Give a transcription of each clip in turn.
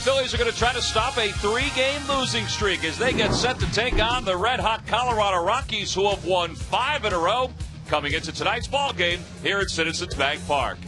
Phillies are going to try to stop a 3-game losing streak as they get set to take on the red-hot Colorado Rockies, who have won 5 in a row, coming into tonight's ball game here at Citizens Bank Park.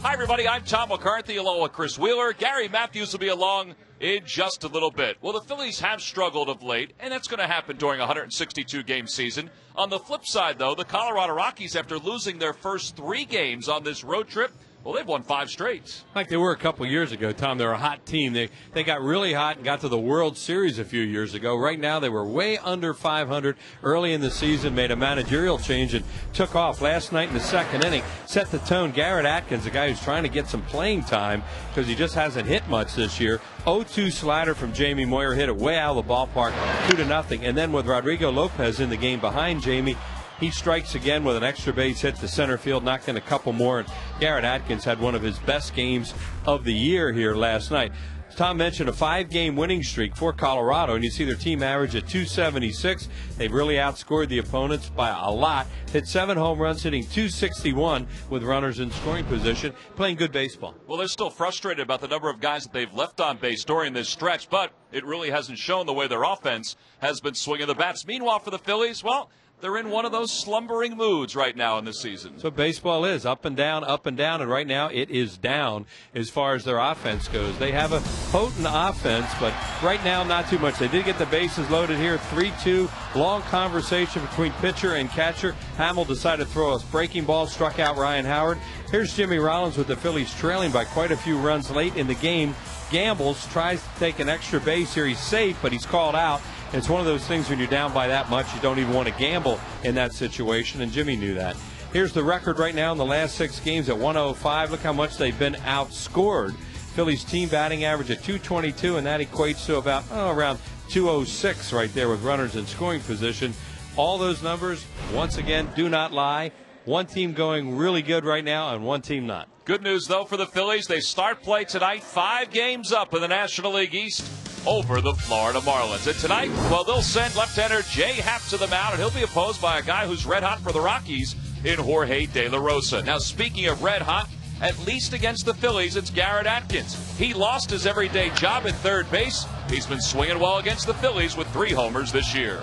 Hi, everybody. I'm Tom McCarthy along with Chris Wheeler. Gary Matthews will be along in just a little bit. Well, the Phillies have struggled of late, and that's going to happen during a 162-game season. On the flip side, though, the Colorado Rockies, after losing their first 3 games on this road trip, well, they've won 5 straight. Like they were a couple years ago, Tom. They're a hot team. They got really hot and got to the World Series a few years ago. Right now, they were way under 500 early in the season, made a managerial change, and took off last night in the second inning. Set the tone. Garrett Atkins, a guy who's trying to get some playing time because he just hasn't hit much this year. 0-2 slider from Jamie Moyer, hit it way out of the ballpark, 2-0. And then with Rodrigo Lopez in the game behind Jamie, he strikes again with an extra base hit to center field, knocked in a couple more. And Garrett Atkins had one of his best games of the year here last night. Tom mentioned a 5-game winning streak for Colorado, and you see their team average at 276. They've really outscored the opponents by a lot. Hit 7 home runs, hitting 261 with runners in scoring position, playing good baseball. Well, they're still frustrated about the number of guys that they've left on base during this stretch, but it really hasn't shown the way their offense has been swinging the bats. Meanwhile, for the Phillies, well, they're in one of those slumbering moods right now in this season. So baseball is up and down, and right now it is down as far as their offense goes. They have a potent offense, but right now not too much. They did get the bases loaded here, 3-2. Long conversation between pitcher and catcher. Hamill decided to throw a breaking ball, struck out Ryan Howard. Here's Jimmy Rollins with the Phillies trailing by quite a few runs late in the game. Gambles, tries to take an extra base here. He's safe, but he's called out. It's one of those things when you're down by that much, you don't even want to gamble in that situation, and Jimmy knew that. Here's the record right now in the last 6 games at 105. Look how much they've been outscored. Phillies team batting average at 222, and that equates to about around 206 right there with runners in scoring position. All those numbers, once again, do not lie. One team going really good right now and one team not. Good news, though, for the Phillies. They start play tonight, 5 games up in the National League East over the Florida Marlins. And tonight, well, they'll send left-hander Jay Happ to the mound, and he'll be opposed by a guy who's red-hot for the Rockies in Jorge De La Rosa. Now, speaking of red-hot, at least against the Phillies, it's Garrett Atkins. He lost his everyday job at third base. He's been swinging well against the Phillies with 3 homers this year.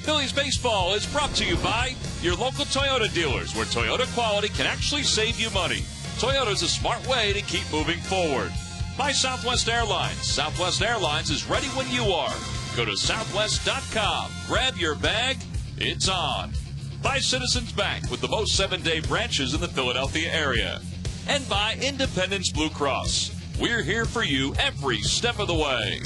Phillies baseball is brought to you by your local Toyota dealers, where Toyota quality can actually save you money. Toyota's a smart way to keep moving forward. By Southwest Airlines. Southwest Airlines is ready when you are. Go to southwest.com. Grab your bag. It's on. By Citizens Bank, with the most 7-day branches in the Philadelphia area. And by Independence Blue Cross. We're here for you every step of the way.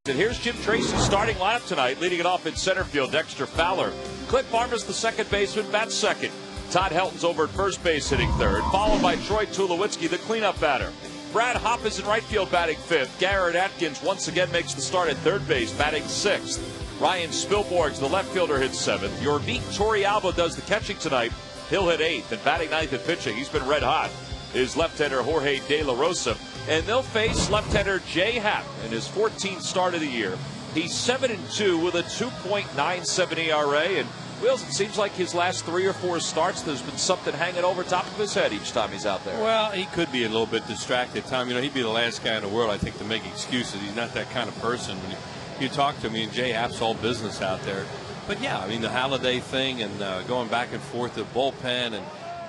And here's Jim Tracy's starting lineup tonight. Leading it off in center field, Dexter Fowler. Clint Farmer's the second baseman, bats second. Todd Helton's over at first base hitting third, followed by Troy Tulowitzki, the cleanup batter. Brad Hopp is in right field batting 5th. Garrett Atkins once again makes the start at third base, batting 6th. Ryan Spilborghs, the left fielder, hits 7th. Yorvik Torrealba does the catching tonight. He'll hit 8th, and batting 9th at pitching. He's been red hot. Is left-hander Jorge De La Rosa. And they'll face left-hander Jay Happ in his 14th start of the year. He's 7-2 with a 2.97 ERA. And Wills, it seems like his last 3 or 4 starts, there's been something hanging over top of his head each time he's out there. Well, he could be a little bit distracted, Tom. He'd be the last guy in the world, I think, to make excuses. He's not that kind of person. When you talk to him, Jay Happ's all business out there. But yeah, the Holiday thing and going back and forth, the bullpen and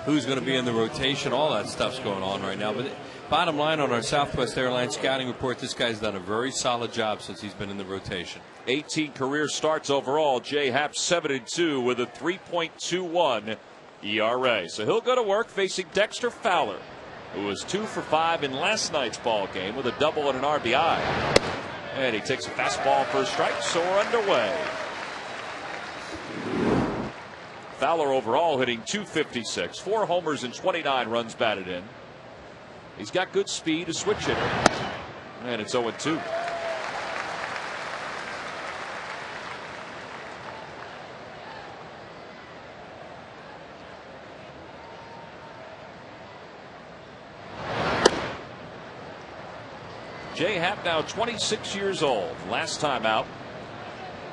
who's going to be in the rotation, all that stuff's going on right now. But bottom line, on our Southwest Airlines scouting report, this guy's done a very solid job since he's been in the rotation. 18 career starts overall. Jay Happ 7-2 with a 3.21 ERA. So he'll go to work facing Dexter Fowler, who was 2 for 5 in last night's ball game with a double and an RBI. And he takes a fastball for a strike, so we're underway. Fowler overall hitting .256, 4 homers and 29 runs batted in. He's got good speed, a switch hitter. And it's 0-2. Jay Happ now 26 years old. Last time out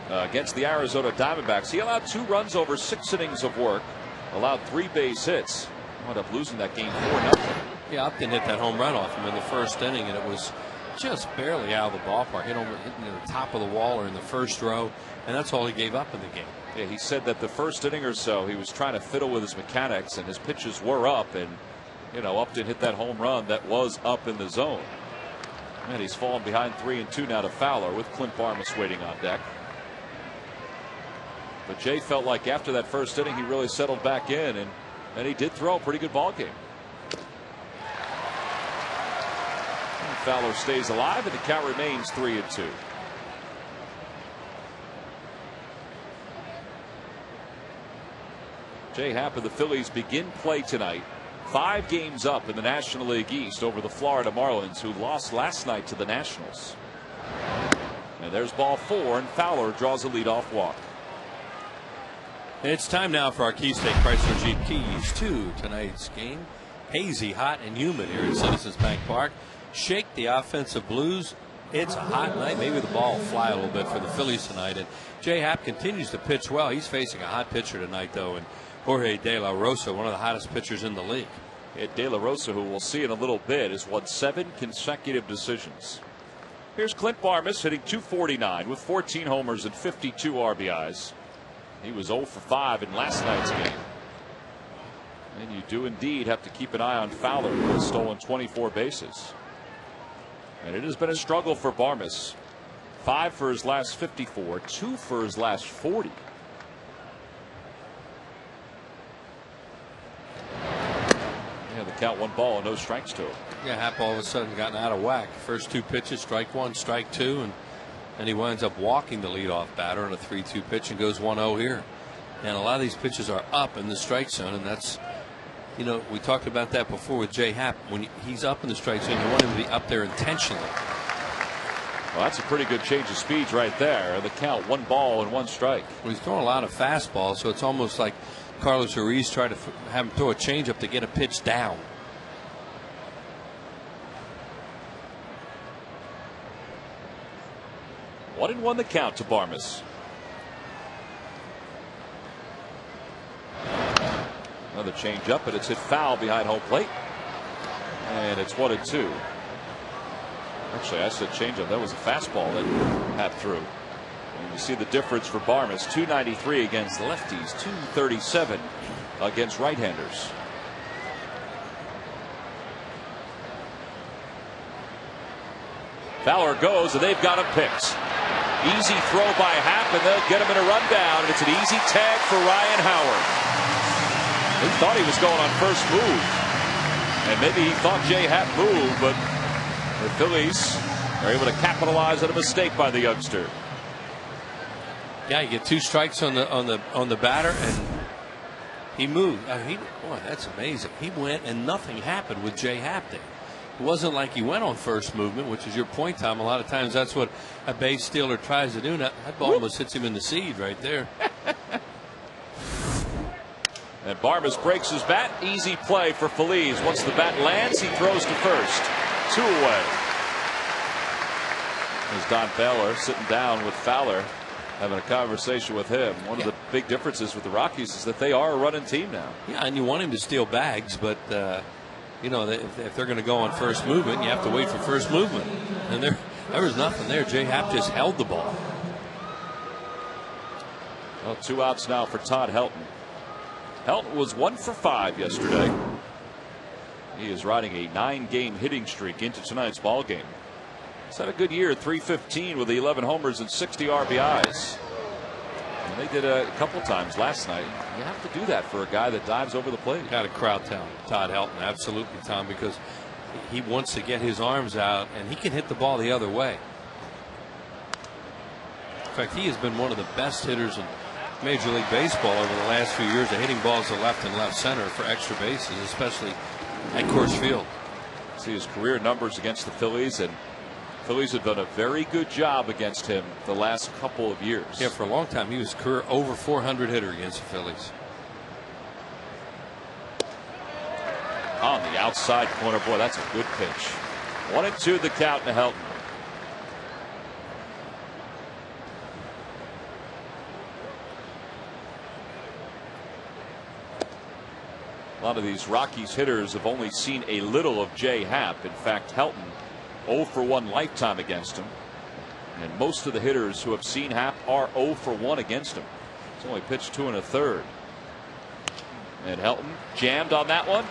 against the Arizona Diamondbacks, he allowed 2 runs over 6 innings of work, allowed 3 base hits. Wound up losing that game 4-0. Yeah, Upton hit that home run off him in the first inning, and it was just barely out of the ballpark. Hit the top of the wall or in the first row, and that's all he gave up in the game. Yeah, he said that the first inning or so he was trying to fiddle with his mechanics, and his pitches were up, and Upton hit that home run that was up in the zone. And he's fallen behind 3-2 now to Fowler with Clint Barmas waiting on deck. But Jay felt like after that first inning he really settled back in, and he did throw a pretty good ball game. And Fowler stays alive, and the count remains 3-2. Jay Happ and the Phillies begin play tonight. 5 games up in the National League East over the Florida Marlins, who lost last night to the Nationals. And there's ball 4, and Fowler draws a leadoff walk. It's time now for our Key State Chrysler Jeep keys to tonight's game. Hazy, hot, and humid here at Citizens Bank Park. Shake the offensive blues. It's a hot night. Maybe the ball will fly a little bit for the Phillies tonight. And Jay Happ continues to pitch well. He's facing a hot pitcher tonight, though, and Jorge De La Rosa, one of the hottest pitchers in the league. De La Rosa, who we'll see in a little bit, has won 7 consecutive decisions. Here's Clint Barmas hitting .249 with 14 homers and 52 RBIs. He was 0 for 5 in last night's game. And you do indeed have to keep an eye on Fowler, who has stolen 24 bases. And it has been a struggle for Barmas. 5 for his last 54, 2 for his last 40. Yeah, the count 1 ball and no strikes to him. Yeah, Happ all of a sudden gotten out of whack. First 2 pitches, strike 1, strike 2, and he winds up walking the leadoff batter on a 3-2 pitch and goes 1-0 here. And a lot of these pitches are up in the strike zone, and that's, we talked about that before with Jay Happ. When he's up in the strike zone, you want him to be up there intentionally. Well, that's a pretty good change of speeds right there. The count 1 ball and 1 strike. Well, he's throwing a lot of fastballs, so it's almost like Carlos Ruiz tried to have him throw a changeup to get a pitch down. One and 1 the count to Barmas. Another change up, but it's hit foul behind home plate. And it's 1-2. Actually, I said change up. That was a fastball that Happ threw. And you see the difference for Barmas. .293 against lefties, .237 against right-handers. Fowler goes, and they've got him picked. Easy throw by Happ, and they'll get him in a rundown. It's an easy tag for Ryan Howard. He thought he was going on first move. And maybe he thought Jay Happ moved, but the Phillies are able to capitalize on a mistake by the youngster. Yeah, you get 2 strikes on the batter, and he moved. Boy, that's amazing. He went, and nothing happened with Jay Happ there. It wasn't like he went on first movement, which is your point, Tom. A lot of times that's what a base stealer tries to do. That ball almost hits him in the seed right there. And Barmes breaks his bat. Easy play for Feliz. Once the bat lands, he throws to first. 2 away. There's Don Baylor sitting down with Fowler, having a conversation with him. One of the big differences with the Rockies is that they are a running team now. Yeah, and you want him to steal bags, but you know, if they're going to go on first movement, you have to wait for first movement. And there was nothing there. J. Happ just held the ball. Well, 2 outs now for Todd Helton. Helton was 1 for 5 yesterday. He is riding a 9-game hitting streak into tonight's ball game. He's had a good year, 315 with the 11 homers and 60 RBIs. And they did a couple times last night. You have to do that for a guy that dives over the plate. Got a crowd talent, Todd Helton, absolutely, Tom, because he wants to get his arms out and he can hit the ball the other way. In fact, he has been one of the best hitters in Major League Baseball over the last few years, of hitting balls to left and left center for extra bases, especially at Coors Field. See his career numbers against the Phillies, and Phillies have done a very good job against him the last couple of years. Yeah, for a long time he was career over 400 hitter against the Phillies. On the outside corner, boy, that's a good pitch. 1-2 the count to Helton. A lot of these Rockies hitters have only seen a little of J. Happ. In fact, Helton 0 for 1 lifetime against him. And most of the hitters who have seen Happ are 0 for 1 against him. He's only pitched 2 1/3. And Helton jammed on that one.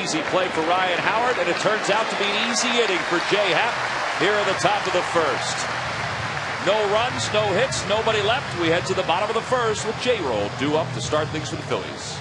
Easy play for Ryan Howard, and it turns out to be an easy inning for J. Happ here at the top of the first. No runs, no hits, nobody left. We head to the bottom of the first with J-Roll due up to start things for the Phillies.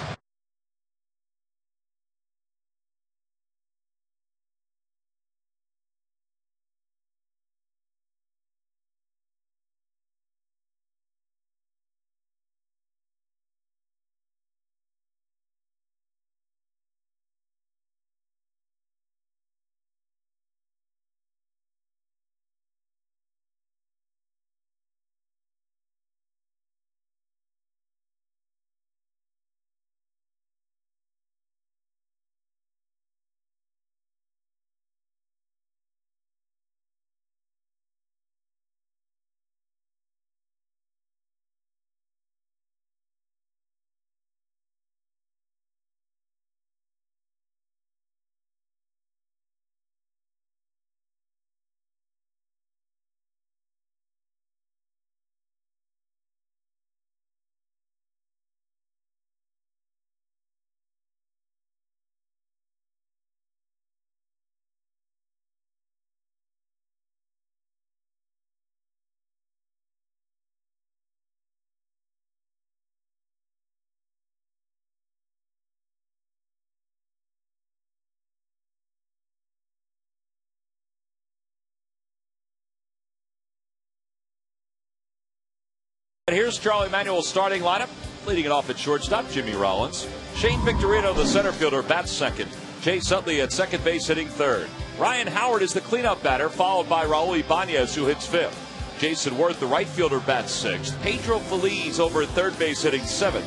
And here's Charlie Manuel's starting lineup. Leading it off at shortstop, Jimmy Rollins. Shane Victorino, the center fielder, bats second. Chase Utley at second base, hitting third. Ryan Howard is the cleanup batter, followed by Raul Ibanez, who hits fifth. Jason Worth, the right fielder, bats sixth. Pedro Feliz over at third base, hitting seventh.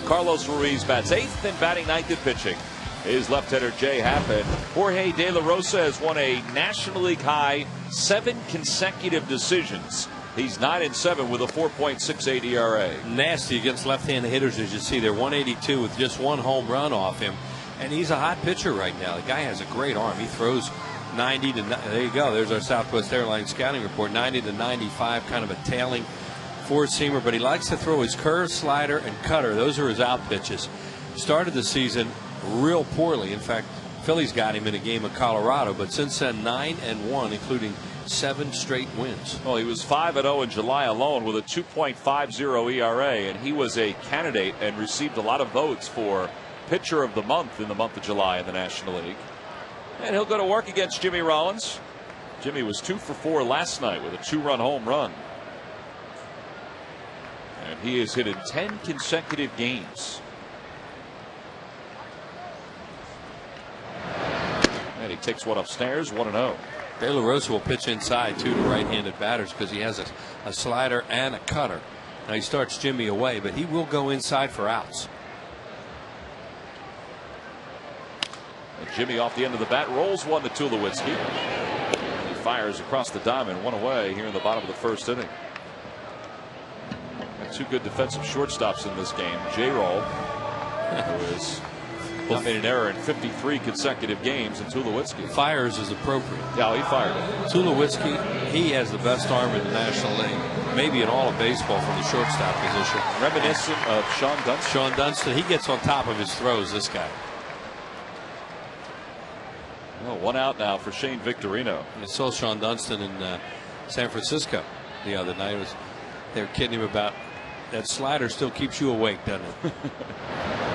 Carlos Ruiz bats eighth, and batting ninth in pitching is left-hander J. Happ. And Jorge De La Rosa has won a National League high 7 consecutive decisions. He's 9-7 with a 4.68 ERA. Nasty against left-handed hitters, as you see there. 182 with just 1 home run off him. And he's a hot pitcher right now. The guy has a great arm. He throws 90 to, there you go. There's our Southwest Airlines scouting report. 90 to 95, kind of a tailing four-seamer. But he likes to throw his curve, slider, and cutter. Those are his out pitches. Started the season real poorly. In fact, Phillies got him in a game of Colorado. But since then, 9-1, including 7 straight wins. Well, he was 5-0 in July alone with a 2.50 ERA, and he was a candidate and received a lot of votes for pitcher of the month in the month of July in the National League. And he'll go to work against Jimmy Rollins. Jimmy was 2 for 4 last night with a 2-run home run. And he has hit in 10 consecutive games. And he takes one upstairs, 1-0. De La Rosa will pitch inside too to right-handed batters because he has a slider and a cutter. Now he starts Jimmy away, but he will go inside for outs. And Jimmy off the end of the bat rolls one to Tulowitzki. He fires across the diamond, one away here in the bottom of the first inning. Got two good defensive shortstops in this game. J-Roll, who has not made an error in 53 consecutive games, and Tulowitzki. Fires is appropriate. Yeah, he fired it. Tulowitzki, he has the best arm in the National League, maybe in all of baseball from the shortstop position. Reminiscent of Sean Dunston. Sean Dunston, he gets on top of his throws, this guy. Well, one out now for Shane Victorino. I saw Sean Dunston in San Francisco the other night. They were kidding him about that slider still keeps you awake, doesn't it?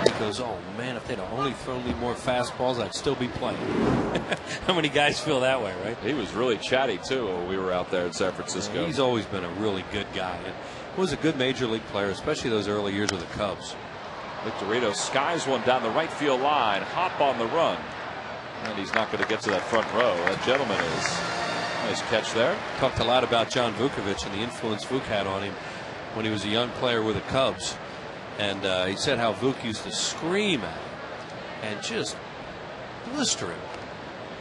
He goes, oh man, if they'd only thrown me more fastballs, I'd still be playing. How many guys feel that way, right? He was really chatty too when we were out there in San Francisco. He's always been a really good guy. And was a good major league player, especially those early years with the Cubs. Victorino skies one down the right field line, hop on the run. And he's not going to get to that front row. That gentleman is. Nice catch there. Talked a lot about John Vukovich and the influence Vuk had on him when he was a young player with the Cubs. And he said how Vuk used to scream at him and just blister him.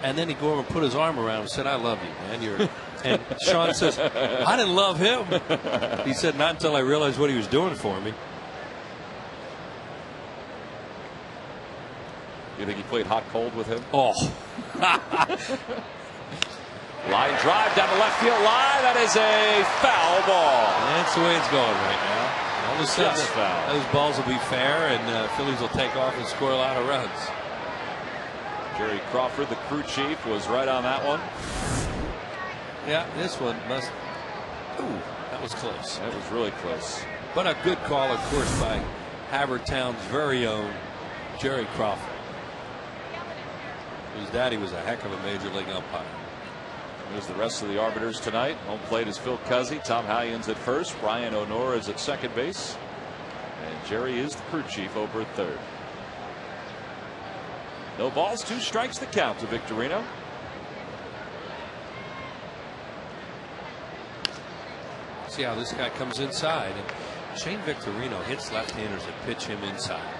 And then he'd go over and put his arm around him and said, I love you, man. You're. And Sean says, I didn't love him. He said, not until I realized what he was doing for me. You think he played hot cold with him? Oh. Line drive down the left field line. That is a foul ball. That's the way it's going right now. All of a sudden, foul. Those balls will be fair, and Phillies will take off and score a lot of runs. Jerry Crawford, the crew chief, was right on that one. Yeah, this one must. Ooh, that was close. That was really close. But a good call, of course, by Havertown's very own Jerry Crawford, whose daddy was a heck of a major league umpire. There's the rest of the arbiters tonight. Home plate is Phil Cuzzy. Tom Hallion's at first. Brian O'Nora is at second base. And Jerry is the crew chief over at third. No balls, 2 strikes the count to Victorino. See how this guy comes inside. And Shane Victorino hits left-handers that pitch him inside.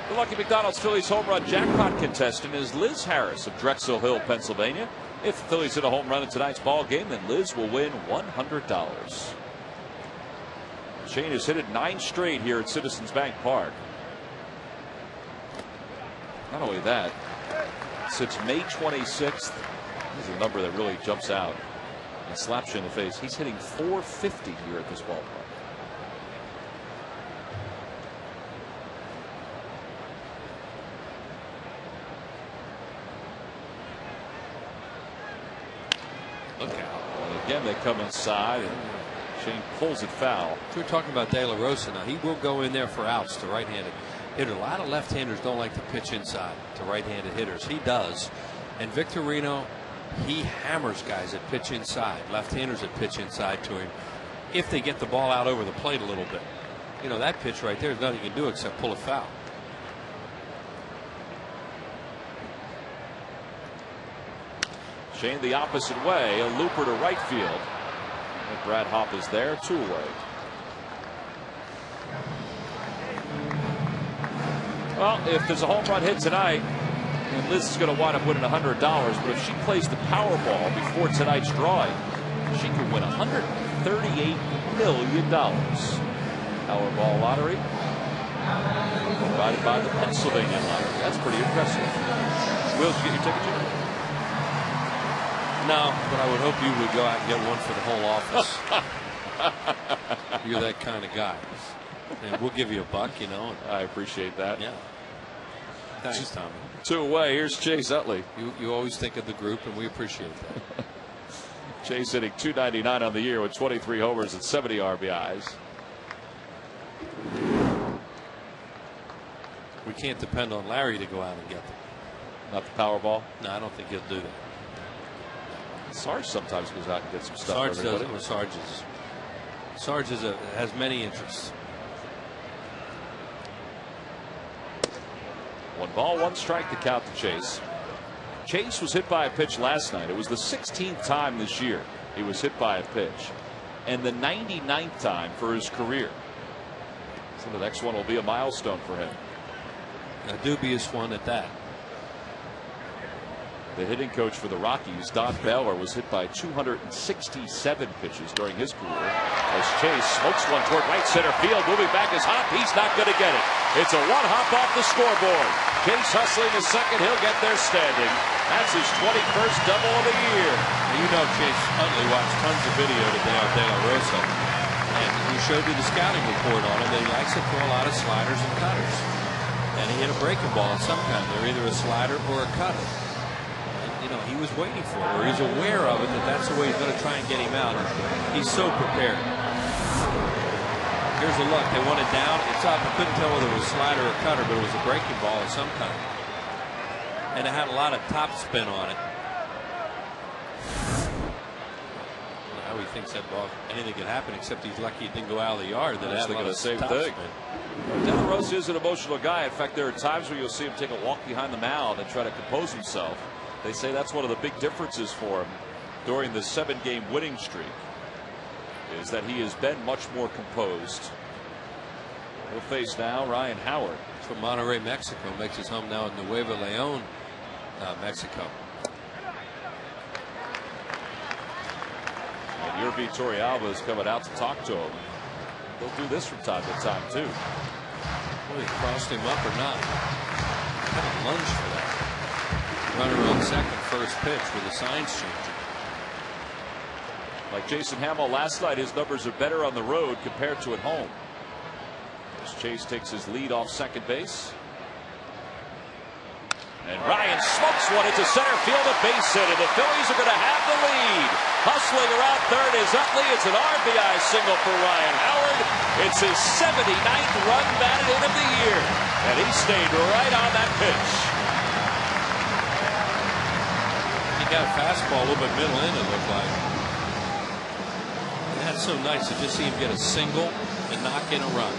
The Lucky McDonald's Phillies home run jackpot contestant is Liz Harris of Drexel Hill, Pennsylvania. If the Phillies hit a home run in tonight's ball game, then Liz will win $100. Shane has hit it 9 straight here at Citizens Bank Park. Not only that, since May 26th, this is a number that really jumps out and slaps you in the face. He's hitting .450 here at this ballpark. Look out. And again, they come inside, and Shane pulls it foul. We're talking about De La Rosa now. He will go in there for outs to right-handed hitter. A lot of left-handers don't like to pitch inside to right-handed hitters. He does. And Victorino, he hammers guys that pitch inside, left-handers that pitch inside to him, if they get the ball out over the plate a little bit. You know, that pitch right there, there's nothing you can do except pull a foul. Shane the opposite way, a looper to right field. And Brad Hopp is there, 2 away. Well, if there's a home run hit tonight, and Liz is going to wind up winning $100, but if she plays the Powerball before tonight's drawing, she could win $138 million. Powerball lottery provided by the Pennsylvania Lottery. That's pretty impressive. Will, did you get your ticket, Jimmy? No, but I would hope you would go out and get one for the whole office. You're that kind of guy. And we'll give you $1, you know. I appreciate that. Yeah. Thanks, Tommy. 2 away. Here's Chase Utley. You always think of the group, and we appreciate that. Chase hitting .299 on the year with 23 homers and 70 RBIs. We can't depend on Larry to go out and get them. Not the Powerball? No, I don't think he'll do that. Sarge sometimes goes out and gets some stuff. Sarge does it with Sarge has many interests. 1-1 the count to Chase. Chase was hit by a pitch last night. It was the 16th time this year he was hit by a pitch, and the 99th time for his career. So the next one will be a milestone for him. A dubious one at that. The hitting coach for the Rockies, Don Baylor, was hit by 267 pitches during his career. As Chase smokes one toward right center field, moving back is Hop. He's not going to get it. It's a one hop off the scoreboard. Chase hustling a second. He'll get there standing. That's his 21st double of the year. Now, you know Chase Utley watched tons of video today on De La Rosa, and he showed you the scouting report on him that he likes to throw a lot of sliders and cutters. And he hit a breaking ball sometimes. They're either a slider or a cutter. He was waiting for it, or he's aware of it, that's the way he's going to try and get him out. He's so prepared. Here's a look. They want it down. It's up. I couldn't tell whether it was a slider or cutter, but it was a breaking ball of some kind. And it had a lot of top spin on it. Now he thinks that ball, anything could happen, except he's lucky it didn't go out of the yard. That had the same thing. De La Rosa is an emotional guy. In fact, there are times where you'll see him take a walk behind the mound and try to compose himself. They say that's one of the big differences for him during the 7-game winning streak, is that he has been much more composed. He'll face now Ryan Howard. From Monterrey, Mexico. Makes his home now in Nuevo Leon, Mexico. And Yerby Torrealba is coming out to talk to him. They'll do this from time to time, too. Well, he crossed him up or not. Kind of lunged for that. Runner on second, first pitch with a signs changer. Like Jason Hamill last night, his numbers are better on the road compared to at home. As Chase takes his lead off second base. And Ryan smokes one into center field, a base hit, and the Phillies are going to have the lead. Hustling around third is Utley. It's an RBI single for Ryan Howard. It's his 79th run batted in of the year, and he stayed right on that pitch. Got a fastball a little bit middle in, it looked like. And that's so nice to just see him get a single and knock in a run.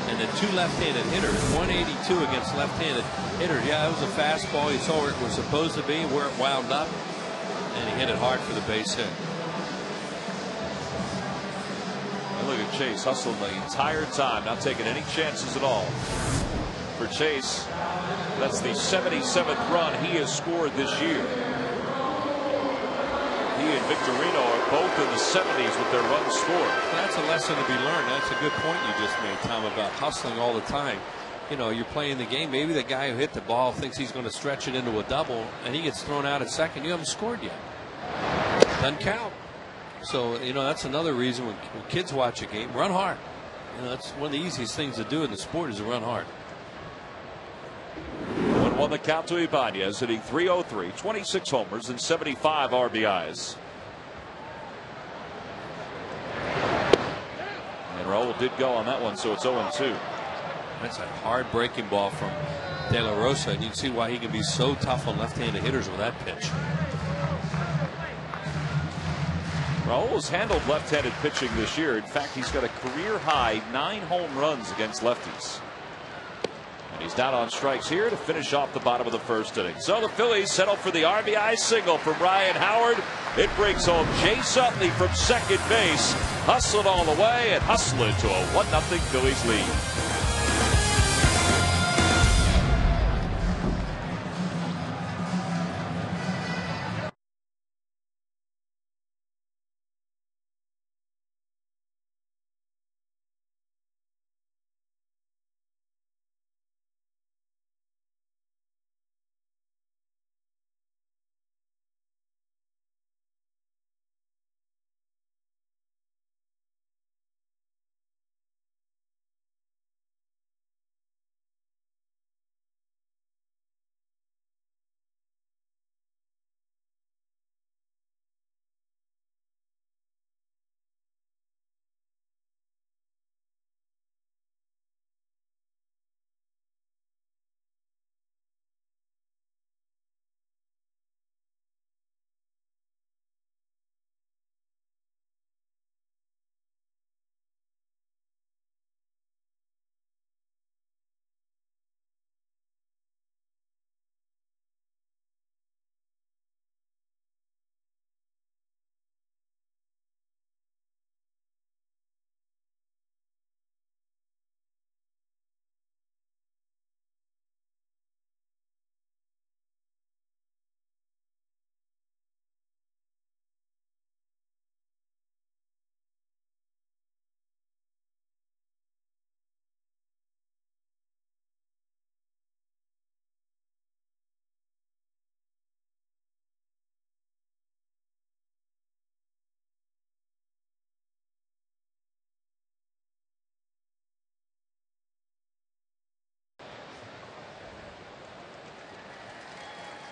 And the two left-handed hitters, 182 against left-handed hitters. Yeah, it was a fastball. He saw where it was supposed to be, where it wound up, and he hit it hard for the base hit. And look at Chase hustling the entire time, not taking any chances at all. For Chase, that's the 77th run he has scored this year. He and Victorino are both in the 70s with their runs scored. That's a lesson to be learned. That's a good point you just made, Tom, about hustling all the time. You know, you're playing the game. Maybe the guy who hit the ball thinks he's going to stretch it into a double, and he gets thrown out at second. You haven't scored yet. Doesn't count. So, you know, that's another reason when kids watch a game, run hard. You know, that's one of the easiest things to do in the sport is to run hard. 1-1 the count to Ibanez, hitting .303, 26 homers and 75 RBIs. And Raul did go on that one, so it's 0-2. That's a hard breaking ball from De La Rosa, and you can see why he can be so tough on left-handed hitters with that pitch. Raul has handled left-handed pitching this year. In fact, he's got a career-high 9 home runs against lefties. And he's down on strikes here to finish off the bottom of the first inning. So the Phillies settle for the RBI single from Ryan Howard. It brings home Chase Utley from second base. Hustling all the way and hustling to a 1-0 Phillies lead.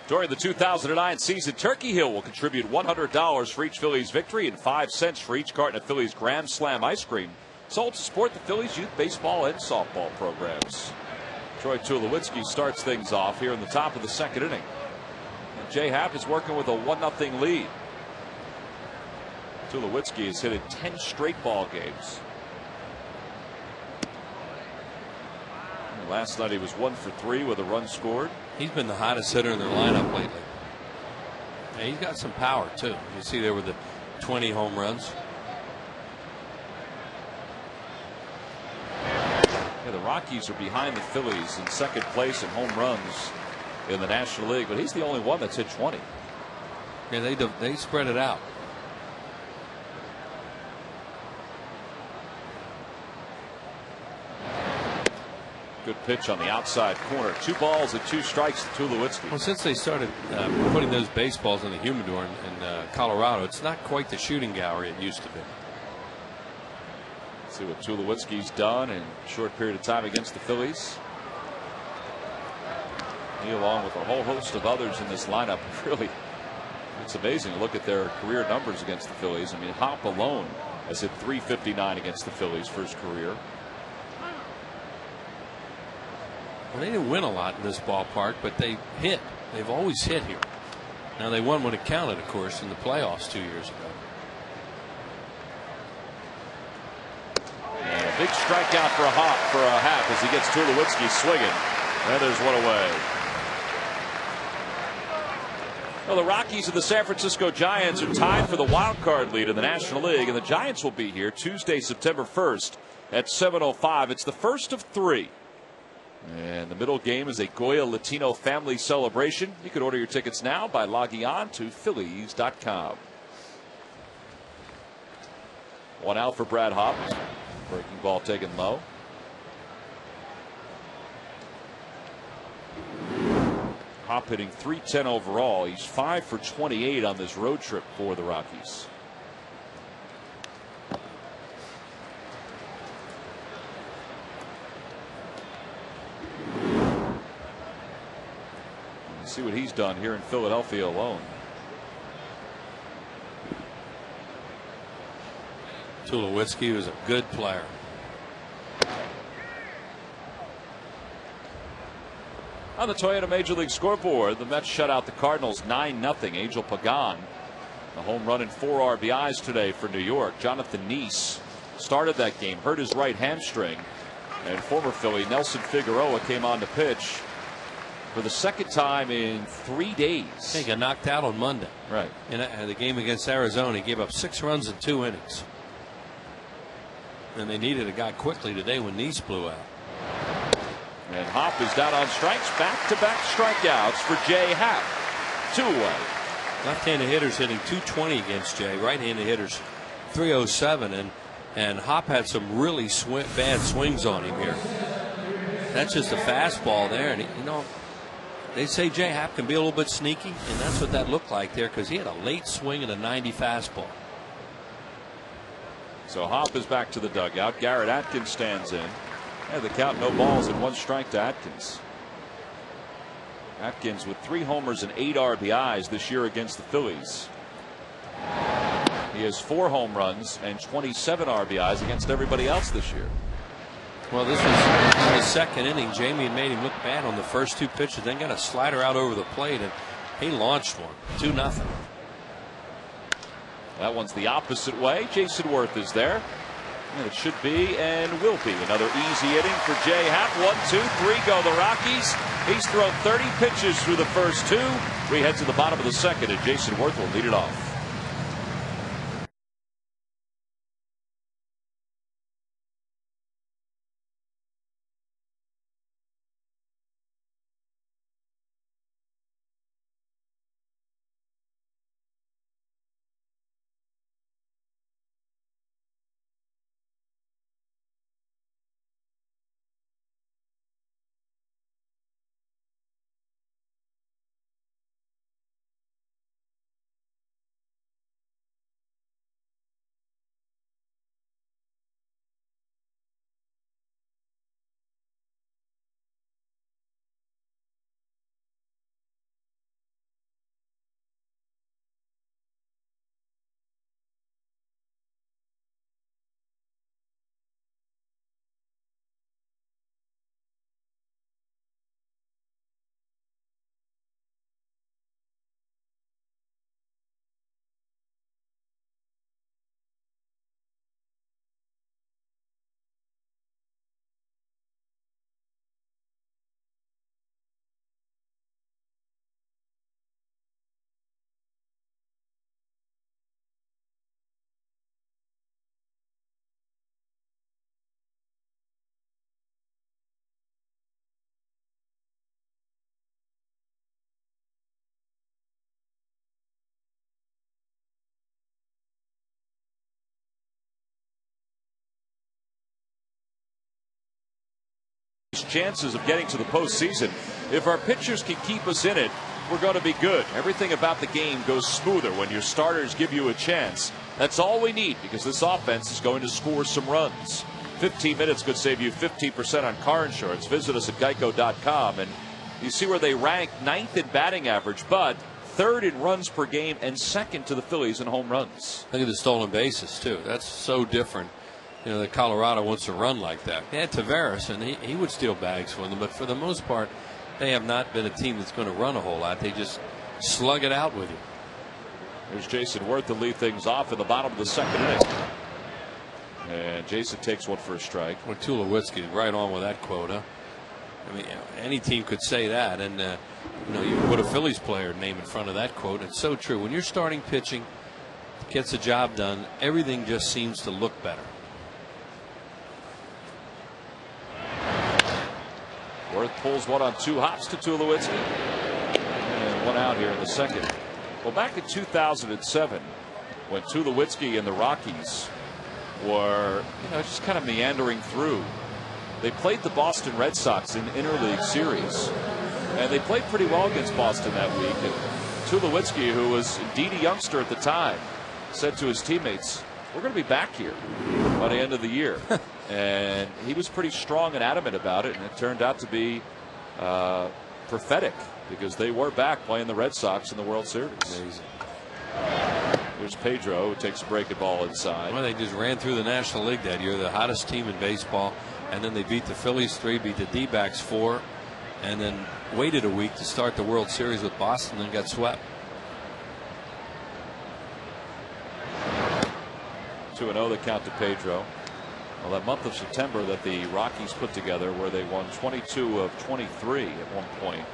During the 2009 season, Turkey Hill will contribute $100 for each Phillies victory and 5 cents for each carton of Phillies Grand Slam ice cream, sold to support the Phillies youth baseball and softball programs. Troy Tulowitzki starts things off here in the top of the second inning. Jay Happ is working with a 1-0 lead. Tulowitzki has hit in 10 straight ball games. Last night he was 1 for 3 with a run scored. He's been the hottest hitter in their lineup lately. And he's got some power too. You see there with the 20 home runs. Yeah, the Rockies are behind the Phillies in second place in home runs in the National League, but he's the only one that's hit 20. Yeah, they spread it out. Good pitch on the outside corner. 2 balls and 2 strikes to Tulowitzki. Well, since they started putting those baseballs in the humidor in Colorado, it's not quite the shooting gallery it used to be. See what Tulowitzki's done in a short period of time against the Phillies. He, along with a whole host of others in this lineup, really, it's amazing to look at their career numbers against the Phillies. I mean, Hop alone has hit .359 against the Phillies for his career. Well, they didn't win a lot in this ballpark, but they hit. They've always hit here. Now, they won when it counted, of course, in the playoffs 2 years ago. And a big strikeout for a Happ as he gets Tulowitzki swinging. And there's one away. Well, the Rockies and the San Francisco Giants are tied for the wild card lead in the National League, and the Giants will be here Tuesday, September 1st at 7:05. It's the first of 3. And the middle game is a Goya Latino family celebration. You can order your tickets now by logging on to Phillies.com. 1 out for Brad Hop. Breaking ball taken low. Hop hitting .310 overall. He's 5 for 28 on this road trip for the Rockies. See what he's done here in Philadelphia alone. Tulowitzki was a good player. On the Toyota Major League scoreboard, the Mets shut out the Cardinals 9-0. Angel Pagan, a home run and 4 RBIs today for New York. Jonathan Neese started that game, hurt his right hamstring, and former Philly Nelson Figueroa came on to pitch for the second time in 3 days. He got knocked out on Monday. Right. In the game against Arizona, he gave up 6 runs in 2 innings. And they needed a guy quickly today when Neese blew out. And Hop is down on strikes. Back-to-back strikeouts for Jay Happ. 2 away. Left-handed hitters hitting .220 against Jay. Right-handed hitters .307. And Hop had some really bad swings on him here. That's just a fastball there. And, they say Jay Happ can be a little bit sneaky, and that's what that looked like there because he had a late swing and a 90 fastball. So Hop is back to the dugout. Garrett Atkins stands in. And the count, no balls and 1 strike to Atkins. Atkins with 3 homers and 8 RBIs this year against the Phillies. He has 4 home runs and 27 RBIs against everybody else this year. Well, this was his second inning. Jamie made him look bad on the first 2 pitches, then got a slider out over the plate, and he launched one. 2-0. That one's the opposite way. Jason Worth is there. And it should be and will be another easy inning for Jay Happ. 1, 2, 3 go the Rockies. He's thrown 30 pitches through the first 2. We head to the bottom of the second, and Jason Worth will lead it off. chances of getting to the postseason. If our pitchers can keep us in it, we're going to be good. Everything about the game goes smoother when your starters give you a chance. That's all we need, because this offense is going to score some runs. 15 minutes could save you 15% on car insurance. Visit us at geico.com, and you see where they rank 9th in batting average, but 3rd in runs per game and 2nd to the Phillies in home runs. Look at the stolen bases, too. That's so different. You know, that Colorado wants to run like that. They had Tavares, and he would steal bags for them, but for the most part, they have not been a team that's going to run a whole lot. They just slug it out with you. There's Jason Worth to lead things off in the bottom of the 2nd inning. And Jason takes one for a strike. Well, Tulowitzki right on with that quote, huh? I mean, any team could say that, and you know, you put a Phillies player name in front of that quote. It's so true. When you're starting pitching, gets the job done, everything just seems to look better. Worth pulls one on 2 hops to Tulowitzki, and 1 out here in the 2nd. Well, back in 2007, when Tulowitzki and the Rockies were, just kind of meandering through, they played the Boston Red Sox in interleague series, and they played pretty well against Boston that week. And Tulowitzki, who was indeed a youngster at the time, said to his teammates, "We're going to be back here by the end of the year." And he was pretty strong and adamant about it, and it turned out to be prophetic, because they were back playing the Red Sox in the World Series. Amazing. There's Pedro, who takes a breaking ball inside. Well, they just ran through the National League that year, the hottest team in baseball, and then they beat the Phillies 3, beat the D-backs 4, and then waited a week to start the World Series with Boston and got swept. 2-0 the count to Pedro. Well, that month of September that the Rockies put together, where they won 22 of 23 at one point.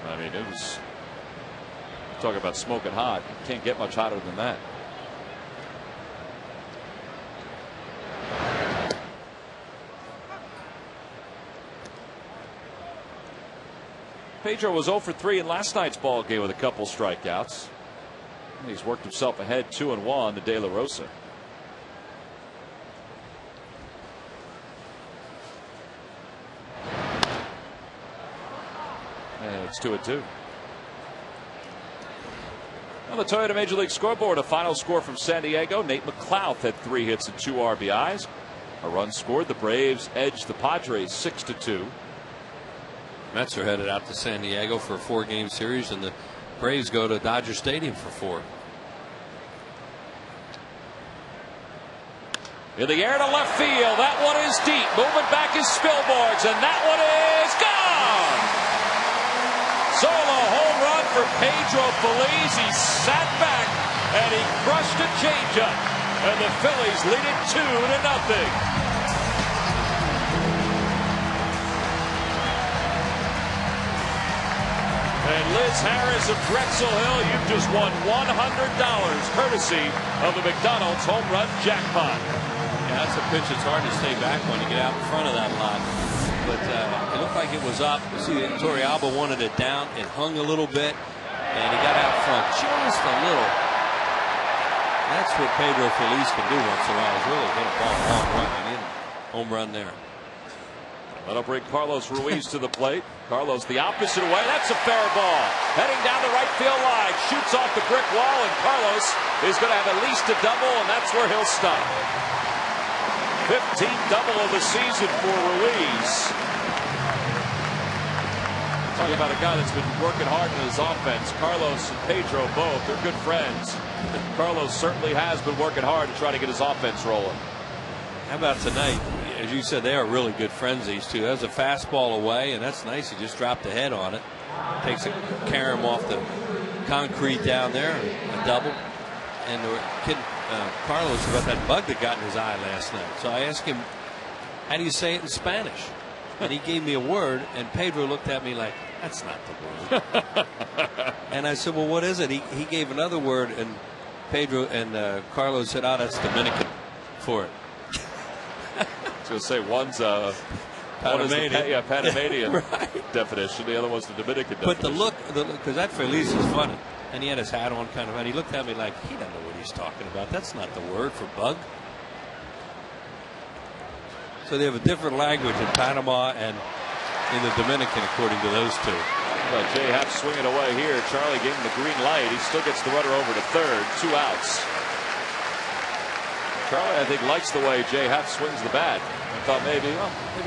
I mean, it was, talk about smoking hot. You can't get much hotter than that. Pedro was 0 for 3 in last night's ball game with a couple strikeouts. He's worked himself ahead 2-1 to De La Rosa. And it's 2-2. On the Toyota Major League scoreboard, a final score from San Diego. Nate McLouth had 3 hits and 2 RBIs. A run scored. The Braves edged the Padres 6-2. Mets are headed out to San Diego for a 4-game series, and the Braves go to Dodger Stadium for 4. In the air to left field. That one is deep. Moving back is Spilborghs, and that one is gone. Solo home run for Pedro Feliz. He sat back and he crushed a changeup, and the Phillies lead it 2-0. And Liz Harris of Drexel Hill, you've just won $100 courtesy of the McDonald's home run jackpot. Yeah, that's a pitch that's hard to stay back when you get out in front of that lot. But it looked like it was up. You see, Torrealba wanted it down. It hung a little bit, and he got out front just a little. That's what Pedro Feliz can do once in a while, is really hit a ball a long run. I mean, home run there. That'll bring Carlos Ruiz to the plate. Carlos the opposite way. That's a fair ball. Heading down the right field line. Shoots off the brick wall, and Carlos is going to have at least a double, and that's where he'll stop. 15th double of the season for Ruiz. Talking about a guy that's been working hard in his offense. Carlos and Pedro both, they're good friends. Carlos certainly has been working hard to try to get his offense rolling. How about tonight? As you said, they are really good friends, these two. That was a fastball away, and that's nice. He just dropped the head on it. Takes a carom off the concrete down there, a double. And they were kidding Carlos about that bug that got in his eye last night. So I asked him, how do you say it in Spanish? And he gave me a word, and Pedro looked at me like, that's not the word. And I said, well, what is it? He gave another word, and Pedro and Carlos said, oh, that's Dominican for it. I was going to say, one's Panamanian. Panamanian right. definition. The other one's the Dominican definition. But the look, because that Feliz is funny. And he had his hat on kind of, and he looked at me like, he doesn't know what he's talking about. That's not the word for bug. So they have a different language in Panama and in the Dominican, according to those two. But Jay Happ swinging away here. Charlie gave him the green light. He still gets the runner over to third. 2 outs. Charlie, I think, likes the way Jay Happ swings the bat. I thought maybe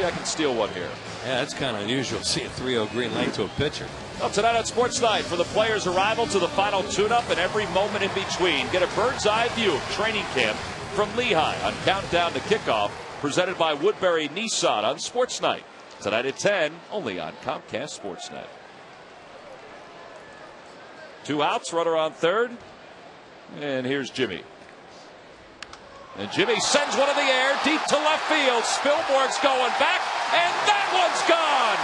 I can steal one here. Yeah, that's kind of unusual to see a 3-0 green light to a pitcher. Well, tonight on Sports Night, for the players' arrival to the final tune-up and every moment in between, get a bird's-eye view of training camp from Lehigh on Countdown to Kickoff, presented by Woodbury Nissan on Sports Night. Tonight at 10, only on Comcast Sportsnet. 2 outs, runner on third. And here's Jimmy. And Jimmy sends one in the air, deep to left field. Spilborg's going back, and that one's gone.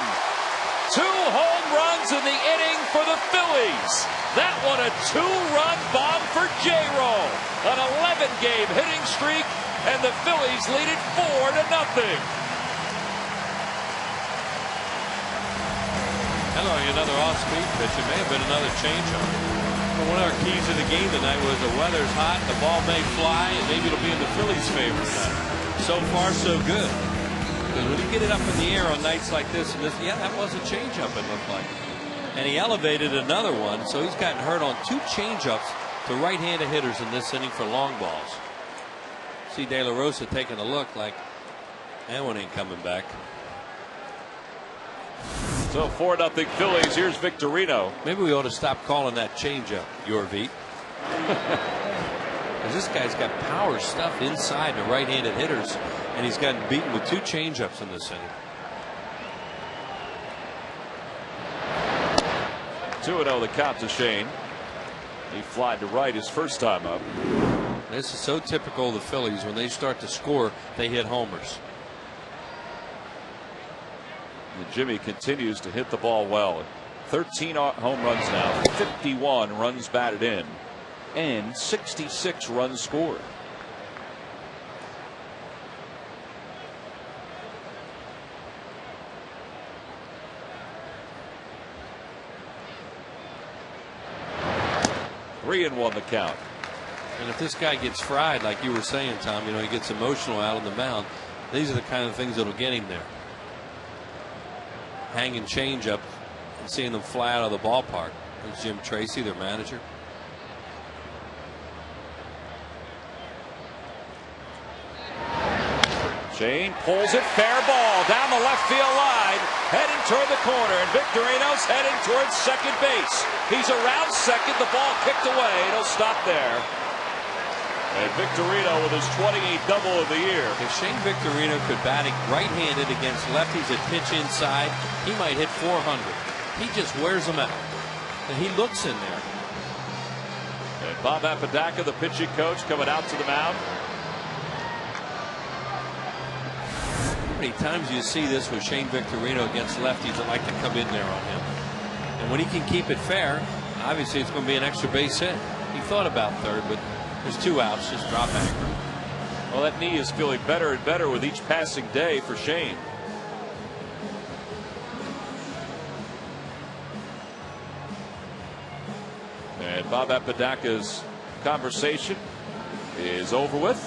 2 home runs in the inning for the Phillies. That one a 2-run bomb for J-Roll. An 11-game hitting streak, and the Phillies lead it 4-0. Hello, another off-speed pitch. It may have been another changeup. One of our keys to the game tonight was the weather's hot, the ball may fly, and maybe it'll be in the Phillies' favor tonight. So far, so good. Because when you get it up in the air on nights like this, yeah, that was a changeup, it looked like. And he elevated another one, so he's gotten hurt on 2 changeups to right-handed hitters in this inning for long balls. See De La Rosa taking a look like that one ain't coming back. So 4-0 Phillies. Here's Victorino. Maybe we ought to stop calling that changeup, Yorvit. Because this guy's got power stuff inside the right-handed hitters, and he's gotten beaten with 2 changeups in this inning. 2-0 the count to Shane. He flied to right his first time up. This is so typical of the Phillies. When they start to score, they hit homers. And Jimmy continues to hit the ball well. 13 home runs now, 51 runs batted in, and 66 runs scored. Three and 1 the count. And if this guy gets fried, like you were saying, Tom, he gets emotional out on the mound. These are the kind of things that'll get him there. Hanging changeup and seeing them fly out of the ballpark. There's Jim Tracy, their manager. Shane pulls it, fair ball down the left field line, heading toward the corner, and Victorino's heading towards second base. He's around second, the ball kicked away. It'll stop there. And Victorino with his 28th double of the year. If Shane Victorino could bat it right-handed against lefties that pitch inside, he might hit 400. He just wears them out. And he looks in there. And Bob Apodaca, the pitching coach, coming out to the mound. How many times do you see this with Shane Victorino against lefties that like to come in there on him? And when he can keep it fair, obviously it's going to be an extra base hit. He thought about third, but there's 2 outs. Just drop anchor. Well, that knee is feeling better and better with each passing day for Shane. And Bob Apodaca's conversation is over with.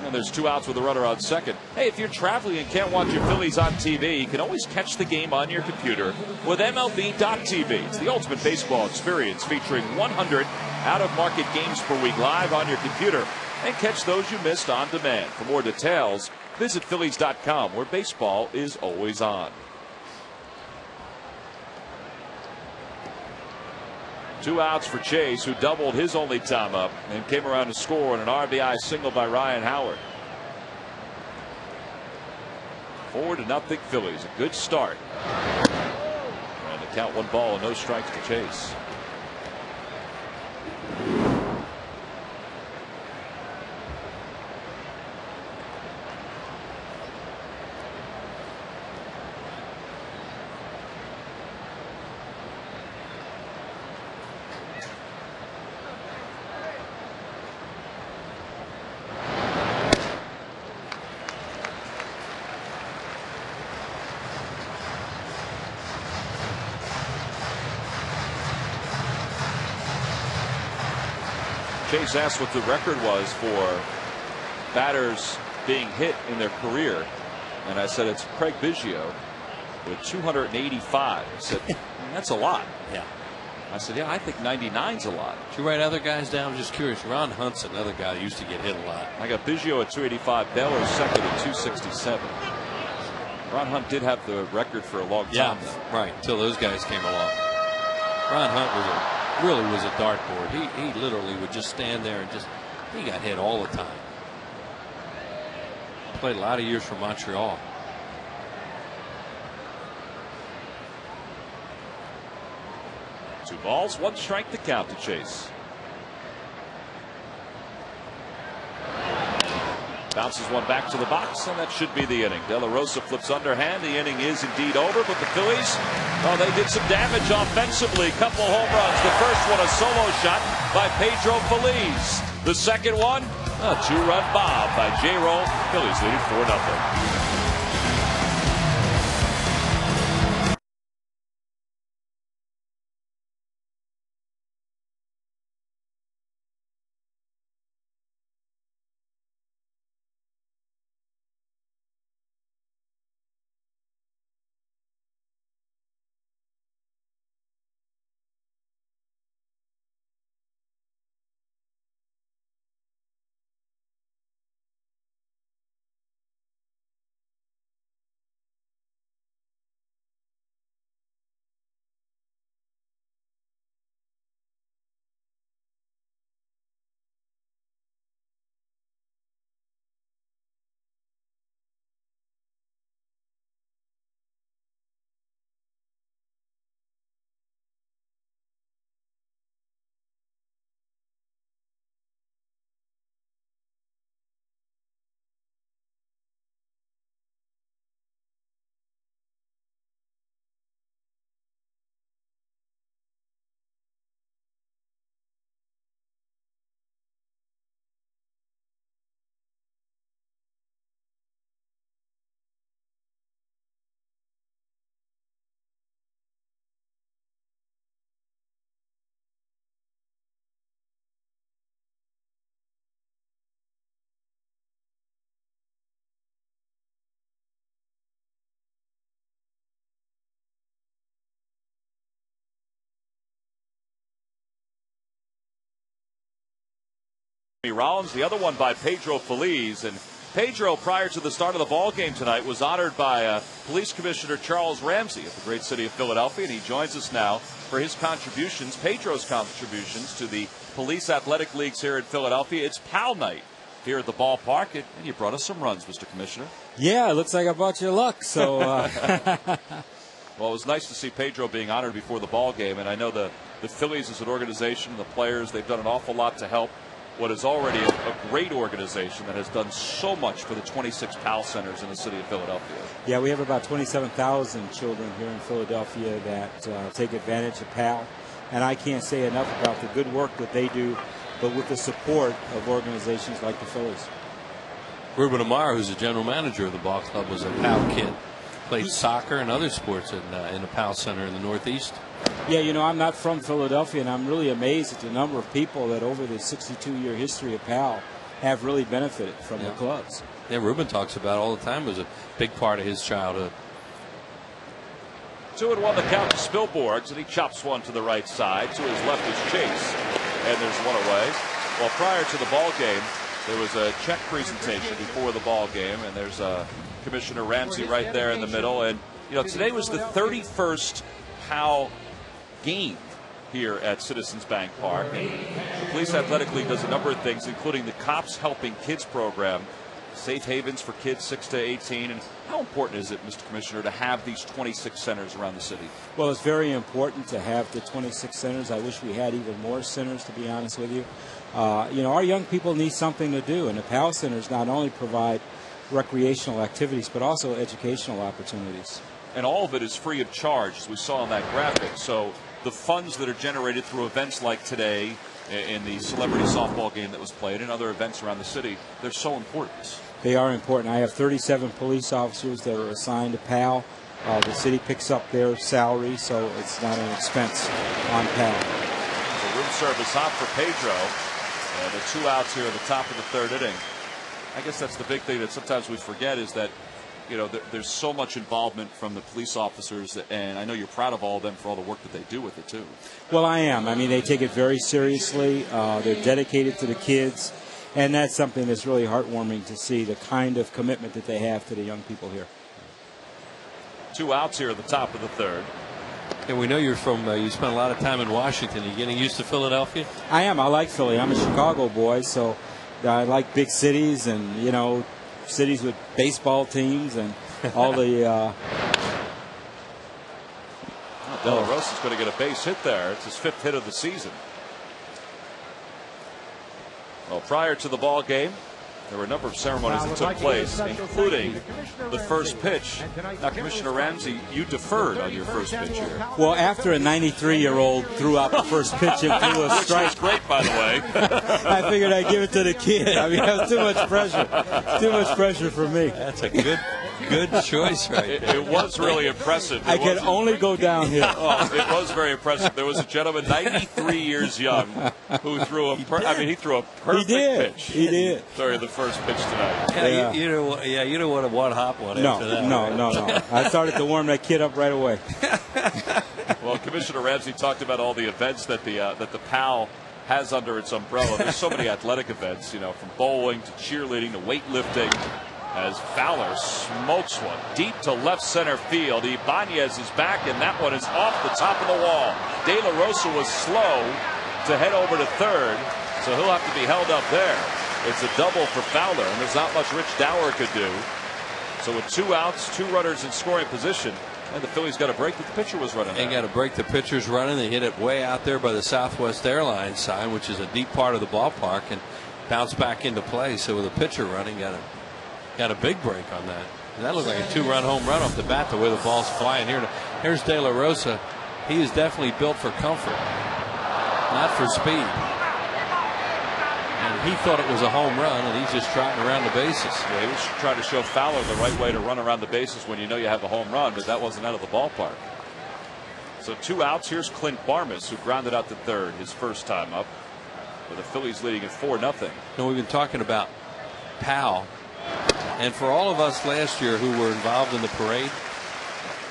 And there's 2 outs with a runner on second. Hey, if you're traveling and can't watch your Phillies on TV, you can always catch the game on your computer with MLB.tv. It's the ultimate baseball experience, featuring 100 out-of-market games per week live on your computer. And catch those you missed on demand. For more details, visit Phillies.com, where baseball is always on. 2 outs for Chase, who doubled his only time up and came around to score on an RBI single by Ryan Howard. 4-0 Phillies. A good start. And the count 1 ball and no strikes to Chase. Chase asked what the record was for batters being hit in their career. And I said, it's Craig Biggio with 285. He said, that's a lot. Yeah. I said, yeah, I think 99's a lot. Did you write other guys down? I'm just curious. Ron Hunt's another guy that used to get hit a lot. I got Biggio at 285. Baylor second at 267. Ron Hunt did have the record for a long time. Yeah, right, until those guys came along. Ron Hunt really was a dartboard. He literally would just stand there and he got hit all the time. Played a lot of years for Montreal. Two balls, one strike to count to Chase. Bounces one back to the box, and that should be the inning. De La Rosa flips underhand. The inning is indeed over, but the Phillies, they did some damage offensively. Couple home runs. The first one, a solo shot by Pedro Feliz. The second one, a two-run bomb by J-Roll. Phillies leading 4-0. Rollins, the other one by Pedro Feliz. And Pedro, prior to the start of the ball game tonight, was honored by Police Commissioner Charles Ramsey of the great city of Philadelphia, and he joins us now for his contributions, Pedro's contributions to the police athletic leagues here in Philadelphia. It's PAL night here at the ballpark, and you brought us some runs, Mr. Commissioner. Yeah, it looks like I brought you luck. So, well, it was nice to see Pedro being honored before the ball game, and I know the Phillies as an organization, the players, they've done an awful lot to help what is already a great organization that has done so much for the 26 PAL centers in the city of Philadelphia. Yeah, we have about 27,000 children here in Philadelphia that take advantage of PAL. And I can't say enough about the good work that they do, but with the support of organizations like the Phillies. Ruben Amar, who's the general manager of the ball club, was a PAL kid. Played soccer and other sports in a PAL center in the Northeast. Yeah, you know, I'm not from Philadelphia, and I'm really amazed at the number of people that over the 62-year history of PAL have really benefited from the clubs. Yeah, Ruben talks about all the time. It was a big part of his childhood. 2-1 the count to Spilborghs, and he chops one to the right side. To his left is Chase, and there's one away. Well, prior to the ball game, there was a check presentation before the ball game, and there's Commissioner Ramsey right there in the middle. And you know, today was the 31st PAL game here at Citizens Bank Park. And the Police Athletic League does a number of things, including the Cops Helping Kids program, safe havens for kids 6 to 18. And how important is it, Mr. Commissioner, to have these 26 centers around the city? Well, it's very important to have the 26 centers. I wish we had even more centers, to be honest with you. You know, our young people need something to do, and the PAL centers not only provide recreational activities, but also educational opportunities. And all of it is free of charge, as we saw on that graphic. So the funds that are generated through events like today, in the celebrity softball game that was played, and other events around the city, they're so important. They are important. I have 37 police officers that are assigned to PAL. The city picks up their salary, so it's not an expense on PAL. The room service hot for Pedro. And the 2 outs here at the top of the third inning. I guess that's the big thing that sometimes we forget is that, there's so much involvement from the police officers, and I know you're proud of all of them for all the work that they do with it, too. Well, I am. I mean, they take it very seriously. They're dedicated to the kids, and that's something that's really heartwarming to see, the kind of commitment that they have to the young people here. 2 outs here at the top of the third. And we know you're from, you spent a lot of time in Washington. Are you getting used to Philadelphia? I am. I like Philly. I'm a Chicago boy, so I like big cities and, cities with baseball teams and all the... De La Rosa's going to get a base hit there. It's his 5th hit of the season. Well, prior to the ball game, there were a number of ceremonies that took place, including the first pitch. Now, Commissioner Ramsey, you deferred on your first pitch here. Well, after a 93-year-old threw out the first pitch and threw a strike. Which was great, by the way. I figured I'd give it to the kid. I mean, that was too much pressure. Too much pressure for me. That's a good choice right there. It was really impressive. I can only go downhill. Oh, it was very impressive. There was a gentleman, 93 years young, who threw he threw a perfect pitch. He did. During the first pitch tonight. Yeah. You don't want to one-hop one after that. No. I started to warm that kid up right away. Well, Commissioner Ramsey talked about all the events that the PAL has under its umbrella. There's so many athletic events, from bowling to cheerleading to weightlifting. As Fowler smokes one deep to left center field. Ibanez is back, and that one is off the top of the wall. De La Rosa was slow to head over to third, so he'll have to be held up there. It's a double for Fowler, and there's not much Rich Dower could do. So with 2 outs, 2 runners in scoring position, and the Phillies got a break that the pitcher was running. They got a break. The pitcher's running. They hit it way out there by the Southwest Airlines sign, which is a deep part of the ballpark, and bounced back into play. So with the pitcher running, got a big break on that. And that looked like a 2-run home run off the bat, the way the ball's flying here. Here's De La Rosa. He is definitely built for comfort, not for speed. And he thought it was a home run, and he's just trotting around the bases. Yeah, he was trying to show Fowler the right way to run around the bases when you know you have a home run, but that wasn't out of the ballpark. So 2 outs. Here's Clint Barmas, who grounded out to third his first time up, with the Phillies leading at 4-0. We've been talking about PAL. And for all of us last year who were involved in the parade,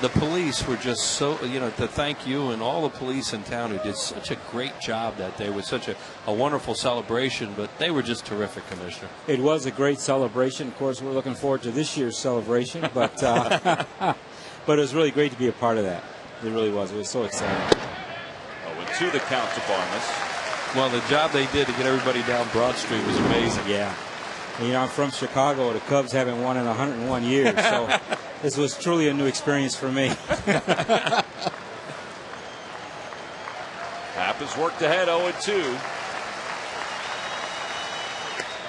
the police were just so, to thank you and all the police in town who did such a great job that day with such a wonderful celebration, but they were just terrific, Commissioner. It was a great celebration. Of course, we're looking forward to this year's celebration, but but it was really great to be a part of that. It really was. It was so exciting. 0-2 the count to Barmas. Well, the job they did to get everybody down Broad Street was amazing. Yeah. I'm from Chicago. The Cubs haven't won in 101 years, so this was truly a new experience for me. Happ has worked ahead 0-2.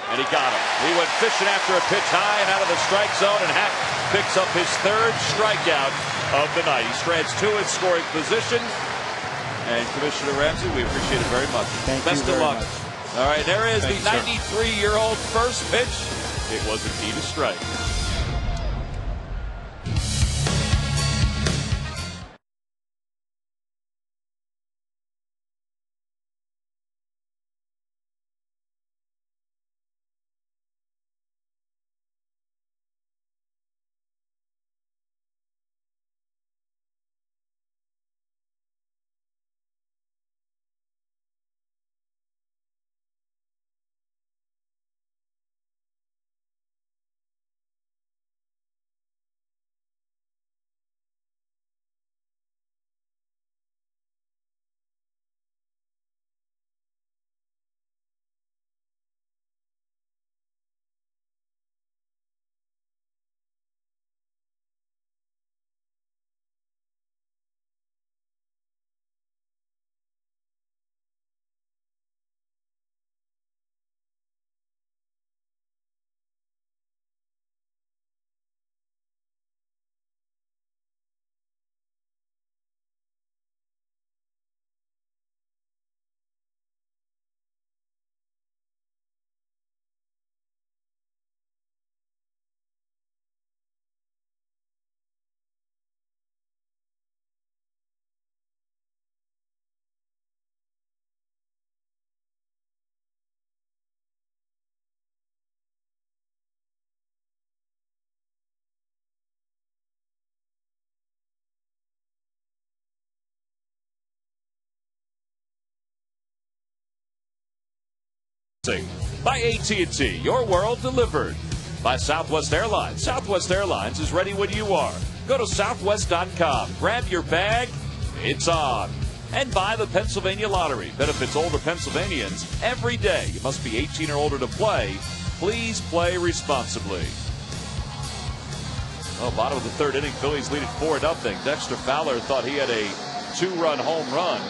And he got him. He went fishing after a pitch high and out of the strike zone, and Happ picks up his 3rd strikeout of the night. He strands 2 in scoring position. And Commissioner Ramsey, we appreciate it very much. Best of luck. All right, there is the 93-year-old first pitch. It was indeed a strike. By AT&T, your world delivered. By Southwest Airlines. Southwest Airlines is ready when you are. Go to southwest.com. Grab your bag. It's on. And by the Pennsylvania Lottery. Benefits older Pennsylvanians every day. You must be 18 or older to play. Please play responsibly. Well, bottom of the third inning, Phillies lead it 4-0. Dexter Fowler thought he had a 2-run home run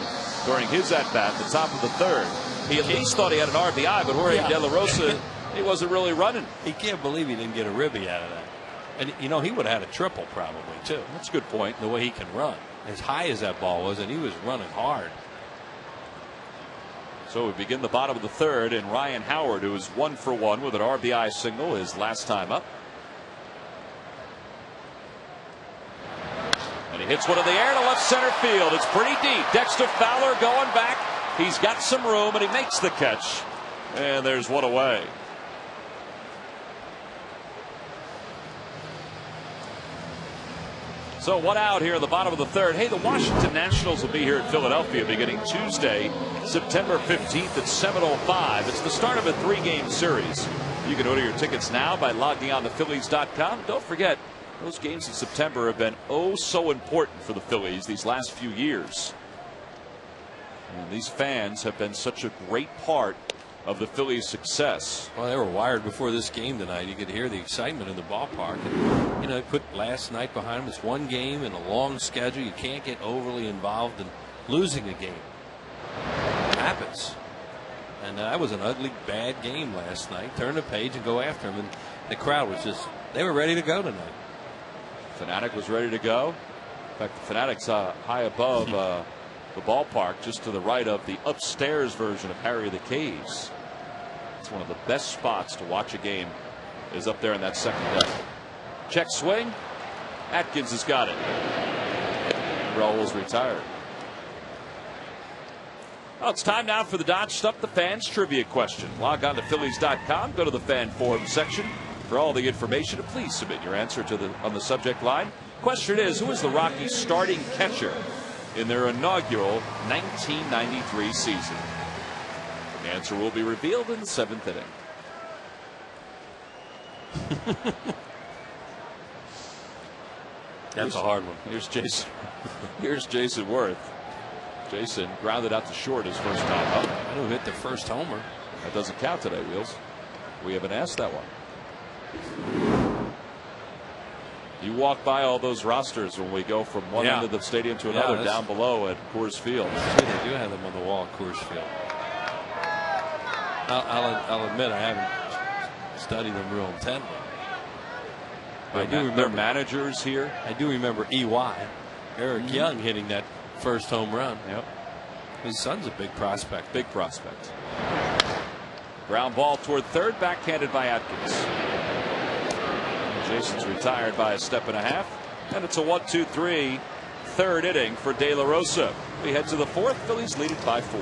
during his at-bat at the top of the third. He at least thought he had an RBI, but Jorge De La Rosa, he wasn't really running. He can't believe he didn't get a ribby out of that. And, you know, he would have had a triple probably, too. That's a good point. The way he can run. As high as that ball was, and he was running hard. So we begin the bottom of the third, and Ryan Howard, who is 1 for 1 with an RBI single, his last time up. And he hits one in the air to left center field. It's pretty deep. Dexter Fowler going back. He's got some room, and he makes the catch. And there's one away. So 1 out here in the bottom of the third. Hey, the Washington Nationals will be here in Philadelphia beginning Tuesday, September 15th at 7:05. It's the start of a 3-game series. You can order your tickets now by logging on to Phillies.com. Don't forget, those games in September have been oh so important for the Phillies these last few years. And these fans have been such a great part of the Phillies' success. Well, they were wired before this game tonight. You could hear the excitement in the ballpark. And, you know, they put last night behind them. It's one game in a long schedule. You can't get overly involved in losing a game. It happens. And that was an ugly, bad game last night. Turn the page and go after them. And the crowd was just, they were ready to go tonight. Fanatic was ready to go. In fact, the Fanatic's high above the ballpark, just to the right of the upstairs version of Harry the Caves. It's one of the best spots to watch a game, is up there in that second deck. Check swing. Atkins has got it. Raul's retired. Well, it's time now for the Dodge Stuff the Fans trivia question. Log on to Phillies.com. Go to the fan forum section for all the information. And please submit your answer on the subject line. Question is, who is the Rockies' starting catcher in their inaugural 1993 season? The answer will be revealed in the 7th inning. That's a hard one. Here's Jason. Here's Jason Worth. Jason grounded out to short his first time up. I know who hit the first homer. That doesn't count today, Wheels. We haven't asked that one. You walk by all those rosters when we go from one end of the stadium to another down below at Coors Field. They do have them on the wall at Coors Field. I'll admit I haven't studied them real intently. I do remember managers here. I do remember EY, Eric Young, hitting that first home run. Yep. His son's a big prospect. Big prospect. Ground ball toward third, backhanded by Atkins. Jason's retired by a step and a half. And it's a 1-2-3 third inning for De La Rosa. We head to the fourth. Phillies lead it by 4.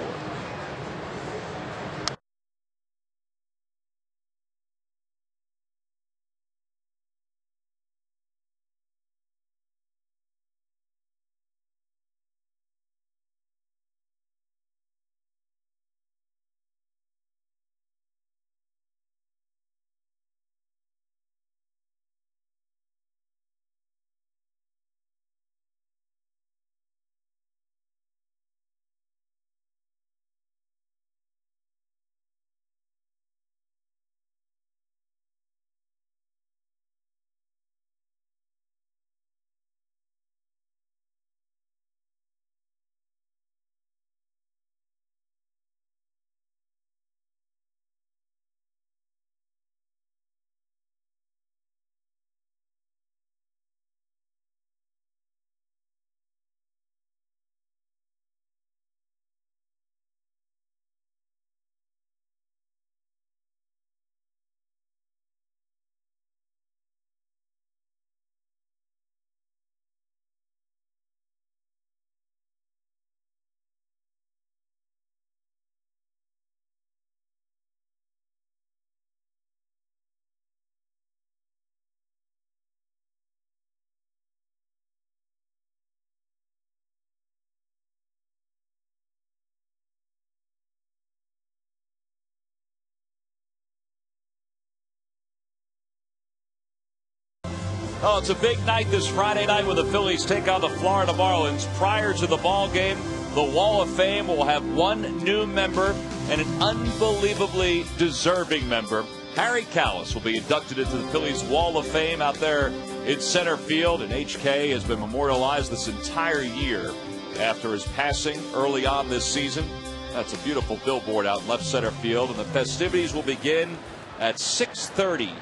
Oh, it's a big night this Friday night when the Phillies take on the Florida Marlins. Prior to the ball game, the Wall of Fame will have one new member and an unbelievably deserving member. Harry Kalas will be inducted into the Phillies Wall of Fame out there in center field, and HK has been memorialized this entire year after his passing early on this season. That's a beautiful billboard out in left center field, and the festivities will begin at 6:30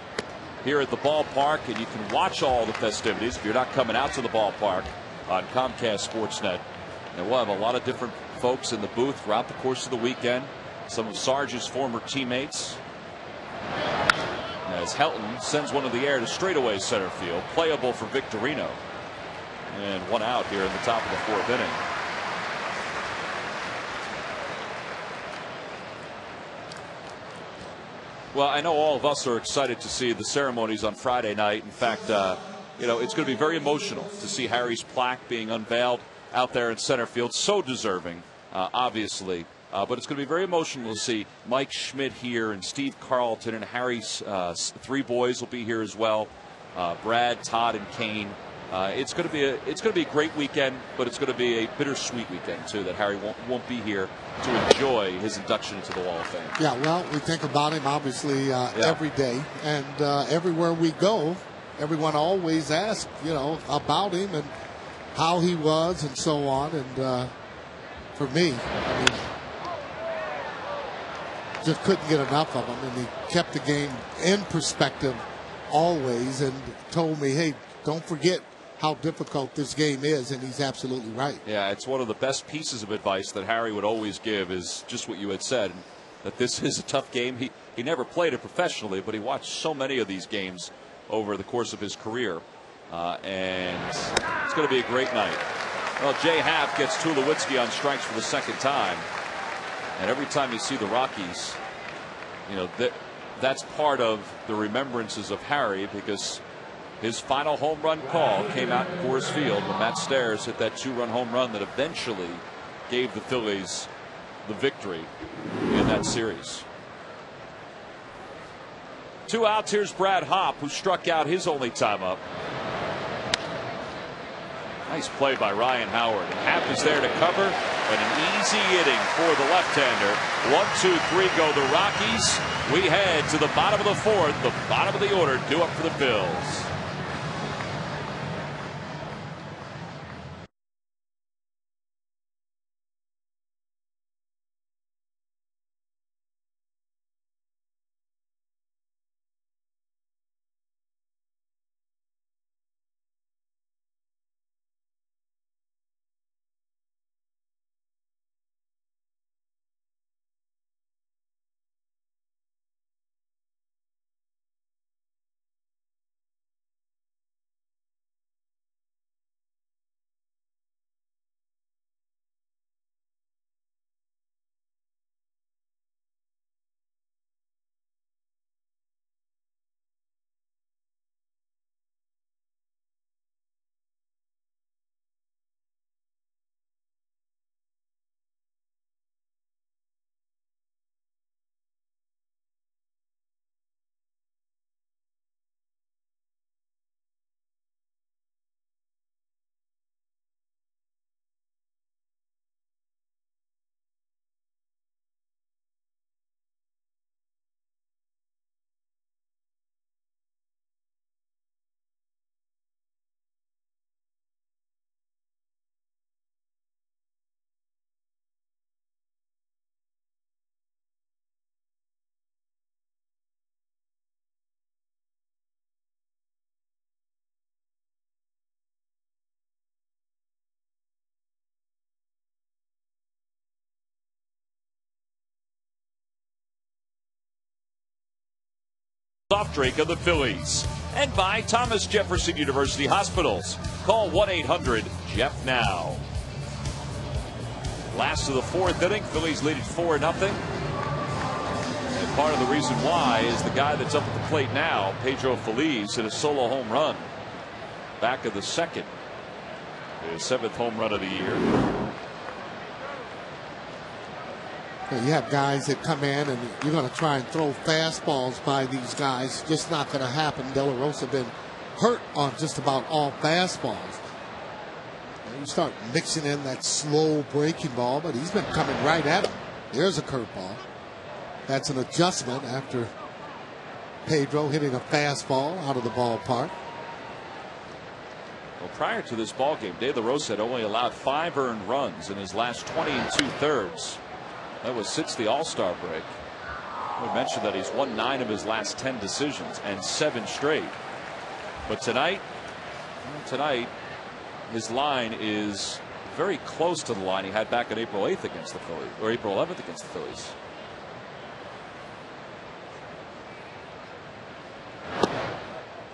here at the ballpark, and you can watch all the festivities if you're not coming out to the ballpark on Comcast Sportsnet. And we'll have a lot of different folks in the booth throughout the course of the weekend. Some of Sarge's former teammates. As Helton sends one to the air to straightaway center field, playable for Victorino. And one out here in the top of the fourth inning. Well, I know all of us are excited to see the ceremonies on Friday night. In fact, it's going to be very emotional to see Harry's plaque being unveiled out there in center field. So deserving, obviously. But it's going to be very emotional to see Mike Schmidt here and Steve Carlton and Harry's three boys will be here as well. Brad, Todd, and Kane. It's going to be a great weekend, but it's going to be a bittersweet weekend too. That Harry won't be here to enjoy his induction into the Wall of Fame. Yeah, well, we think about him obviously every day, and everywhere we go, everyone always asks, about him and how he was and so on. And for me, I mean, just couldn't get enough of him, and he kept the game in perspective always, and told me, hey, don't forget how difficult this game is, and he's absolutely right. Yeah, it's one of the best pieces of advice that Harry would always give is just what you had said, that this is a tough game. He never played it professionally, but he watched so many of these games over the course of his career, and it's going to be a great night. Well, Jay Happ gets Tulowitzki on strikes for the second time, and every time you see the Rockies, that's part of the remembrances of Harry, because his final home run call came out in Coors Field when Matt Stairs hit that two-run home run that eventually gave the Phillies the victory in that series. 2 outs. Here's Brad Hopp, who struck out his only time up. Nice play by Ryan Howard. And Happ is there to cover, and an easy inning for the left-hander. 1, 2, 3 go the Rockies. We head to the bottom of the fourth, the bottom of the order, due up for the Bills. Soft drink of the Phillies, and by Thomas Jefferson University Hospitals. Call 1-800-JEFF now. Last of the fourth inning, Phillies lead it 4-0. And part of the reason why is the guy that's up at the plate now, Pedro Feliz, hit a solo home run back of the second. His 7th home run of the year. You have guys that come in and you're going to try and throw fastballs by these guys. Just not going to happen. De La Rosa been hurt on just about all fastballs. And you start mixing in that slow breaking ball, but he's been coming right at him. There's a curveball. That's an adjustment after Pedro hitting a fastball out of the ballpark. Well, prior to this ball game, De La Rosa had only allowed 5 earned runs in his last 20 2/3. That was since the All-Star break. We mentioned that he's won 9 of his last 10 decisions and 7 straight. But tonight, his line is very close to the line he had back on April 8th against the Phillies, or April 11th against the Phillies.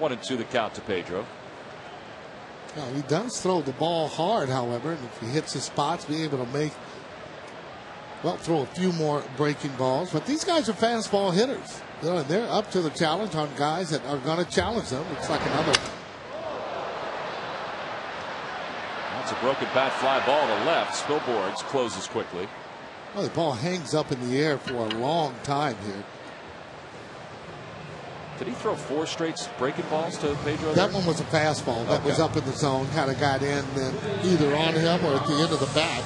1-2 the count to Pedro. Now, he does throw the ball hard, however, and if he hits his spots, be able to make, well, throw a few more breaking balls. But these guys are fastball hitters. You know, and they're up to the challenge on guys that are going to challenge them. It's like another. That's a broken bat fly ball to left. Spilborghs closes quickly. Well, the ball hangs up in the air for a long time here. Did he throw 4 straight breaking balls to Pedro? That one was a fastball. That was up in the zone, kind of got in, then either on him or at the end of the bat.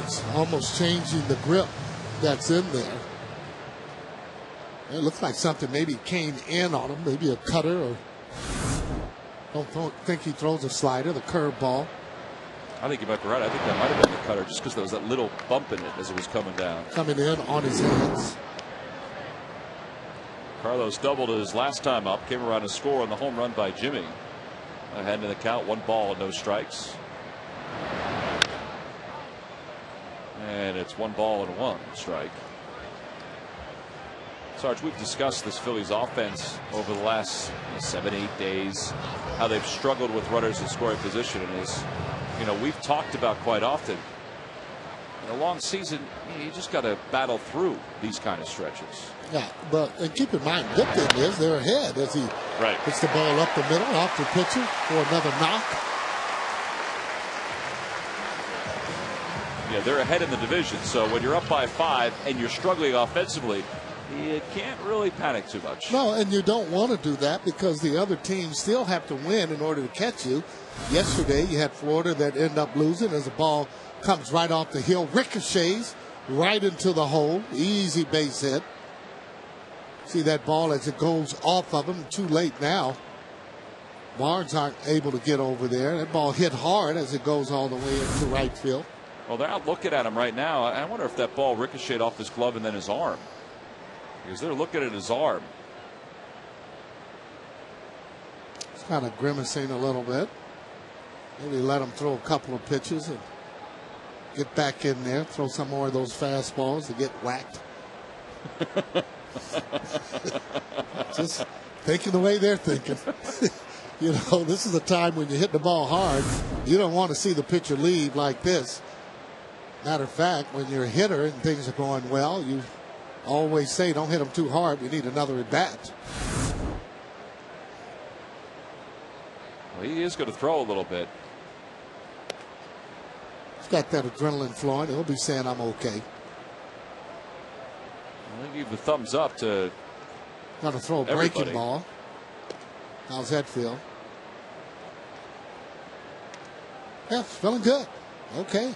It's almost changing the grip that's in there. It looks like something maybe came in on him, maybe a cutter, or don't think he throws a slider, the curveball. I think you might be right. I think that might have been the cutter just because there was that little bump in it as it was coming down. Coming in on his hands. Carlos doubled his last time up, came around to score on the home run by Jimmy. Ahead in the count, 1 ball and no strikes. And it's 1 ball and 1 strike. Sarge, we've discussed this Phillies offense over the last 7-8 days, how they've struggled with runners in scoring position, and as you know, we've talked about quite often. In a long season, you just got to battle through these kind of stretches. Yeah, but and keep in mind, good thing is they're ahead as he hits the ball up the middle, off the pitcher for another knock. Yeah, they're ahead in the division, so when you're up by 5 and you're struggling offensively, you can't really panic too much. No, and you don't want to do that because the other teams still have to win in order to catch you. Yesterday, you had Florida that ended up losing as the ball comes right off the hill, ricochets right into the hole. Easy base hit. See that ball as it goes off of him. Too late now. Barnes aren't able to get over there. That ball hit hard as it goes all the way into right field. Well, they're out looking at him right now. I wonder if that ball ricocheted off his glove and then his arm. Because they're looking at his arm. It's kind of grimacing a little bit. Maybe let him throw a couple of pitches and get back in there. Throw some more of those fastballs to get whacked. Just thinking the way they're thinking. You know, this is a time when you hit the ball hard. You don't want to see the pitcher leave like this. Matter of fact, when you're a hitter and things are going well, you always say don't hit them too hard. We need another at bat. Well, he is going to throw a little bit. He's got that adrenaline flowing. He'll be saying I'm okay. I'll give the thumbs up to Got to throw a breaking ball. How's that feel? Yeah, feeling good. Okay.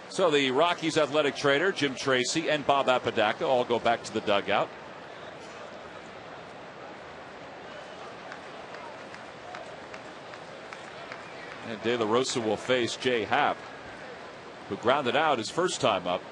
So the Rockies athletic trainer, Jim Tracy, and Bob Apodaca all go back to the dugout. And De La Rosa will face Jay Happ, who grounded out his first time up.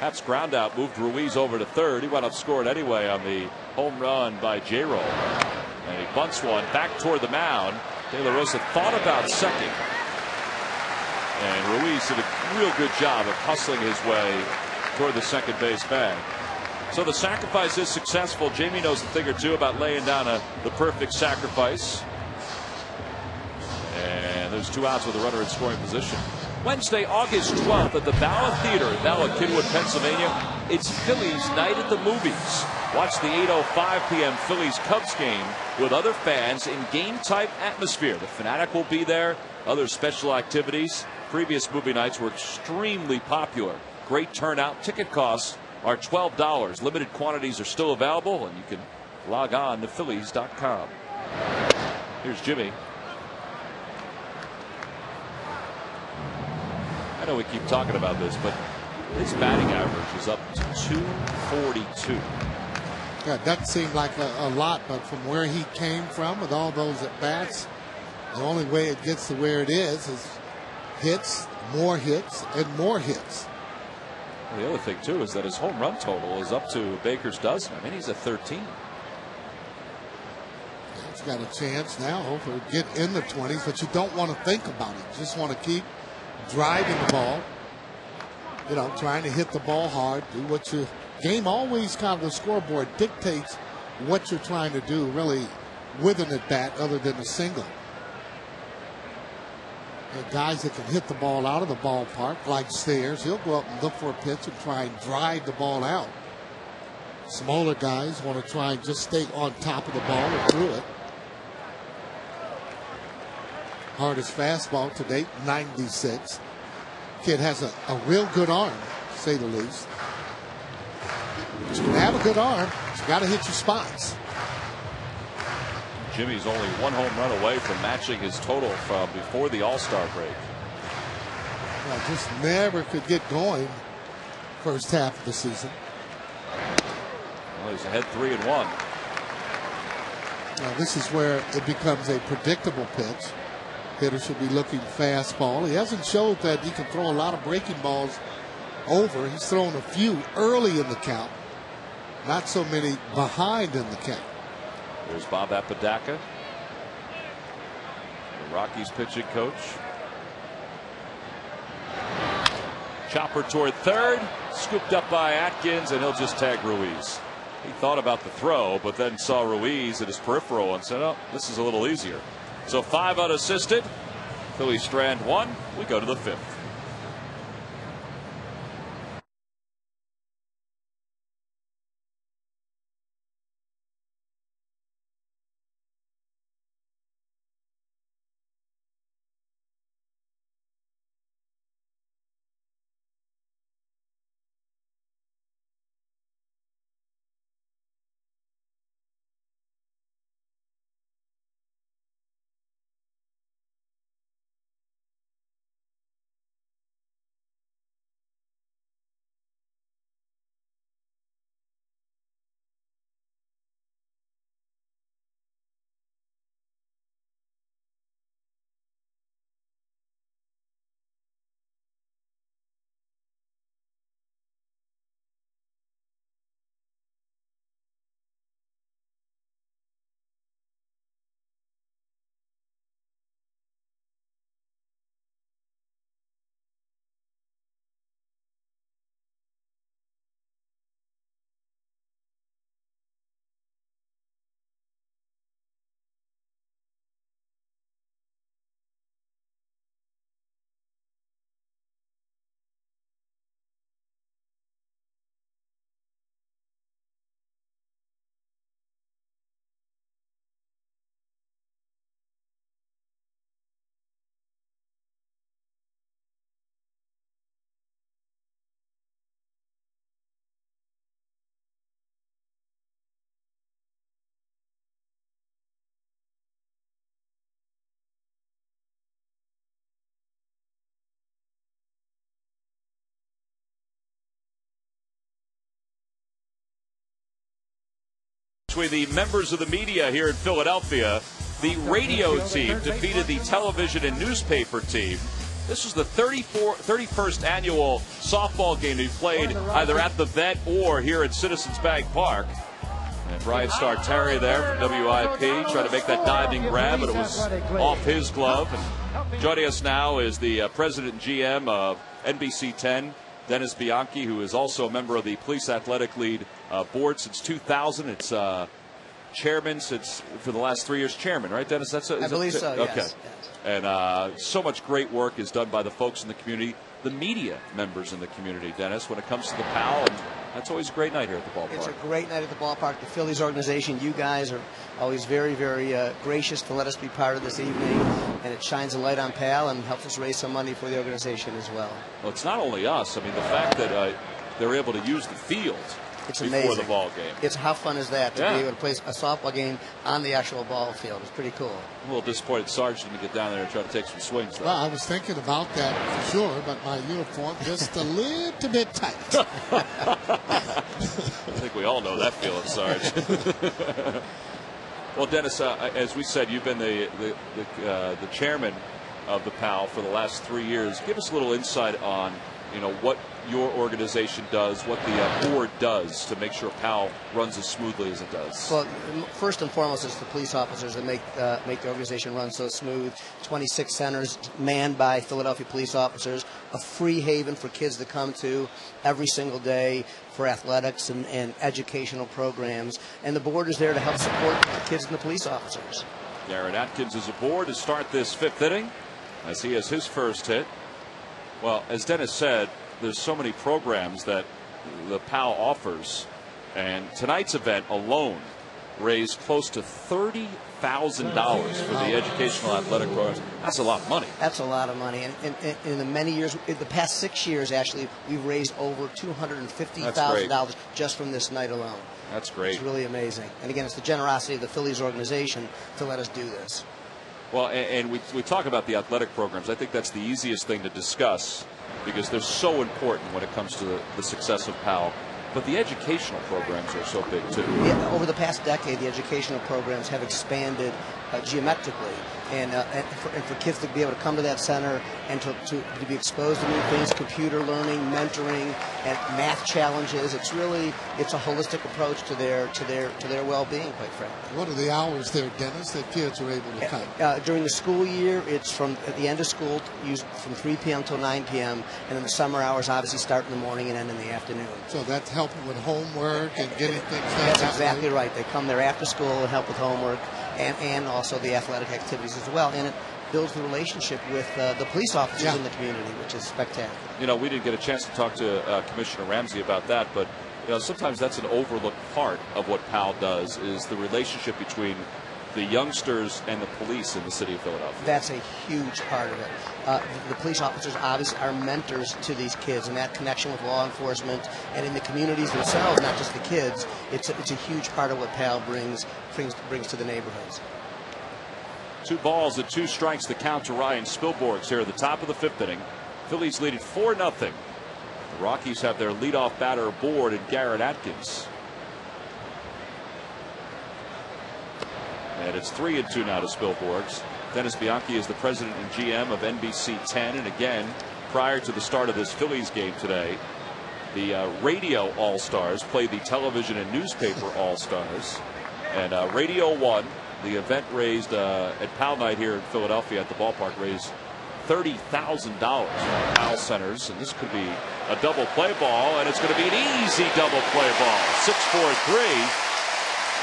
Happ's ground out moved Ruiz over to third. He wound up scoring anyway on the home run by J-Roll. And he bunts one back toward the mound. De La Rosa thought about second. And Ruiz did a real good job of hustling his way toward the second base bag. So the sacrifice is successful. Jamie knows a thing or two about laying down the perfect sacrifice. And there's 2 outs with a runner in scoring position. Wednesday, August 12th at the Bala Theater in Bala, Kidwood, Pennsylvania. It's Phillies night at the movies. Watch the 8:05 p.m. Phillies Cubs game with other fans in game-type atmosphere. The Fanatic will be there. Other special activities. Previous movie nights were extremely popular. Great turnout. Ticket costs are $12. Limited quantities are still available, and you can log on to Phillies.com. Here's Jimmy. I know we keep talking about this, but his batting average is up to 242. Yeah, it doesn't seem like a lot, but from where he came from with all those at bats, the only way it gets to where it is hits, and more hits. Well, the other thing, too, is that his home run total is up to Baker's dozen. I mean, he's at 13. He's got a chance now to get in the 20s, but you don't want to think about it. You just want to keep driving the ball, trying to hit the ball hard, do what you game always kind of the scoreboard dictates what you're trying to do really with an at bat other than a single. And guys that can hit the ball out of the ballpark, like Stairs, he'll go up and look for a pitch and try and drive the ball out. Smaller guys want to try and just stay on top of the ball and through it. Hardest fastball to date, 96. Kid has a real good arm, to say the least. But you can have a good arm, but you got to hit your spots. Jimmy's only one home run away from matching his total from before the All-Star break. Well, just never could get going first half of the season. Well, he's ahead 3-1. Now this is where it becomes a predictable pitch. Hitter should be looking fastball. He hasn't showed that he can throw a lot of breaking balls over. He's thrown a few early in the count, not so many behind in the count. There's Bob Apodaca, the Rockies pitching coach. Chopper toward third, scooped up by Atkins, and he'll just tag Ruiz. He thought about the throw, but then saw Ruiz at his peripheral and said, oh, this is a little easier. So 5 unassisted. Phillies strand 1. We go to the 5th. With the members of the media here in Philadelphia, the radio team defeated the television and newspaper team. This was the 31st annual softball game to be played either at the Vet or here at Citizens Bank Park. And Brian Starteri there from WIP trying to make that diving grab, but it was off his glove. And joining us now is the president and GM of NBC 10, Dennis Bianchi, who is also a member of the Police Athletic League board since 2000. It's chairman since for the last 3 years. Chairman, right, Dennis? I believe so. Okay. Yes. And so much great work is done by the folks in the community, the media members in the community, Dennis, when it comes to the PAL. And That's always a great night here at the ballpark. It's a great night at the ballpark. The Phillies organization, you guys are always very, very gracious to let us be part of this evening, and it shines a light on PAL and helps us raise some money for the organization as well. Well, it's not only us. I mean, the fact that they're able to use the field before amazing. the ball game. It's how fun is that to be able to play a softball game on the actual ball field? It's pretty cool. I'm a little disappointed Sarge didn't get down there and try to take some swings, though. Well, I was thinking about that for sure, but my uniform just a little bit tight. I think we all know that feeling, Sarge. Well, Dennis, as we said, you've been the chairman of the PAL for the last 3 years. Give us a little insight on what your organization does, what the board does to make sure PAL runs as smoothly as it does. Well, first and foremost, it's the police officers that make the organization run so smooth. 26 centers manned by Philadelphia police officers, a free haven for kids to come to every single day for athletics and educational programs. And the board is there to help support the kids and the police officers. Garrett Atkins is aboard to start this 5th inning as he has his first hit. Well, as Dennis said, there's so many programs that the PAL offers, and tonight's event alone raised close to $30,000 for the educational athletic programs. That's a lot of money. That's a lot of money. And in the many years, in the past 6 years, actually, we've raised over $250,000 just from this night alone. That's great. It's really amazing. And again, it's the generosity of the Phillies organization to let us do this. Well, and we talk about the athletic programs. I think that's the easiest thing to discuss because they're so important when it comes to the success of PAL. But the educational programs are so big, too. Yeah, over the past decade, the educational programs have expanded geometrically. And for kids to be able to come to that center and to be exposed to new things, computer learning, mentoring, and math challenges, it's a holistic approach to their well-being, quite frankly. What are the hours there, Dennis, that kids are able to come? During the school year, it's at the end of school, from 3 p.m. till 9 p.m., and then the summer hours obviously start in the morning and end in the afternoon. So that's helping with homework and getting things done. That's exactly right. They come there after school and help with homework and also the athletic activities as well. And it builds the relationship with the police officers in the community, which is spectacular. We didn't get a chance to talk to Commissioner Ramsey about that, but sometimes that's an overlooked part of what PAL does is the relationship between the youngsters and the police in the city of Philadelphia. That's a huge part of it. The police officers obviously are mentors to these kids, and that connection with law enforcement and in the communities themselves, not just the kids, it's a huge part of what PAL brings to the neighborhoods. 2 balls and 2 strikes the count to Ryan Spilborghs here at the top of the 5th inning. Phillies lead it 4-0. The Rockies have their leadoff batter aboard in Garrett Atkins. And it's 3-2 now to Spilborghs. Dennis Bianchi is the president and GM of NBC 10. And again, prior to the start of this Phillies game today, the radio All-Stars played the television and newspaper All-Stars. And Radio 1, the event raised at PAL Night here in Philadelphia at the ballpark, raised $30,000 for PAL centers. And this could be a double play ball, and it's going to be an easy double play ball. 6-4-3.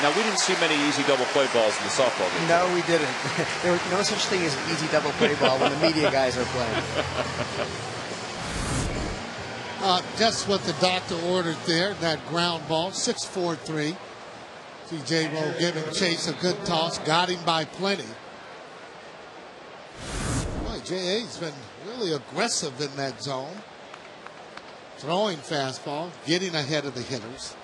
Now, we didn't see many easy double play balls in the softball game. No, we didn't. There was no such thing as an easy double play ball when the media guys are playing. Just what the doctor ordered there, that ground ball, 6-4-3. C.J. Rowe giving Chase a good toss, got him by plenty. Boy, J.A.'s been really aggressive in that zone. Throwing fastball, getting ahead of the hitters.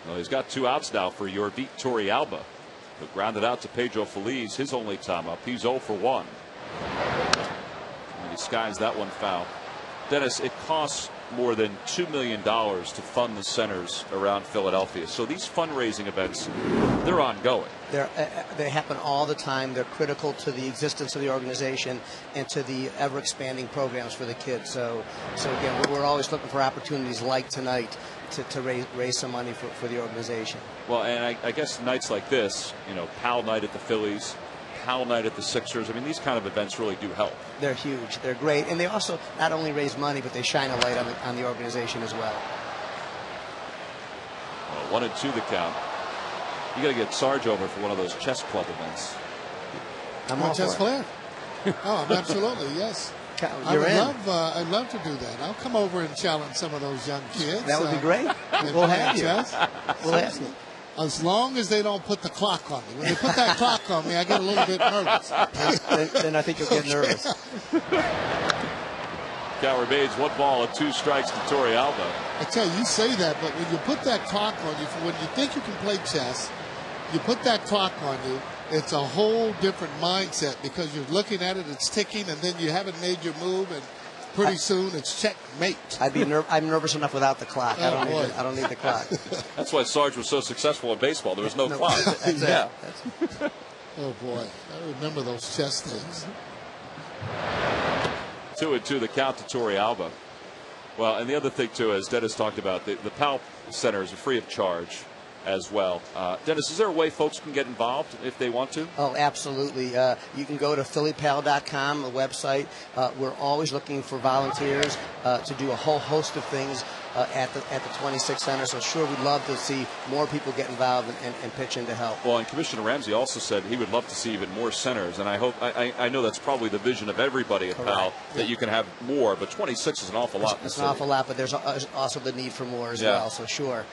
Well, he's got 2 outs now for Yorvit Torrealba, who grounded out to Pedro Feliz, his only time up. He's 0 for 1. And he skies that one foul. Dennis, it costs more than $2 million to fund the centers around Philadelphia. So these fundraising events, they're ongoing. They happen all the time. They're critical to the existence of the organization and to the ever-expanding programs for the kids. So again, we're always looking for opportunities like tonight to raise some money for the organization. Well, and I guess nights like this, PAL night at the Phillies, PAL night at the Sixers, I mean, these kind of events really do help. They're huge. They're great. And they also not only raise money, but they shine a light on the organization as well. 1-2 the count. You got to get Sarge over for one of those chess club events. I'm all chess for it. player. Oh, absolutely, yes. I'd love to do that. I'll come over and challenge some of those young kids. That would be great. We'll have you. We'll have you. As long as they don't put the clock on me. When they put that clock on me, I get a little bit nervous. Then I think you'll get nervous. Count remains 1 ball and 2 strikes to Torrealba. I tell you, you say that, but when you put that clock on you, when you think you can play chess, you put that clock on you, it's a whole different mindset because you're looking at it, it's ticking, and then you haven't made your move, and pretty soon it's checkmate. I'm nervous enough without the clock. I don't need the clock. That's why Sarge was so successful in baseball. There was no clock. Oh boy, I remember those chess things. 2-2 the count to Torrealba. Well, and the other thing too, as Dennis talked about, the PAL centers are free of charge as well. Dennis, is there a way folks can get involved if they want to? Oh, absolutely. You can go to phillypal.com, the website. We're always looking for volunteers to do a whole host of things at the 26 Center. So sure, we'd love to see more people get involved and pitch in to help. Well, and Commissioner Ramsey also said he would love to see even more centers, and I know that's probably the vision of everybody at PAL, that you can have more, but 26 is an awful lot. It's an awful lot, but there's also the need for more as well. So sure.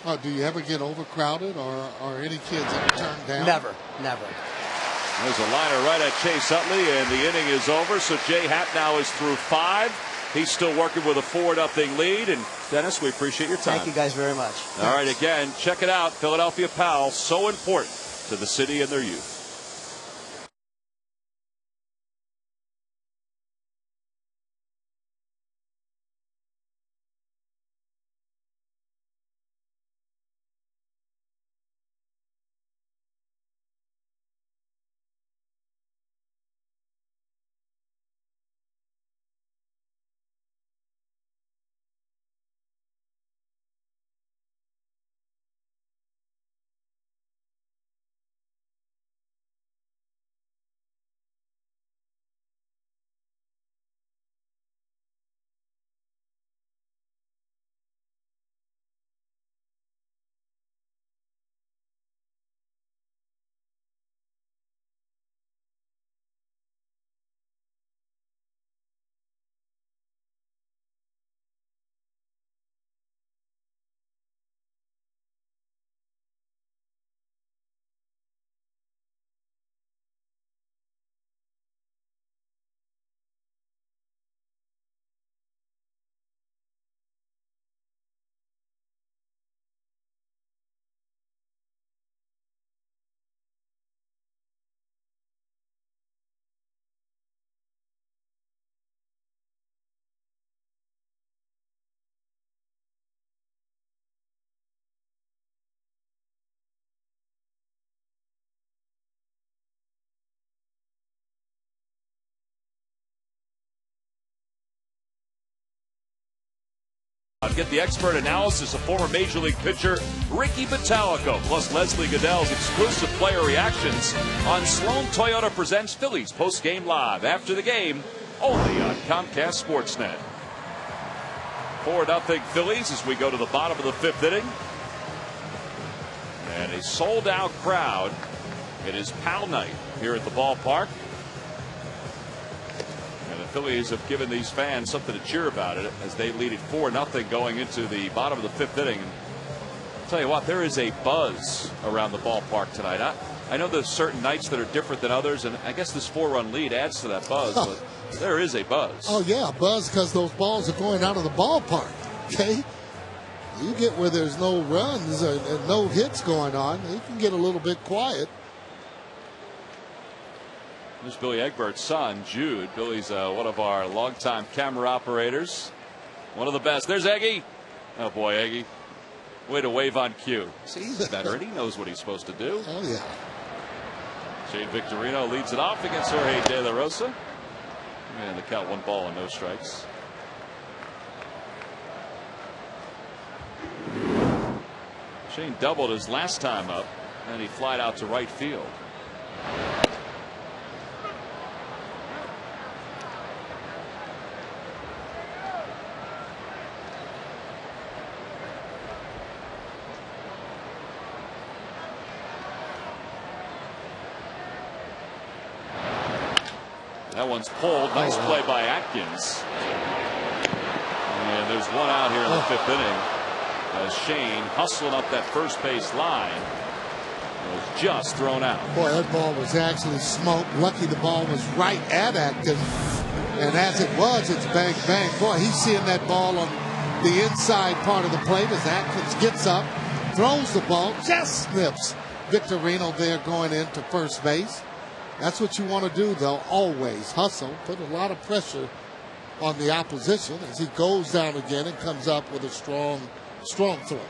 Oh, do you ever get overcrowded or any kids ever turned down? Never. There's a liner right at Chase Utley, and the inning is over. So Jay Happ now is through 5. He's still working with a 4-0 lead. And Dennis, we appreciate your time. Thank you guys very much. All right, again, check it out. Philadelphia PAL, so important to the city and their youth. Get the expert analysis of former Major League pitcher Ricky Bottalico, plus Leslie Goodell's exclusive player reactions on Sloan Toyota Presents Phillies Post-Game Live after the game, only on Comcast Sportsnet. 4-0 Phillies as we go to the bottom of the 5th inning. And a sold-out crowd. It is PAL night here at the ballpark. And the Phillies have given these fans something to cheer about it as they lead it 4-0 going into the bottom of the 5th inning. And I'll tell you what, there is a buzz around the ballpark tonight. I know there's certain nights that are different than others, and I guess this 4-run lead adds to that buzz, but there is a buzz. Oh, yeah, buzz because those balls are going out of the ballpark, okay? You get where there's no runs and no hits going on, you can get a little bit quiet. There's Billy Egbert's son, Jude. Billy's one of our longtime camera operators. One of the best. There's Eggy. Oh, boy, Eggy. Way to wave on cue. See, he's a veteran. He knows what he's supposed to do. Oh, yeah. Shane Victorino leads it off against Jorge De La Rosa. And the count 1 ball and no strikes. Shane doubled his last time up, and he flied out to right field. That one's pulled. Nice play by Atkins. And there's one out here in the fifth inning. As Shane hustling up that first base line was just thrown out. Boy, that ball was actually smoked. Lucky the ball was right at Atkins. And as it was, it's bang, bang. Boy, he's seeing that ball on the inside part of the plate as Atkins gets up, throws the ball, just snips Victorino there going into first base. That's what you want to do, though, always. Hustle, put a lot of pressure on the opposition as he goes down again and comes up with a strong throw.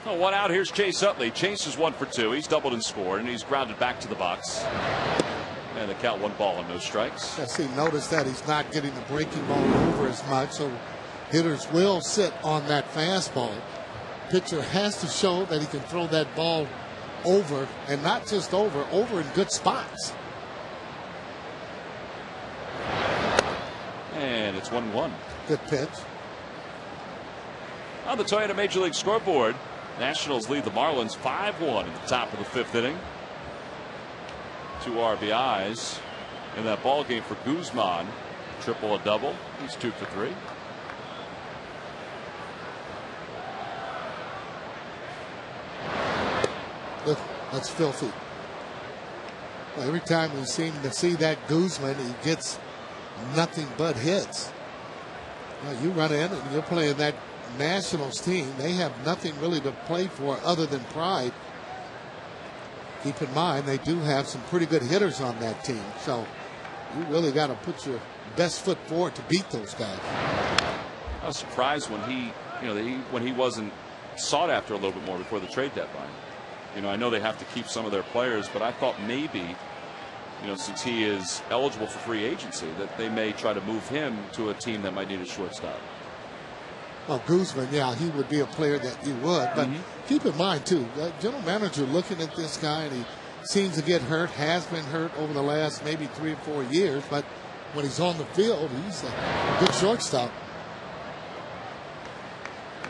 Oh, one out. Here's Chase Utley. Chase is 1 for 2. He's doubled and scored, and he's grounded back to the box. And the count, 1 ball and no strikes. Yes, he noticed that he's not getting the breaking ball over as much, so hitters will sit on that fastball. Pitcher has to show that he can throw that ball over, and not just over in good spots. And it's 1-1. Good pitch. On the Toyota Major League scoreboard, Nationals lead the Marlins 5-1 in the top of the fifth inning. 2 RBIs in that ball game for Guzman. Triple, a double. He's 2 for 3. That's filthy. Well, every time we seem to see that Guzman, he gets nothing but hits. Well, you run in and you're playing that Nationals team. They have nothing really to play for other than pride. Keep in mind, they do have some pretty good hitters on that team. So you really got to put your best foot forward to beat those guys. I was surprised when he wasn't sought after a little bit more before the trade deadline. I know they have to keep some of their players, but I thought maybe, since he is eligible for free agency, that they may try to move him to a team that might need a shortstop. Well, Guzman, yeah, he would be a player that you would. But keep in mind, too, the general manager looking at this guy, and he seems to get hurt, has been hurt over the last maybe 3 or 4 years. But when he's on the field, he's a good shortstop.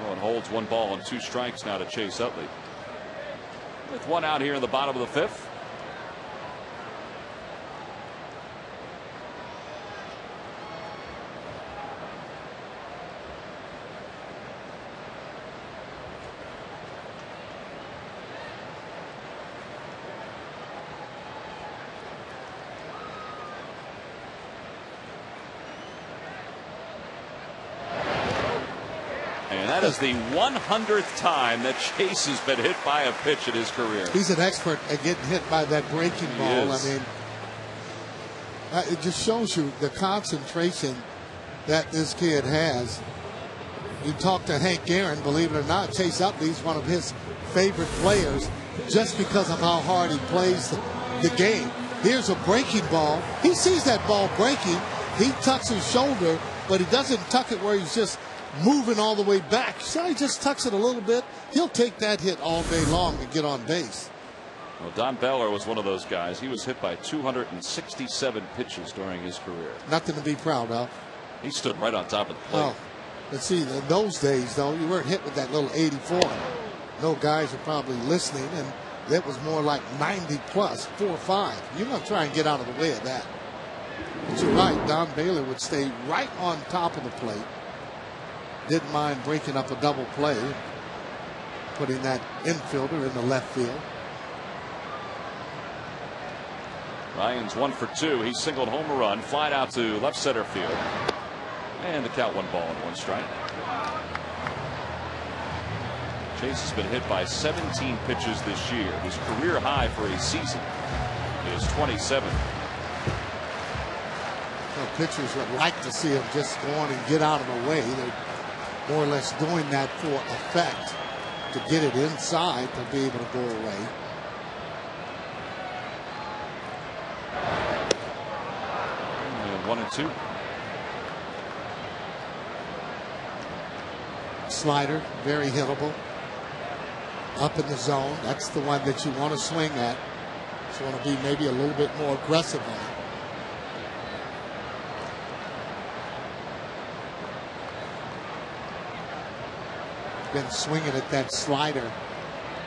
Well, it holds 1 ball and 2 strikes now to Chase Utley. With 1 out here in the bottom of the fifth. That is the 100th time that Chase has been hit by a pitch in his career. He's an expert at getting hit by that breaking ball. I mean, it just shows you the concentration that this kid has. You talk to Hank Aaron, believe it or not, Chase Utley's one of his favorite players just because of how hard he plays the game. Here's a breaking ball. He sees that ball breaking. He tucks his shoulder, but he doesn't tuck it where he's just moving all the way back. So he just tucks it a little bit. He'll take that hit all day long and get on base. Well, Don Beller was one of those guys. He was hit by 267 pitches during his career. Nothing to be proud of. He stood right on top of the plate. Well, let's see, in those days, though, you weren't hit with that little 84. No guys are probably listening, and that was more like 90 plus, 4-5. You're going to try and get out of the way of that. But you're right, Don Baylor would stay right on top of the plate. Didn't mind breaking up a double play, putting that infielder in the left field. Ryan's 1 for 2. He singled home a run, flied out to left center field. And the count, 1 ball and 1 strike. Chase has been hit by 17 pitches this year. His career high for a season is 27. Well, pitchers would like to see him just go on and get out of the way. They're more or less doing that for effect, to get it inside to be able to go away. And 1-2. Slider, very hittable. Up in the zone. That's the one that you want to swing at. You want to be maybe a little bit more aggressive on it. Been swinging at that slider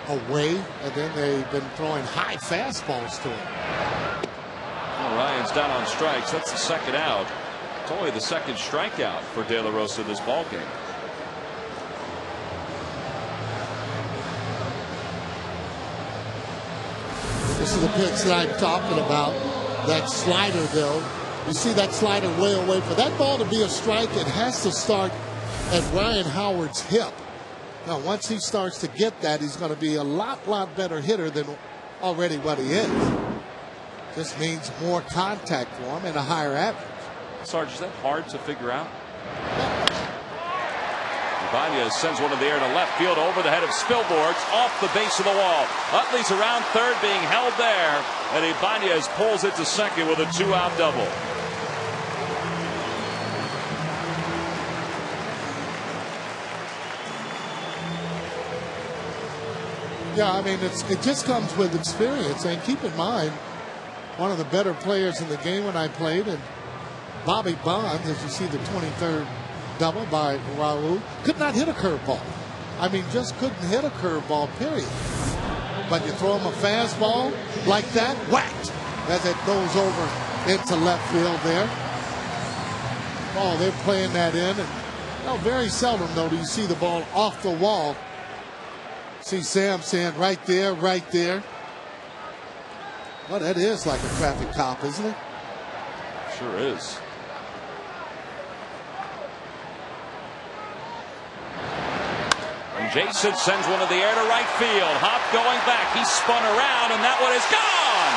away, and then they've been throwing high fastballs to him. Well, Ryan's down on strikes. That's the second out. It's only the second strikeout for De La Rosa in this ball game. This is the pitch that I'm talking about. That slider, though. You see that slider way away. For that ball to be a strike, it has to start at Ryan Howard's hip. Now, once he starts to get that, he's going to be a lot better hitter than already what he is. This means more contact for him and a higher average. Sarge, is that hard to figure out? Ibanez sends one in the air to left field over the head of Spilborghs off the base of the wall. Utley's around third, being held there, and Ibanez pulls it to second with a 2-out double. Yeah, I mean, it just comes with experience. And keep in mind, one of the better players in the game when I played, and Bobby Bonds, as you see the 23rd double by Raul, could not hit a curveball. I mean, just couldn't hit a curveball, period. But you throw him a fastball like that, whacked, as it goes over into left field there. Oh, they're playing that in. And, very seldom, though, do you see the ball off the wall. See Sam saying right there, right there. Well, that is like a traffic cop, isn't it? Sure is. And Jason sends one in the air to right field. Hop going back. He spun around, and that one is gone.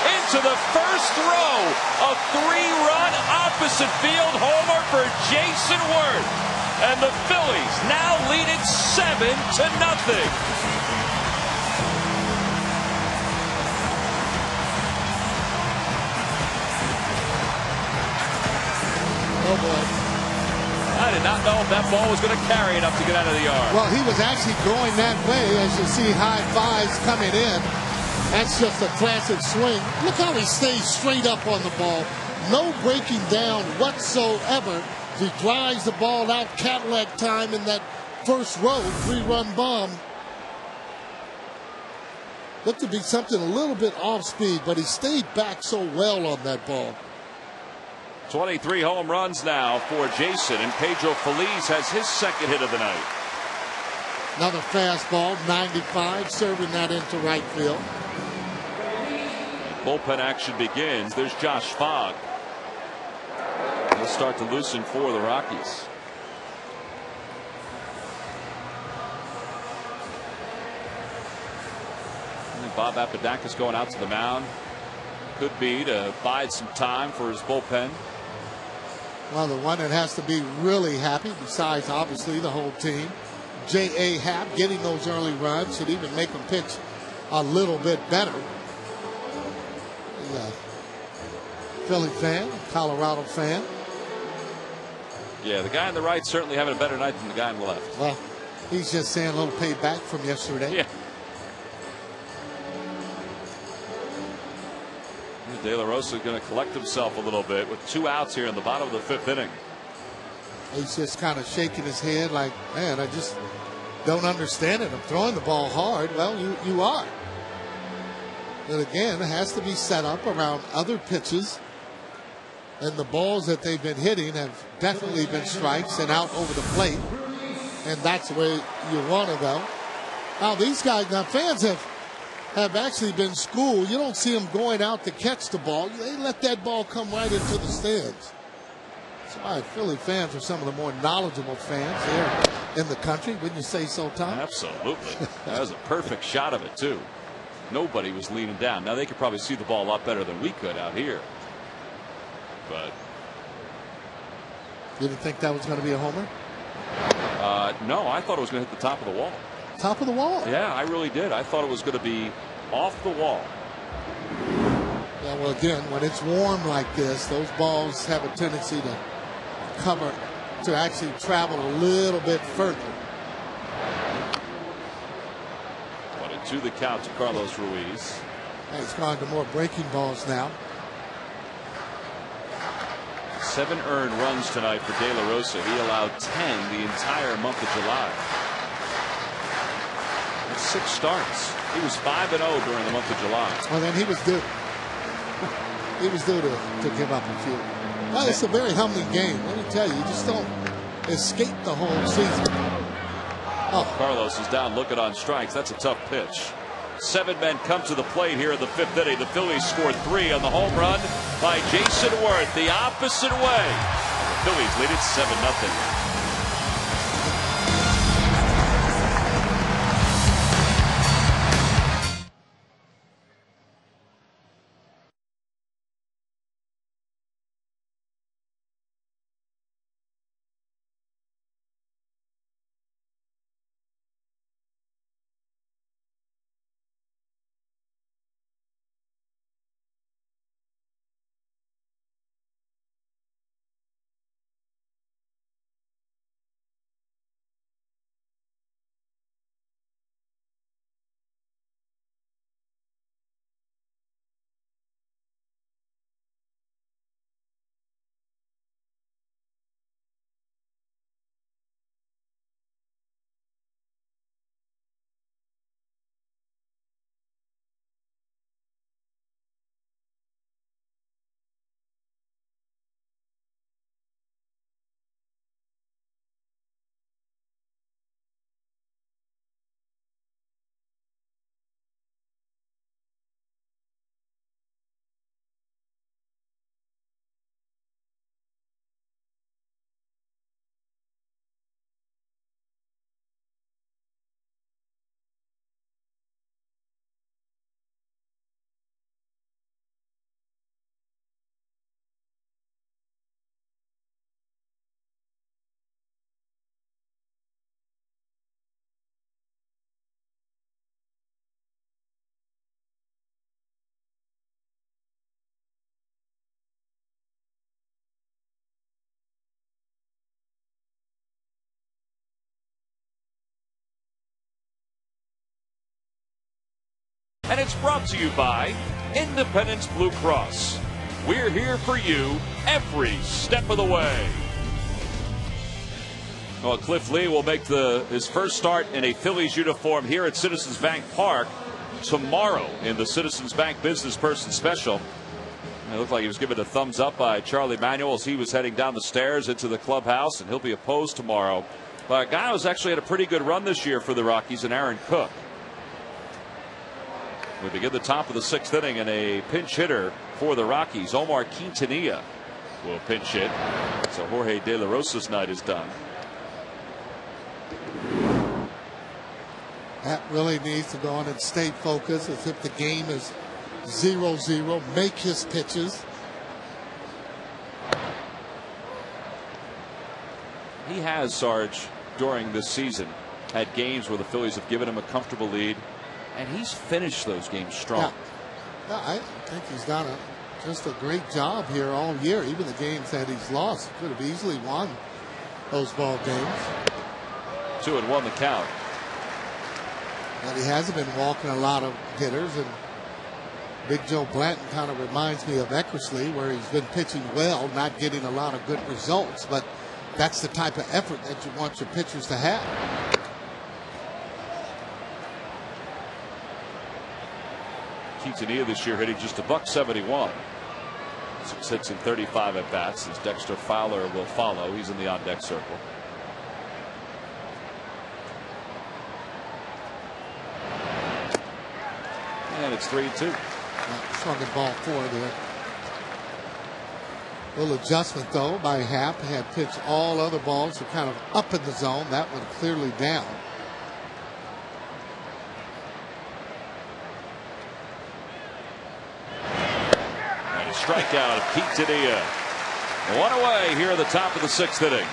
Into the first row. A 3-run opposite field homer for Jason Worth. And the Phillies now lead it 7-0. Oh, boy. I did not know if that ball was going to carry enough to get out of the yard. Well, he was actually going that way, as you see high fives coming in. That's just a classic swing. Look how he stays straight up on the ball. No breaking down whatsoever. He drives the ball out Cadillac time in that first row, 3-run bomb. Looked to be something a little bit off speed, but he stayed back so well on that ball. 23 home runs now for Jason, and Pedro Feliz has his second hit of the night. Another fastball, 95, serving that into right field. Bullpen action begins. There's Josh Fogg. He'll start to loosen for the Rockies. And Bob Apodaca going out to the mound. Could be to bide some time for his bullpen. Well, the one that has to be really happy, besides obviously the whole team, J.A. Happ, getting those early runs should even make him pitch a little bit better. He's a Philly fan, Colorado fan. Yeah, the guy on the right certainly having a better night than the guy on the left. Well, he's just saying a little payback from yesterday. Yeah. De La Rosa going to collect himself a little bit with 2 outs here in the bottom of the 5th inning. He's just kind of shaking his head like, man, I just don't understand it. I'm throwing the ball hard. Well, you are. But again, it has to be set up around other pitches. And the balls that they've been hitting have definitely been strikes and out over the plate. And that's where you want to go. Now, these guys, now fans have actually been schooled. You don't see them going out to catch the ball. They let that ball come right into the stands. So why Philly fans are some of the more knowledgeable fans here in the country. Wouldn't you say so, Tom? Absolutely. That was a perfect shot of it, too. Nobody was leaning down. Now, they could probably see the ball a lot better than we could out here. But you didn't think that was going to be a homer? No, I thought it was going to hit the top of the wall. Top of the wall? Yeah, I really did. I thought it was going to be off the wall. Yeah, well, again, when it's warm like this, those balls have a tendency to cover, to actually travel a little bit further. 1-2 the count to Carlos Ruiz. And he's gone to more breaking balls now. 7 earned runs tonight for De La Rosa. He allowed 10 the entire month of July. 6 starts. He was 5-0 during the month of July. Well, then he was due. He was due to give up a few. Well, it's a very humbling game. Let me tell you, you just don't escape the whole season. Oh. Carlos is down looking on strikes. That's a tough pitch. 7 men come to the plate here in the 5th inning. The Phillies scored 3 on the home run by Jason Worth. The opposite way. The Phillies lead it 7-0. And it's brought to you by Independence Blue Cross. We're here for you every step of the way. Well, Cliff Lee will make his first start in a Phillies uniform here at Citizens Bank Park tomorrow in the Citizens Bank Business Person Special. It looked like he was given a thumbs up by Charlie Manuel as he was heading down the stairs into the clubhouse, and he'll be opposed tomorrow by a guy who's actually had a pretty good run this year for the Rockies, and Aaron Cook. We begin the top of the 6th inning, and a pinch hitter for the Rockies, Omar Quintanilla, will pinch hit. So Jorge De La Rosa's night is done. That really needs to go on and stay focused as if the game is 0-0. Make his pitches. He has, Sarge, during this season, had games where the Phillies have given him a comfortable lead, and he's finished those games strong. Yeah, I think he's done just a great job here all year. Even the games that he's lost, could have easily won those ball games. 2-1 the count. But he hasn't been walking a lot of hitters, and Big Joe Blanton kind of reminds me of Eckersley, where he's been pitching well, not getting a lot of good results, but that's the type of effort that you want your pitchers to have. Quintanilla this year hitting just $171. 6 hits in 35 at bats, as Dexter Fowler will follow. He's in the on deck circle. And it's 3-2. Slugging ball 4 there. Little adjustment though by Happ. Had pitched all other balls, so kind of up in the zone. That one clearly down. And a strikeout of Quintanilla. 1 away here at the top of the 6th inning.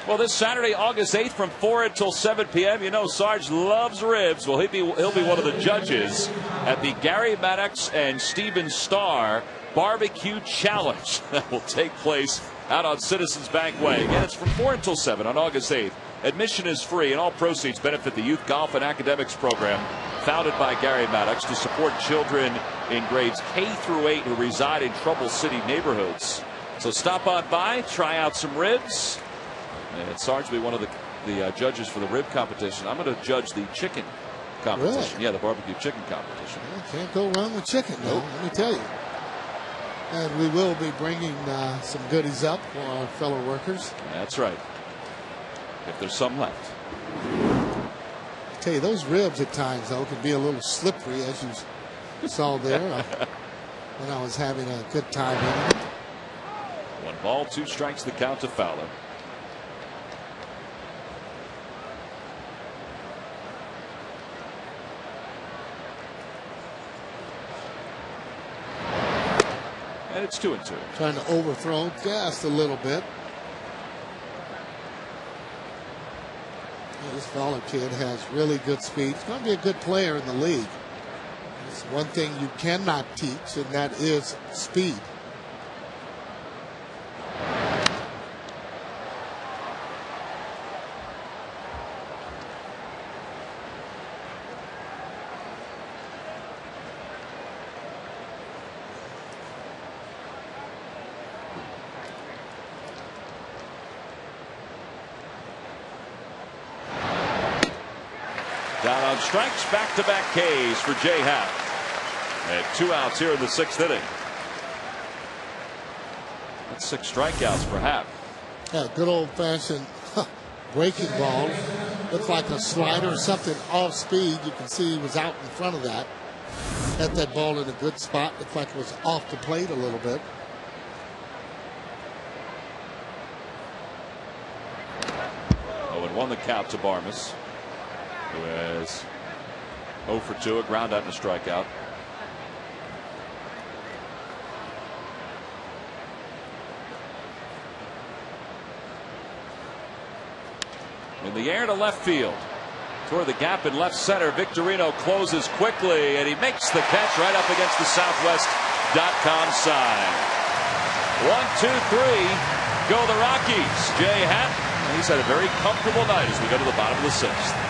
Well, this Saturday, August 8th, from 4 until 7 p.m., you know Sarge loves ribs. Well, he'll be one of the judges at the Gary Maddox and Steven Starr Barbecue Challenge that will take place out on Citizens Bank Way. Again, it's from 4 until 7 on August 8th. Admission is free, and all proceeds benefit the Youth Golf and Academics Program, founded by Gary Maddox to support children in grades K through 8 who reside in Trouble City neighborhoods. So stop on by, try out some ribs. And Sarge will be one of the the judges for the rib competition. I'm going to judge the chicken competition. Really? Yeah, the barbecue chicken competition. Well, can't go wrong with chicken, though. Nope. Let me tell you. And we will be bringing some goodies up for our fellow workers. That's right. If there's some left. I tell you, those ribs at times, though, can be a little slippery, as you saw there when I was having a good time in it. 1 ball, 2 strikes, the count to Fowler. And it's 2-2. Trying to overthrow just a little bit. This Fowler kid has really good speed. He's going to be a good player in the league. It's one thing you cannot teach, and that is speed. Down on strikes, back-to-back Ks for Jay Happ. And 2 outs here in the 6th inning. That's 6 strikeouts for Happ. Yeah, good old-fashioned breaking ball. Looks like a slider or something off speed. You can see he was out in front of that. Had that ball in a good spot. Looked like it was off the plate a little bit. Oh, and 1 the count to Barmes, who has 0 for 2, a ground out and a strikeout. In the air to left field. Toward the gap in left center. Victorino closes quickly, and he makes the catch right up against the Southwest.com sign. 1, 2, 3. Go the Rockies. Jay Happ. He's had a very comfortable night as we go to the bottom of the 6th.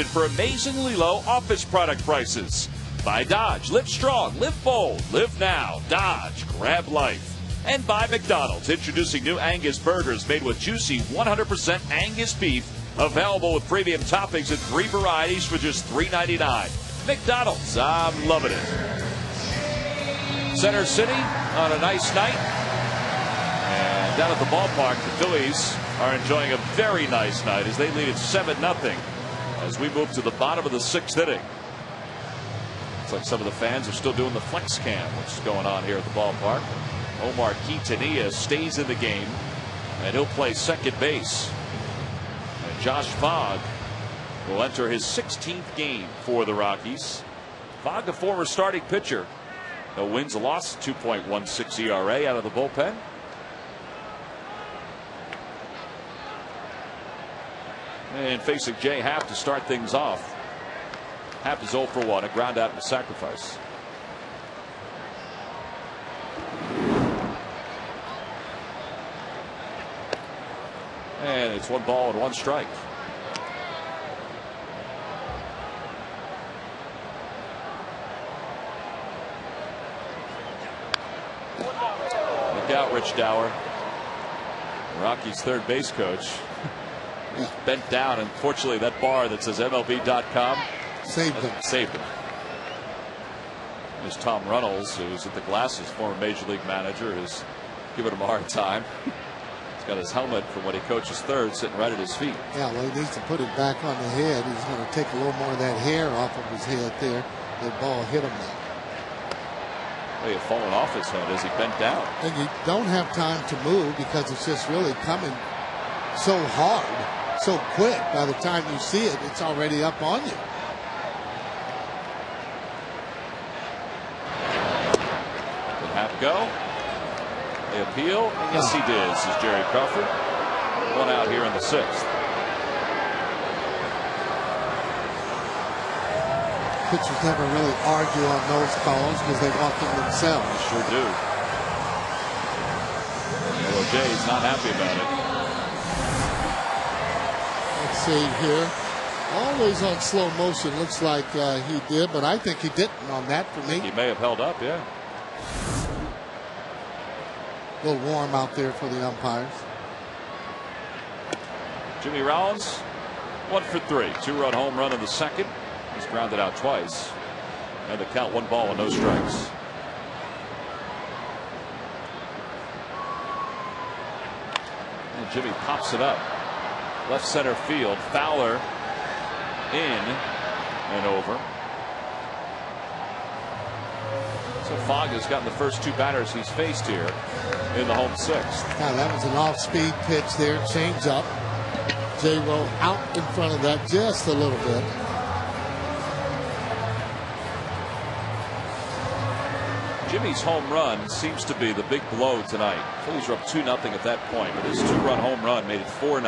For amazingly low office product prices. By Dodge, live strong, live bold, live now. Dodge, grab life. And by McDonald's, introducing new Angus burgers made with juicy 100% Angus beef, available with premium toppings in 3 varieties for just $3.99. McDonald's, I'm loving it. Center City on a nice night. And down at the ballpark, the Phillies are enjoying a very nice night as they lead at 7-0. As we move to the bottom of the 6th inning. Looks like some of the fans are still doing the flex cam, which is going on here at the ballpark. Omar Quintanilla stays in the game, and he'll play second base. And Josh Fogg will enter his 16th game for the Rockies. Fogg, a former starting pitcher. No wins, a loss, 2.16 ERA out of the bullpen. And facing Jay Happ to start things off. Happ is 0 for 1, a ground out and a sacrifice. And it's 1 ball and 1 strike. Look out, Rich Dower. Rockies' third base coach. He's bent down, and fortunately that bar that says MLB.com saved him. Saved him. There's Tom Runnels, who's at the Glasses, former Major League manager, is giving him a hard time. He's got his helmet from when he coaches third sitting right at his feet. Yeah, well, he needs to put it back on the head. He's going to take a little more of that hair off of his head there. The ball hit him there. He had fallen off his head as he bent down. And you don't have time to move because it's just really coming so hard, so quick. By the time you see it, it's already up on you. Did Happ go? They appeal? Yes, he did, says Jerry Crawford. 1 out here in the 6th. Pitchers never really argue on those calls because they want them themselves. Sure do. Although Jay's not happy about it. Let's see here. Always on slow motion. Looks like he did, but I think he didn't on that for me. He may have held up, yeah. A little warm out there for the umpires. Jimmy Rollins, 1 for 3. 2-run home run in the 2nd. He's grounded out twice. And the count 1 ball and no strikes. And Jimmy pops it up. Left center field. Fowler in and over. So Fogg has gotten the first 2 batters he's faced here in the home 6th. Now that was an off-speed pitch there. Change up. J-Ro out in front of that just a little bit. Jimmy's home run seems to be the big blow tonight. Phillies are up 2-0 at that point, but his 2-run home run made it 4-0.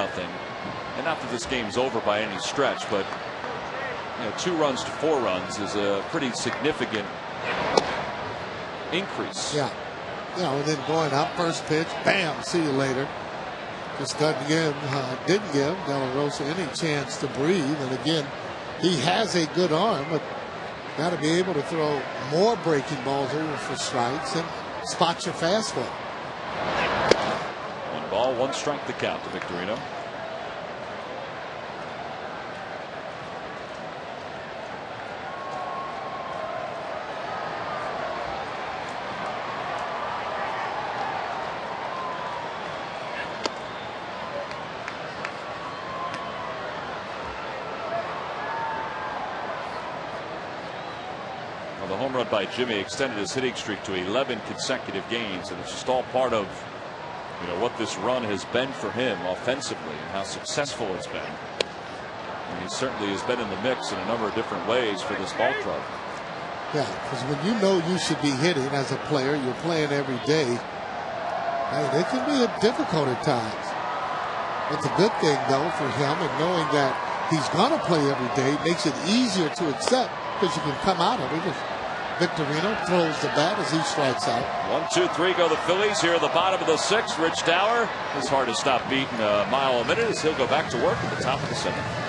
And not that this game's over by any stretch, but 2 runs to 4 runs is a pretty significant increase. Yeah. And then going up, first pitch, bam, see you later. Just didn't give De La Rosa any chance to breathe. And again, he has a good arm, but got to be able to throw more breaking balls over for strikes and spot your fastball. 1 ball, 1 strike the count to Victorino. The home run by Jimmy extended his hitting streak to 11 consecutive games, and it's just all part of what this run has been for him offensively and how successful it's been. And he certainly has been in the mix in a number of different ways for this ball club. Yeah, because when you know you should be hitting as a player, you're playing every day. Hey, it can be difficult at times. It's a good thing though for him, and knowing that he's gonna play every day makes it easier to accept because you can come out of it. Victorino throws the bat as he strikes out. 1, 2, 3 go the Phillies here at the bottom of the 6th. Rich Dower, it's hard to stop beating a mile a minute as he'll go back to work at the top of the 7th.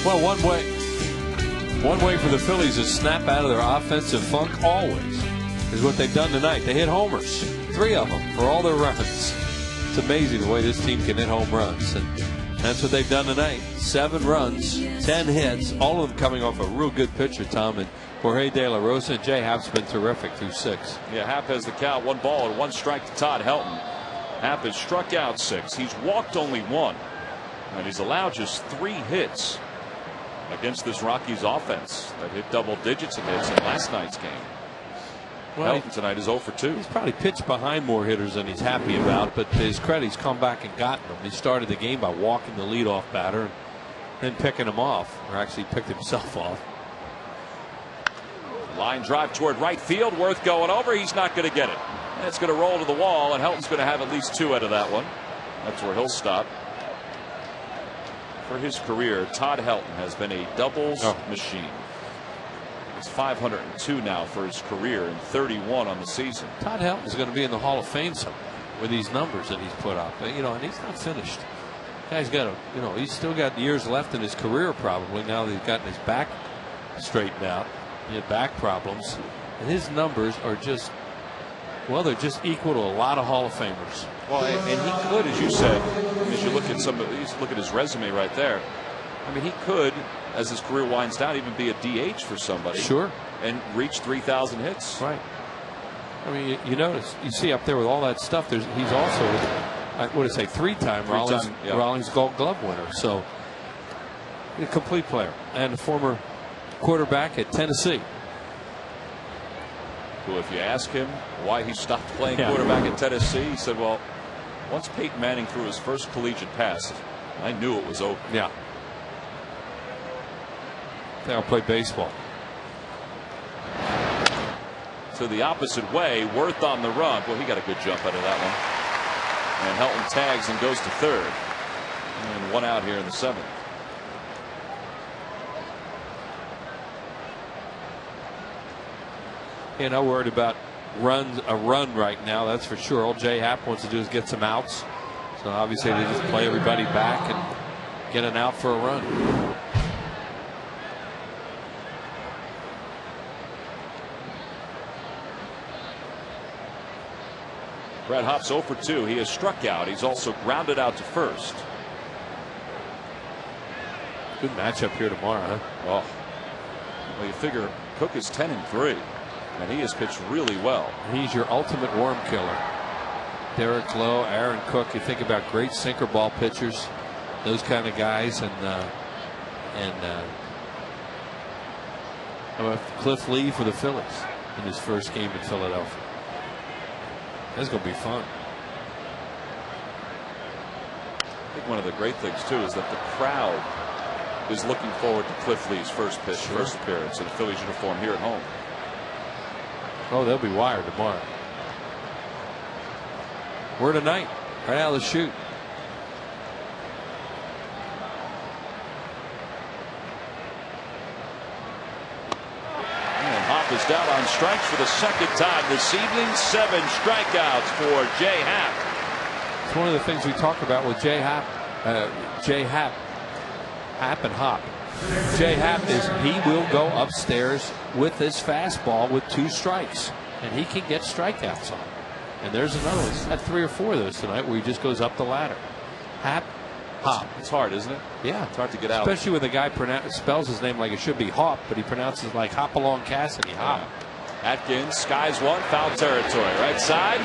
Well, one way for the Phillies to snap out of their offensive funk always is what they've done tonight. They hit homers, 3 of them for all their runs. It's amazing the way this team can hit home runs, and that's what they've done tonight. 7 runs, 10 hits, all of them coming off a real good pitcher, Tom, and Jorge De La Rosa. And Jay Happ's been terrific through 6. Yeah, Happ has the count, 1 ball and 1 strike to Todd Helton. Happ has struck out 6. He's walked only 1, and he's allowed just 3 hits against this Rockies offense that hit double digits in hits in last night's game. Well, Helton tonight is 0 for 2. He's probably pitched behind more hitters than he's happy about, but to his credit, he's come back and gotten them. He started the game by walking the leadoff batter and then picking him off, or actually picked himself off. Line drive toward right field, Worth going over. He's not going to get it. It's going to roll to the wall, and Helton's going to have at least 2 out of that one. That's where he'll stop. For his career, Todd Helton has been a doubles machine. It's 502 now for his career and 31 on the season. Todd Helton is going to be in the Hall of Fame somewhere with these numbers that he's put up. You know, and he's not finished. Guy's got he's still got years left in his career probably now that he's gotten his back straightened out. He had back problems, and his numbers are just, well, they're just equal to a lot of Hall of Famers. Well, and he could, as you said, as you look at his resume right there. I mean, he could, as his career winds down, even be a DH for somebody. Sure. And reach 3,000 hits. Right. I mean, you notice, you see up there with all that stuff, he's also, what did I say, 3-time Rollins Gold Glove winner. So, a complete player and a former quarterback at Tennessee. Who, if you ask him why he stopped playing quarterback at Tennessee, he said, well, once Peyton Manning threw his first collegiate pass, I knew it was over. Yeah. I think I'll play baseball. To the opposite way, Worth on the run. Well, he got a good jump out of that one. And Helton tags and goes to 3rd. And 1 out here in the 7th. You know, worried about a run right now, that's for sure. All Jay Happ wants to do is get some outs. So obviously they just play everybody back and get an out for a run. Brett Hopp's 0 for 2. He has struck out. He's also grounded out to 1st. Good matchup here tomorrow, huh? Oh, well, you figure Cook is 10 and 3. And he has pitched really well. He's your ultimate worm killer. Derek Lowe, Aaron Cook. You think about great sinker ball pitchers, those kind of guys, and how about Cliff Lee for the Phillies in his first game in Philadelphia? That's going to be fun. I think one of the great things too is that the crowd is looking forward to Cliff Lee's first pitch, first appearance in a Phillies uniform here at home. Oh, they'll be wired tomorrow. We're tonight, right out of the chute. And Hopp is down on strikes for the 2nd time this evening. 7 strikeouts for Jay Happ. It's one of the things we talk about with Jay Happ. Happ and Hop. Jay Happ is he will go upstairs with his fastball with 2 strikes, and he can get strikeouts on. And there's another one. He's had 3 or 4 of those tonight where he just goes up the ladder. Happ, Hop. It's hard, isn't it? Yeah, it's hard to get out. Especially when the guy spells his name like it should be Hop, but he pronounces it like Hopalong Cassidy. Hop. Atkins skies one, foul territory, right side.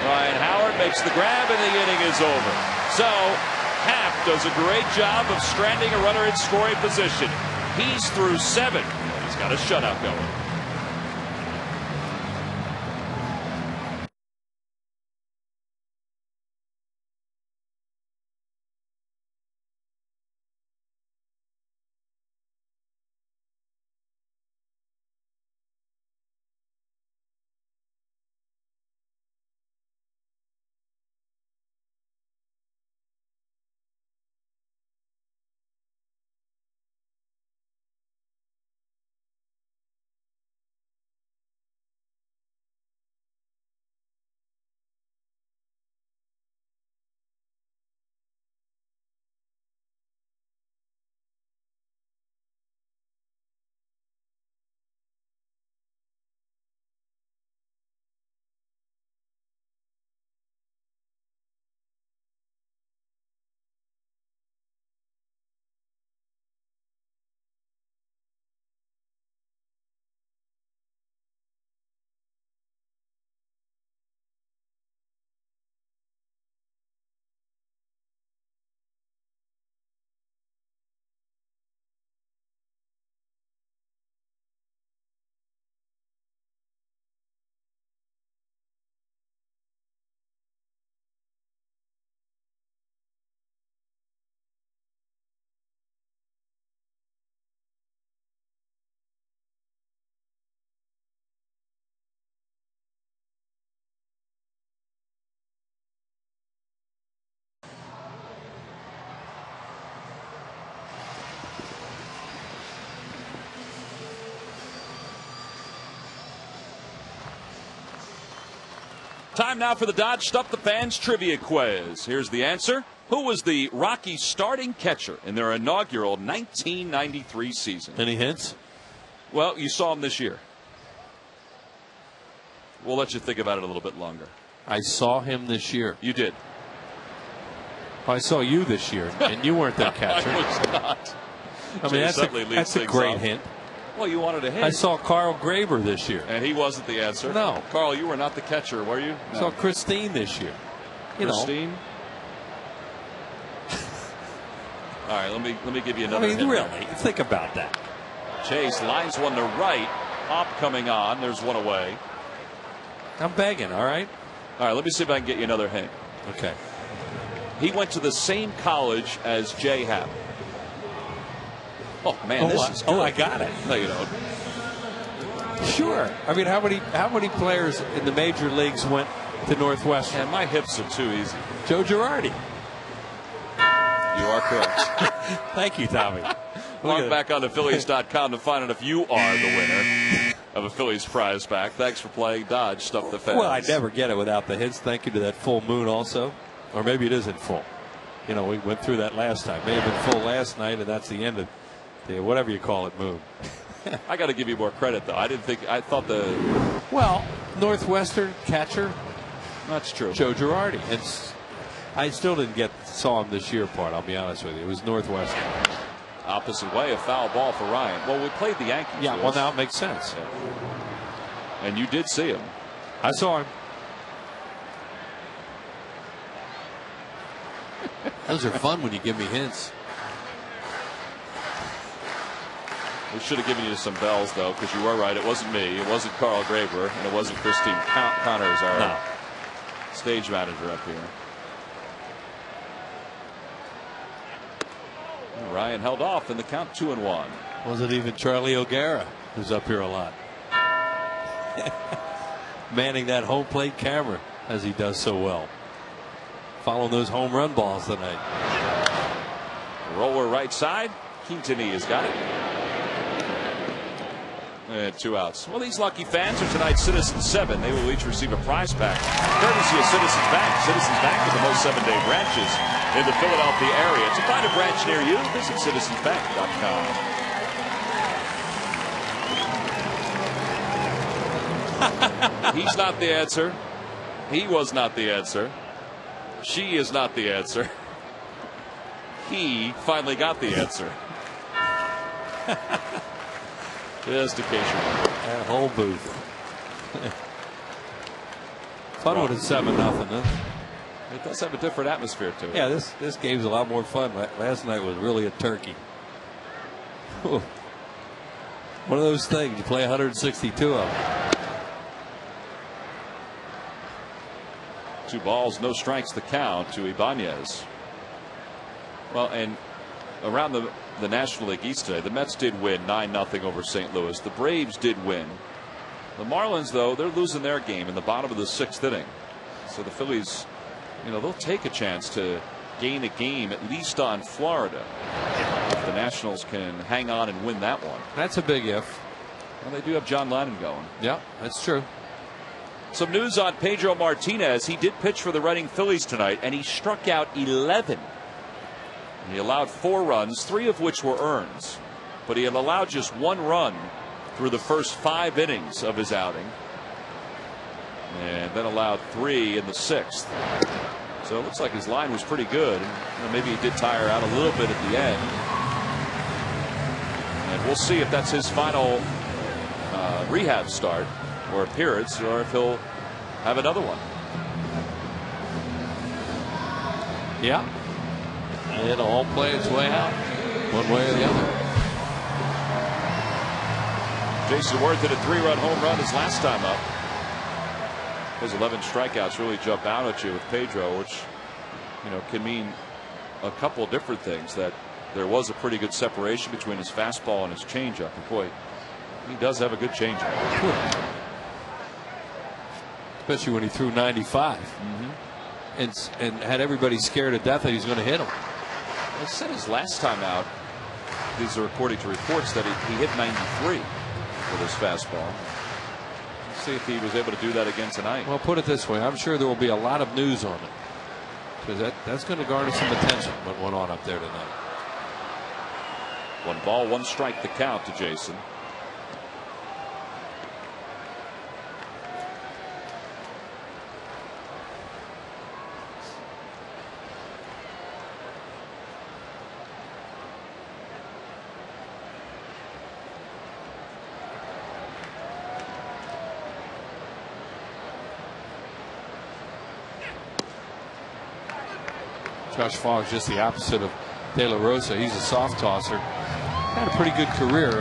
Ryan Howard makes the grab, and the inning is over. So Happ does a great job of stranding a runner in scoring position. He's through 7. He's got a shutout going. Time now for the Dodge Stuff the Fans trivia quiz. Here's the answer. Who was the Rockies' starting catcher in their inaugural 1993 season? Any hints? Well, you saw him this year. We'll let you think about it a little bit longer. I saw him this year. You did. I saw you this year, and you weren't their catcher. I was not. I mean, that's a great hint. Well, you wanted a hint. I saw Carl Graber this year. And he wasn't the answer. No. Carl, you were not the catcher, were you? I saw Christine this year. Christine? All right, let me give you another hint. Really, think about that. Chase lines one to right. Hop coming on. There's one away. I'm begging, all right? All right, let me see if I can get you another hint. Okay. He went to the same college as Jay Happ. Oh, man, this is good. Oh, I got it. No, you don't. Sure. I mean, how many players in the major leagues went to Northwestern? And my hips are too easy. Joe Girardi. You are correct. Thank you, Tommy. Log back on to Phillies.com to find out if you are the winner of a Phillies prize pack. Thanks for playing Dodge Stuff the Fans. Well, I never get it without the hints. Thank you to that full moon also. Or maybe it isn't full. You know, we went through that last time. May have been full last night, and that's the end of the whatever you call it, moon. I got to give you more credit, though. I thought Well, Northwestern catcher. That's true. Joe Girardi. I still didn't saw him this year part, I'll be honest with you. It was Northwestern. Opposite way, a foul ball for Ryan. Well, we played the Yankees. Yeah, well, now it makes sense. Yeah. And you did see him. I saw him. Those are fun when you give me hints. We should have given you some bells, though, because you were right. It wasn't me. It wasn't Carl Graber. And it wasn't Christine Connors, our stage manager up here. Ryan held off in the count 2-1. Wasn't even Charlie O'Gara, who's up here a lot. Manning that home plate camera as he does so well. Following those home run balls tonight. Roller right side. Quintana has got it. And 2 outs. Well, these lucky fans are tonight's Citizens 7. They will each receive a prize pack courtesy of Citizens Bank. Citizens Bank with the most 7-day branches in the Philadelphia area. To find a branch near you, visit citizensbank.com. He's not the answer. He was not the answer. She is not the answer. He finally got the answer. Just occasionally. That whole booth. Fun when it's 7-0, huh? It does have a different atmosphere to it. Yeah, this game's a lot more fun. Last night was really a turkey. One of those things, you play 162 of them. 2 balls, no strikes the count to Ibanez. Well, and around the National League East today, the Mets did win 9-0 over St. Louis. The Braves did win. The Marlins, though, they're losing their game in the bottom of the 6th inning. So the Phillies, they'll take a chance to gain a game at least on Florida if the Nationals can hang on and win that one. That's a big if. Well, they do have John Lennon going. Yeah, that's true. Some news on Pedro Martinez. He did pitch for the Reading Phillies tonight, and he struck out 11. He allowed 4 runs, 3 of which were earns. But he had allowed just 1 run through the first 5 innings of his outing. And then allowed 3 in the 6th. So it looks like his line was pretty good. And maybe he did tire out a little bit at the end. And we'll see if that's his final rehab start or appearance, or if he'll have another one. Yeah. It'll all play its way out, one way or the other. Jason Worth hit a 3-run home run his last time up. Those 11 strikeouts really jump out at you with Pedro, which can mean a couple different things. That there was a pretty good separation between his fastball and his changeup. And boy, he does have a good changeup. Especially when he threw 95. And had everybody scared to death that he's going to hit him. I said his last time out, these are according to reports, that he hit 93 with his fastball. See if he was able to do that again tonight. Well, put it this way, I'm sure there will be a lot of news on it, because that's going to garner some attention what went on up there tonight. 1 ball, 1 strike the count to Jason. Josh Fogg's just the opposite of De La Rosa. He's a soft tosser. Had a pretty good career,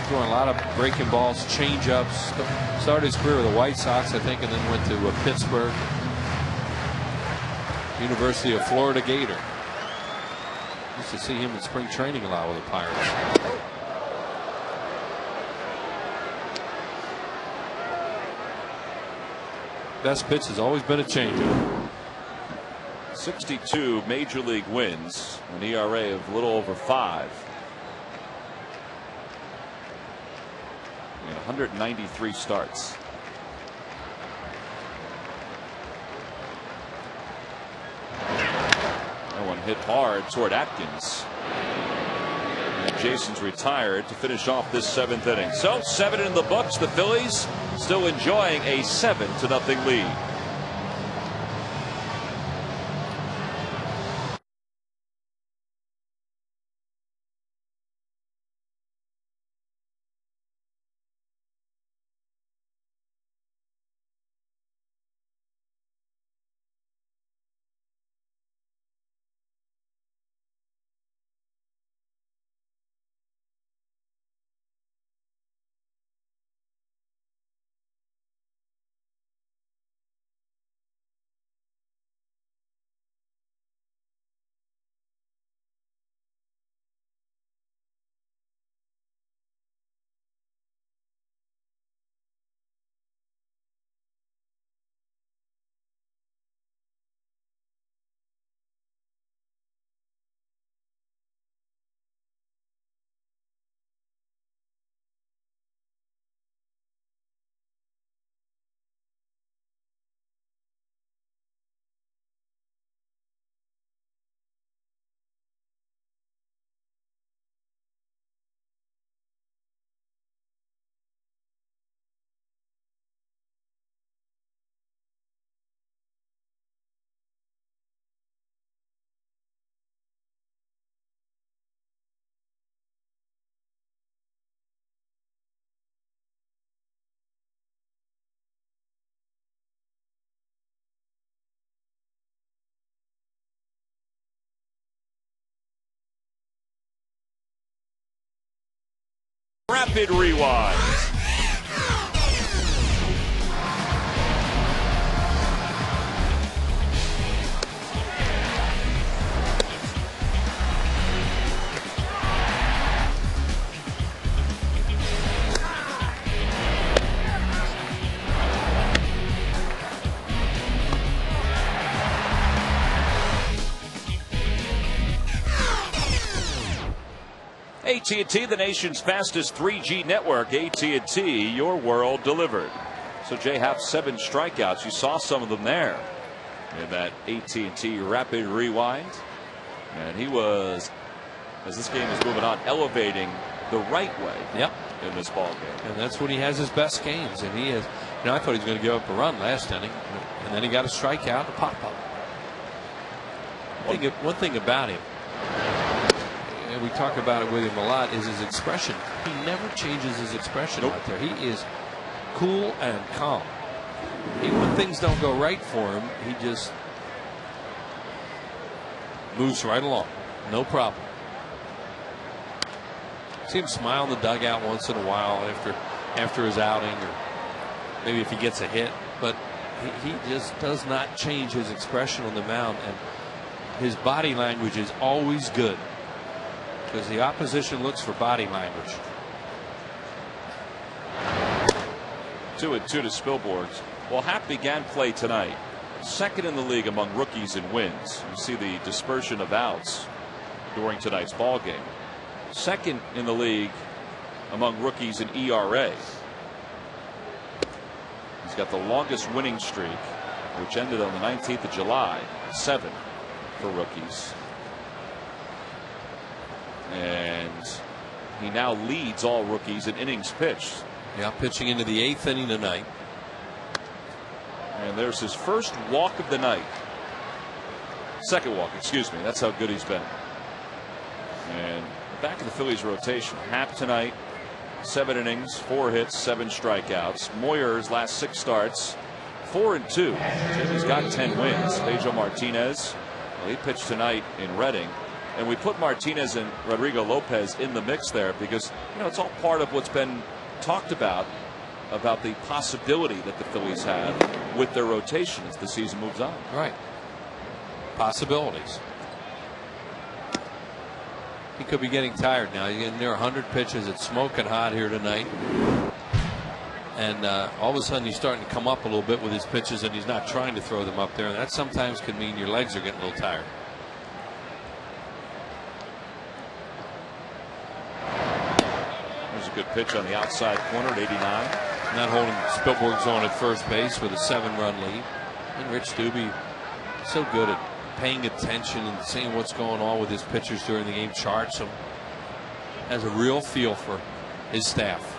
throwing a lot of breaking balls, change-ups. Started his career with the White Sox, I think, and then went to Pittsburgh. University of Florida Gator. Used to see him in spring training a lot with the Pirates. Best pitch has always been a changeup. 62 major league wins, an ERA of a little over 5. And 193 starts. That one hit hard toward Atkins. And Jason's retired to finish off this 7th inning. So 7 in the books. The Phillies still enjoying a 7-0 lead. Rapid rewind. AT&T, the nation's fastest 3G network. AT&T, your world delivered. So Jay Happ 7 strikeouts. You saw some of them there in that AT&T rapid rewind. And he was, as this game is moving on, elevating the right way. Yep. In this ball game. And that's when he has his best games. And he is, I thought he was going to give up a run last inning. And then he got a strikeout, a pop-up. One thing about him, and we talk about it with him a lot, is his expression. He never changes his expression out there. He is cool and calm. Even when things don't go right for him, he just moves right along. No problem. See him smile in the dugout once in a while after his outing, or maybe if he gets a hit. But he just does not change his expression on the mound, and his body language is always good, because the opposition looks for body language. 2-2 to Spilborghs. Well, Happ began play tonight, second in the league among rookies in wins. You see the dispersion of outs during tonight's ball game. Second in the league among rookies in ERA. He's got the longest winning streak, which ended on the 19th of July, 7 for rookies. And he now leads all rookies in innings pitched. Yeah, pitching into the 8th inning tonight. And there's his first walk of the night. Second walk, excuse me. That's how good he's been. And back in the Phillies rotation. Happ tonight, 7 innings, 4 hits, 7 strikeouts. Moyer's last 6 starts, 4-2. He's got 10 wins. Pedro Martinez, well, he pitched tonight in Reading. And we put Martinez and Rodrigo Lopez in the mix there because, you know, it's all part of what's been talked about the possibility that the Phillies have with their rotation as the season moves on. Right. Possibilities. He could be getting tired now. He's getting near 100 pitches. It's smoking hot here tonight. And all of a sudden he's starting to come up a little bit with his pitches, and he's not trying to throw them up there. And that sometimes can mean your legs are getting a little tired. There's a good pitch on the outside corner at 89. Not holding Spielberg's on at first base with a 7-run lead. And Rich Doobie, so good at paying attention and seeing what's going on with his pitchers during the game, charts them, has a real feel for his staff.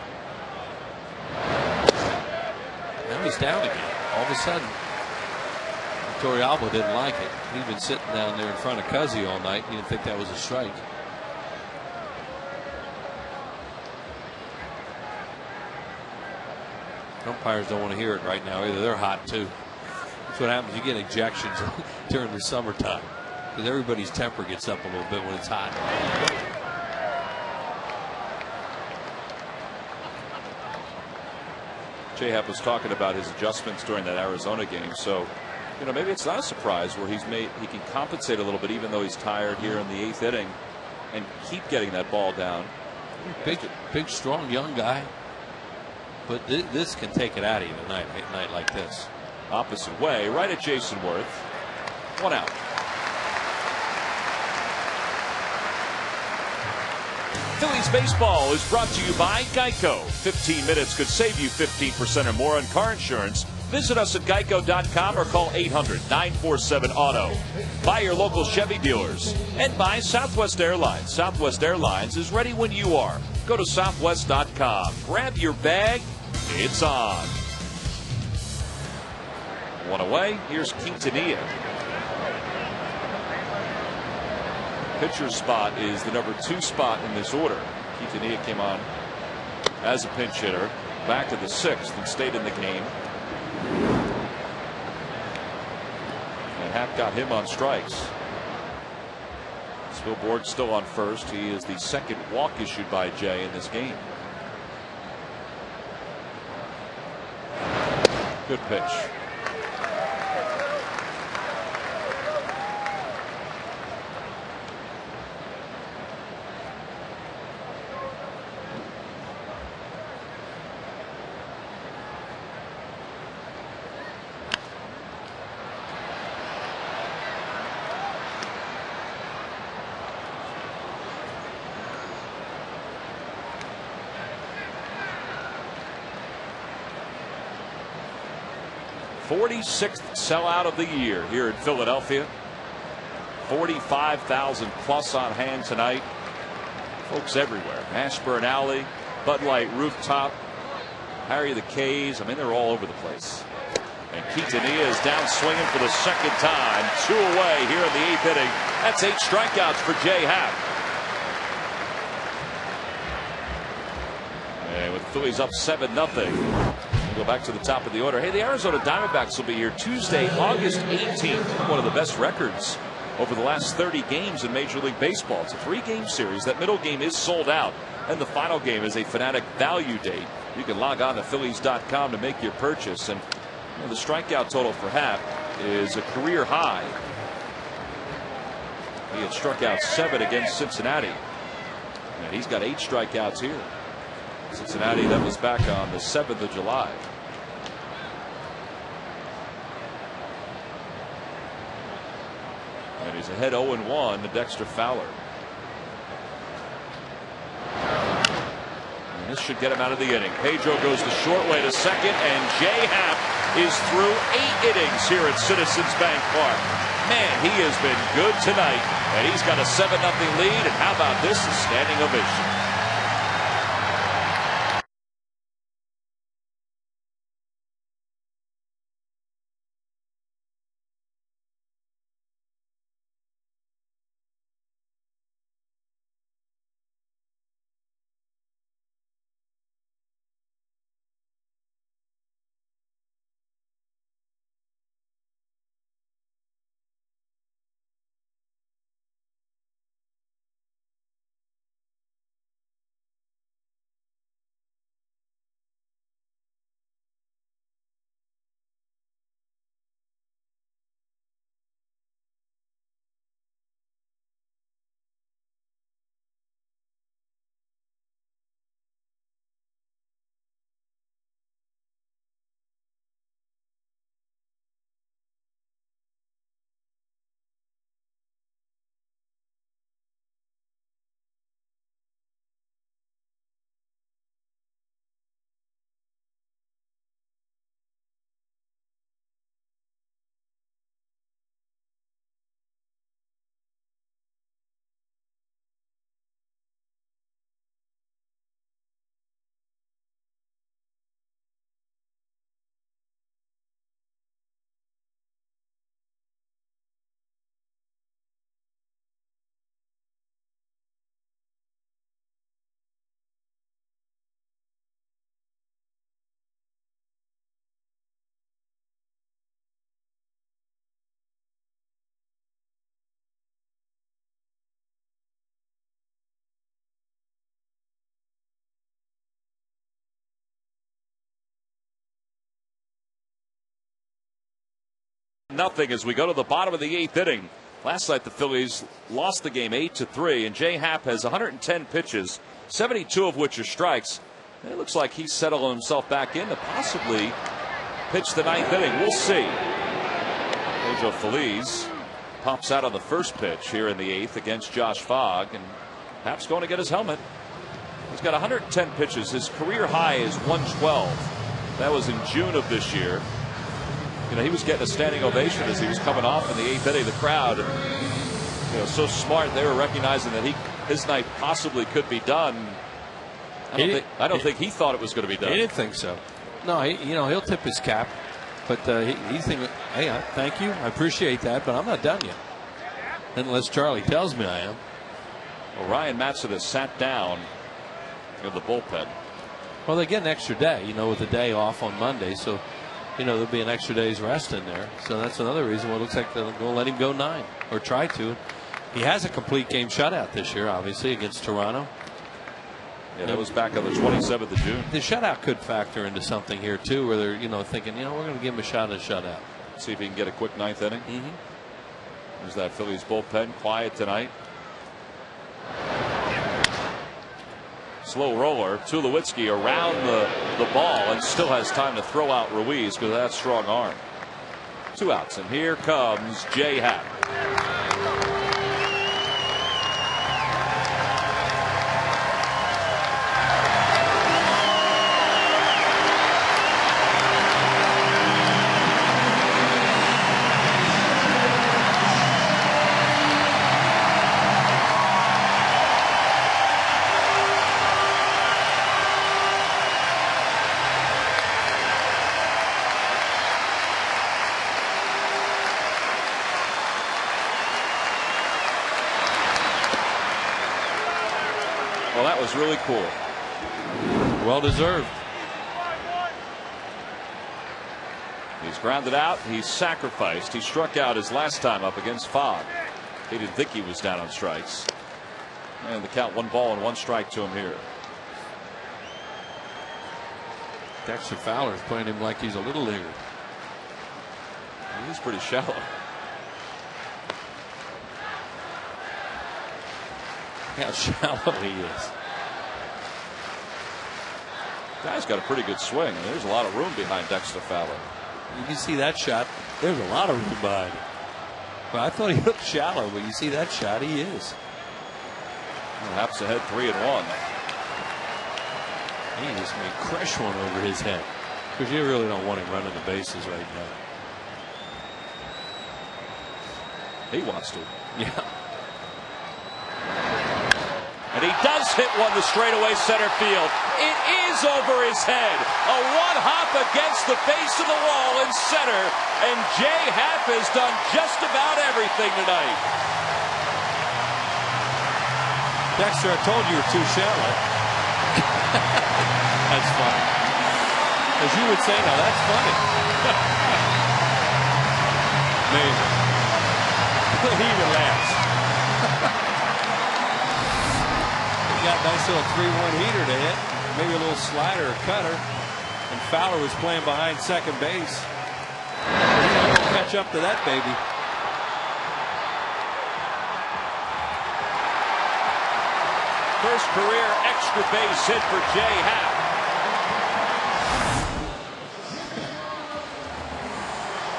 Now he's down again. All of a sudden, Torrealba didn't like it. He'd been sitting down there in front of Cuzzy all night. He didn't think that was a strike. Umpires don't want to hear it right now either. They're hot too. That's what happens. You get ejections during the summertime because everybody's temper gets up a little bit when it's hot. J. Happ was talking about his adjustments during that Arizona game. So, you know, maybe it's not a surprise where he can compensate a little bit even though he's tired here in the 8th inning and keep getting that ball down. Big, strong, young guy. But this can take it out of you tonight, a night like this. Opposite way, right at Jason Worth. 1 out. Phillies baseball is brought to you by Geico. 15 minutes could save you 15% or more on car insurance. Visit us at geico.com or call 800-947-AUTO. Buy your local Chevy dealers. And by Southwest Airlines. Southwest Airlines is ready when you are. Go to southwest.com. Grab your bag. It's on. 1 away. Here's Quintanilla. Pitcher spot is the number 2 spot in this order. Quintanilla came on as a pinch hitter, back to the 6th and stayed in the game. And Happ got him on strikes. Spielberg still on first. He is the 2nd walk issued by Jay in this game. Good pitch. '46th sellout of the year here in Philadelphia. 45,000 plus on hand tonight. Folks everywhere. Ashburn Alley, Bud Light Rooftop, Harry the K's. I mean, they're all over the place. And Quintanilla is down swinging for the 2nd time. 2 away here in the 8th inning. That's 8 strikeouts for J. Happ. And with the Phillies up 7-0. Go back to the top of the order. Hey, the Arizona Diamondbacks will be here Tuesday, August 18th. One of the best records over the last 30 games in Major League Baseball. It's a 3-game series. That middle game is sold out, and the final game is a Fanatic value date. You can log on to Phillies.com to make your purchase. And you know, the strikeout total for Happ is a career high. He had struck out 7 against Cincinnati, and he's got 8 strikeouts here. Cincinnati, that was back on the 7th of July. And he's ahead 0-1 to Dexter Fowler. And This should get him out of the inning. Pedro goes the short way to second, and Jay Happ is through 8 innings here at Citizens Bank Park. Man, he has been good tonight, and he's got a 7-0 lead. And how about this? A standing ovation. Nothing as we go to the bottom of the 8th inning. Last night the Phillies lost the game 8-3, and Jay Happ has 110 pitches, 72 of which are strikes. And it looks like he's settling himself back in to possibly pitch the 9th inning. We'll see. Pedro Feliz pops out on the first pitch here in the 8th against Josh Fogg, and Happ's going to get his helmet. He's got 110 pitches. His career high is 112. That was in June of this year. You know, he was getting a standing ovation as he was coming off in the 8th inning. The crowd, you know, so smart, they were recognizing that his night possibly could be done. I don't think he thought it was going to be done. He didn't think so. No, he'll tip his cap, but he's thinking, hey, thank you, I appreciate that, but I'm not done yet, unless Charlie tells me I am. Well, Ryan Matson has sat down in the bullpen. Well, they get an extra day, with the day off on Monday, so. There'll be an extra day's rest in there. So that's another reason why it looks like they're going to let him go 9 or try to. He has a complete game shutout this year, obviously, against Toronto. Yeah, that was back on the 27th of June. The shutout could factor into something here, too, where they're, thinking, we're going to give him a shot at a shutout. See if he can get a quick 9th inning. There's that Phillies bullpen, quiet tonight. Slow roller. Tulowitzki around the ball and still has time to throw out Ruiz because of that strong arm. 2 outs, and here comes Jay Happ. Well, that was really cool. Well deserved. He's grounded out. He's sacrificed. He struck out his last time up against Fogg. He didn't think he was down on strikes. And the count 1 ball and 1 strike to him here. Dexter Fowler's playing him like he's a little leaguer. He's pretty shallow. How shallow he is. Guy's got a pretty good swing. There's a lot of room behind Dexter Fowler. You can see that shot. There's a lot of room behind him. Well, I thought he looked shallow, but you see that shot, he is. Haps ahead 3-1. He just may crush one over his head, because you really don't want him running the bases right now. He wants to. Yeah. And he does hit one to straightaway center field. It is over his head. A one hop against the face of the wall in center. And Jay Happ has done just about everything tonight. Dexter, I told you were too shallow. That's funny. As you would say, now that's funny. Amazing. He even laughs. He got a nice little 3-1 heater to hit. Maybe a little slider or cutter. And Fowler was playing behind second base. He's not going to catch up to that baby. First career extra base hit for Jay Happ.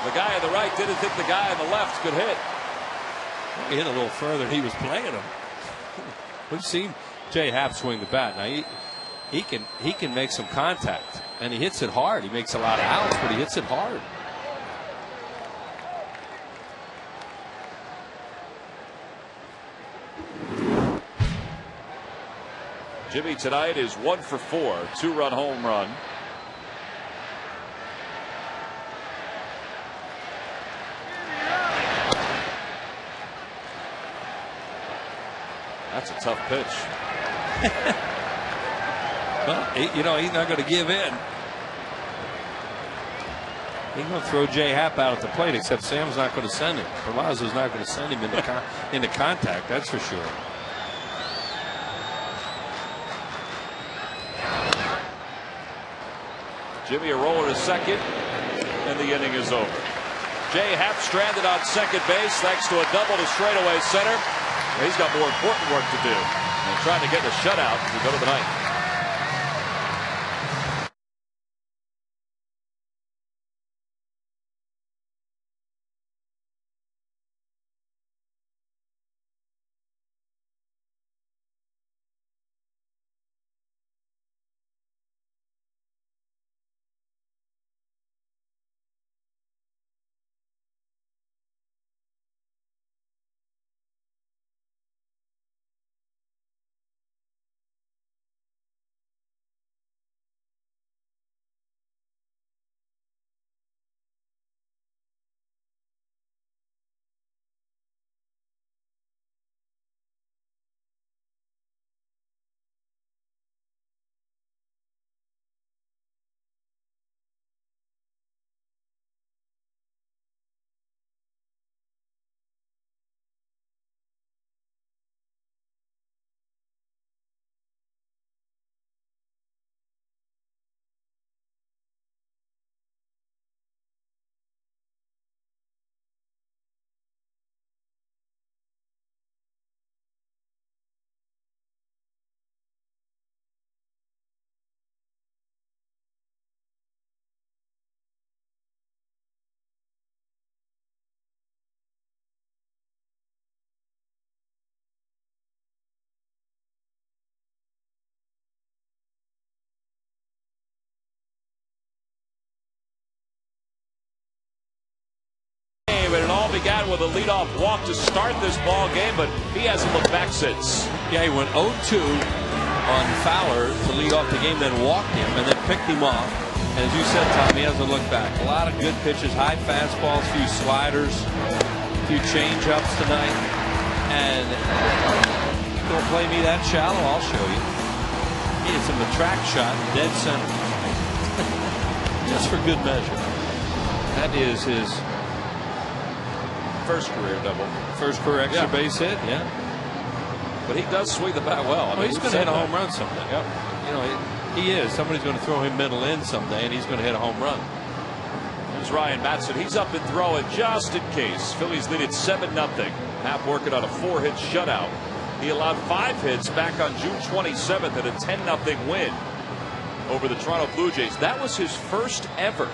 The guy on the right didn't think the guy on the left could hit. He hit a little further than he was playing him. We've seen Jay Happ swing the bat. Now he can make some contact, and he hits it hard. He makes a lot of outs, but he hits it hard. Jimmy tonight is 1 for 4, 2-run home run. That's a tough pitch. Well, you know, he's not going to give in. He's going to throw Jay Happ out at the plate, except Sam's not going to send him. Palazzo's not going to send him into contact, that's for sure. Jimmy a roller to second, and the inning is over. Jay Happ stranded on second base thanks to a double to straightaway center. He's got more important work to do, and trying to get the shutout to go to the ninth. And it all began with a leadoff walk to start this ball game, but he hasn't looked back since. Yeah, he went 0-2 on Fowler to lead off the game, then walked him, and then picked him off. And as you said, Tom, he hasn't looked back. A lot of good pitches, high fastballs, a few sliders, a few change-ups tonight. And don't play me that shallow, I'll show you. He hits him a track shot, dead center. Just for good measure. That is his First career double. first career extra base hit, yeah. But he does swing the bat well. I mean, he's going to hit a home run someday. Yep. You know, he is. Somebody's going to throw him middle in someday, and he's going to hit a home run. There's Ryan Matson. He's up and throwing just in case. Phillies lead it 7-0. Happ working on a 4-hit shutout. He allowed 5 hits back on June 27th in a 10-0 win over the Toronto Blue Jays. That was his first ever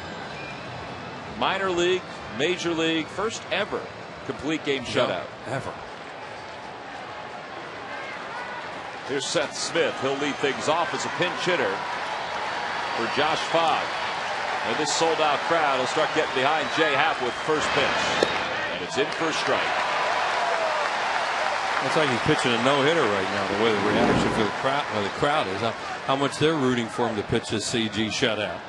minor league, major league, first ever complete game shutout. Ever. Here's Seth Smith. He'll lead things off as a pinch hitter. for Josh Fogg. And this sold-out crowd will start getting behind Jay Happ with first pitch. And it's in for a strike. It's like he's pitching a no-hitter right now, the way the reaction for the crowd is. How much they're rooting for him to pitch this CG shutout.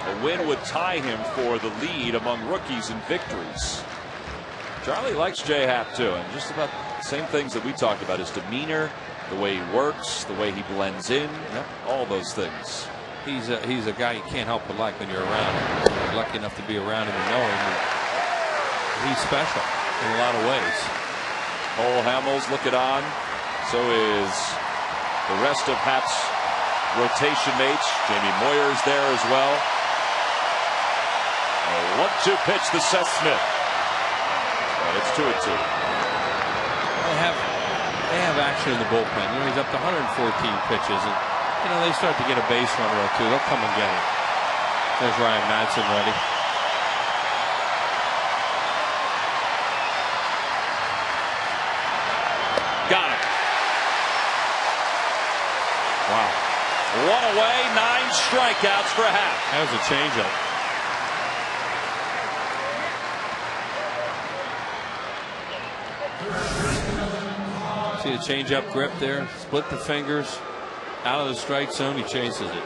A win would tie him for the lead among rookies in victories. Charlie likes Jay Happ too, and just about the same things that we talked about: his demeanor, the way he works, the way he blends in, all those things. He's a guy you can't help but like when you're around him. You're lucky enough to be around him and know him. He's special in a lot of ways. Cole Hamels looking on. So is the rest of Happ's rotation mates. Jamie Moyer's there as well. A 1-2 pitch to Seth Smith. And it's 2-2. They have action in the bullpen. You know, he's up to 114 pitches, and you know they start to get a base runner or two. They'll come and get him. There's Ryan Madsen ready. Got it. Wow. One away, 9 strikeouts for Happ. That was a changeup. See the changeup grip there? Split the fingers. Out of the strike zone, he chases it.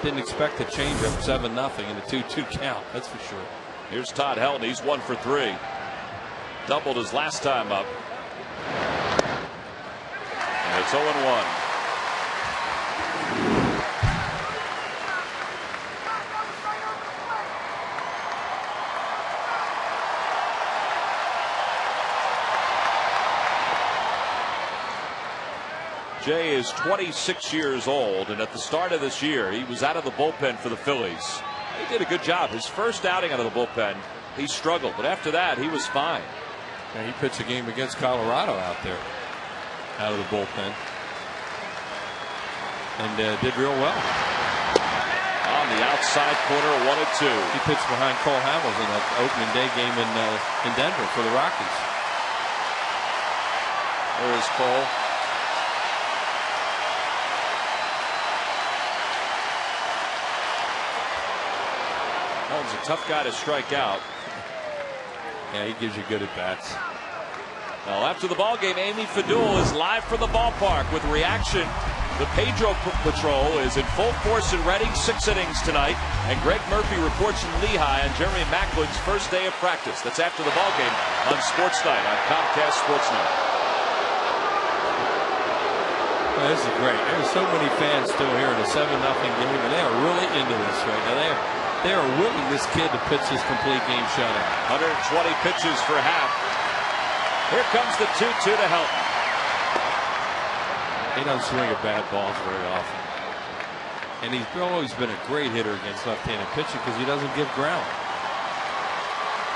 Didn't expect the changeup 7-0 in a 2-2 count, that's for sure. Here's Todd Helton. He's 1 for 3. Doubled his last time up. And it's 0-1. Jay is 26 years old, and at the start of this year, he was out of the bullpen for the Phillies. He did a good job. His first outing out of the bullpen, he struggled, but after that, he was fine. Yeah, he pitched a game against Colorado out there, out of the bullpen, and did real well. On the outside corner, 1-2. He pitched behind Cole Hamels in that opening day game in Denver for the Rockies. There is Cole. He's a tough guy to strike out. Yeah, he gives you good at bats. Well, after the ball game, Amy Fadul is live from the ballpark with reaction. The Pedro Patrol is in full force in Reading, 6 innings tonight, and Greg Murphy reports from Lehigh on Jeremy Macklin's first day of practice. That's after the ball game on Sports Night on Comcast Sports Night. Well, this is great. There's so many fans still here in a 7-0 game, and they are really into this right now. They are willing this kid to pitch this complete game shutout. 120 pitches for Happ. Here comes the 2-2 to Helton. He doesn't swing at bad balls very often. And he's always been a great hitter against left-handed pitching because he doesn't give ground.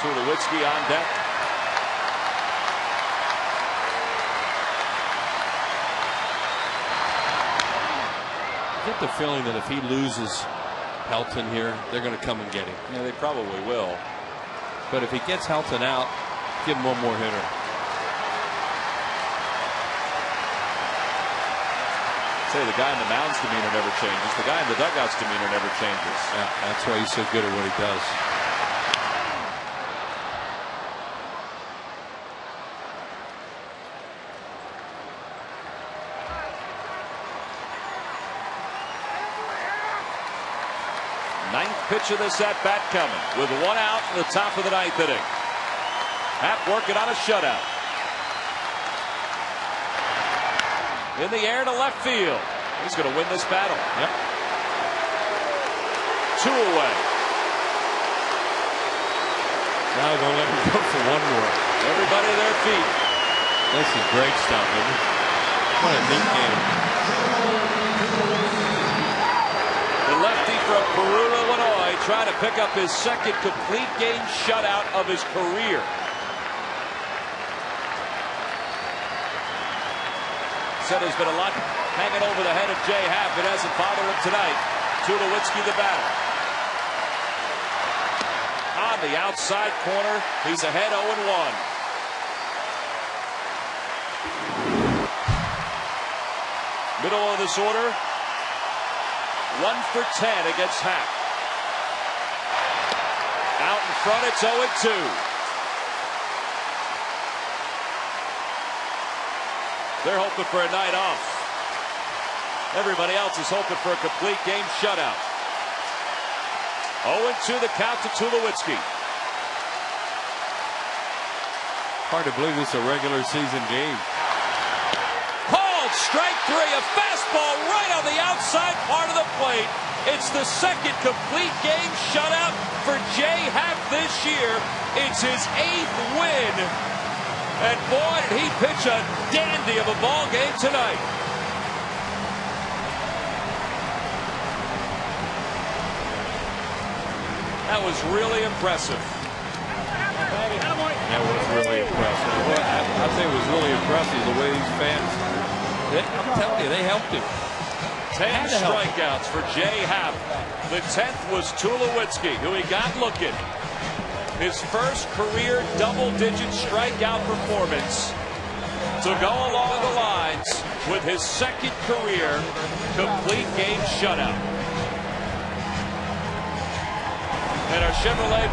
Tulowitzki on deck. I get the feeling that if he loses Helton here, they're going to come and get him. Yeah, they probably will. But if he gets Helton out, give him one more hitter. Say the guy in the mound's demeanor never changes. The guy in the dugout's demeanor never changes. Yeah, that's why he's so good at what he does. Ninth pitch of this at bat coming with 1 out in the top of the 9th inning. Happ working on a shutout. In the air to left field. He's going to win this battle. Yep. 2 away. Now they're going to let him go for 1 more. Everybody to their feet. This is great stuff, isn't it? What a neat game. The lefty from Peru, Illinois, trying to pick up his second complete game shutout of his career. Said there's been a lot hanging over the head of Jay Happ. It hasn't bothered him tonight. Tulowitzki the batter. On the outside corner, he's ahead 0-1. Middle of this order, 1 for 10 against Happ. Out in front, it's 0-2. They're hoping for a night off. Everybody else is hoping for a complete game shutout. 0-2 the count to Tulowitzki. Hard to believe this is a regular season game. Called strike 3, a fastball right on the outside part of the plate. It's the second complete game shutout for Jay Happ this year. It's his 8th win. And boy, did he pitch a dandy of a ball game tonight. That was really impressive. That was really impressive. Well, I think it was really impressive the way these fans, I'm telling you, they helped him. 10 strikeouts for Jay Happ. The 10th was Tulowitzki, who he got looking. His first career double-digit strikeout performance to go along the lines with his second career complete game shutout. And our Chevrolet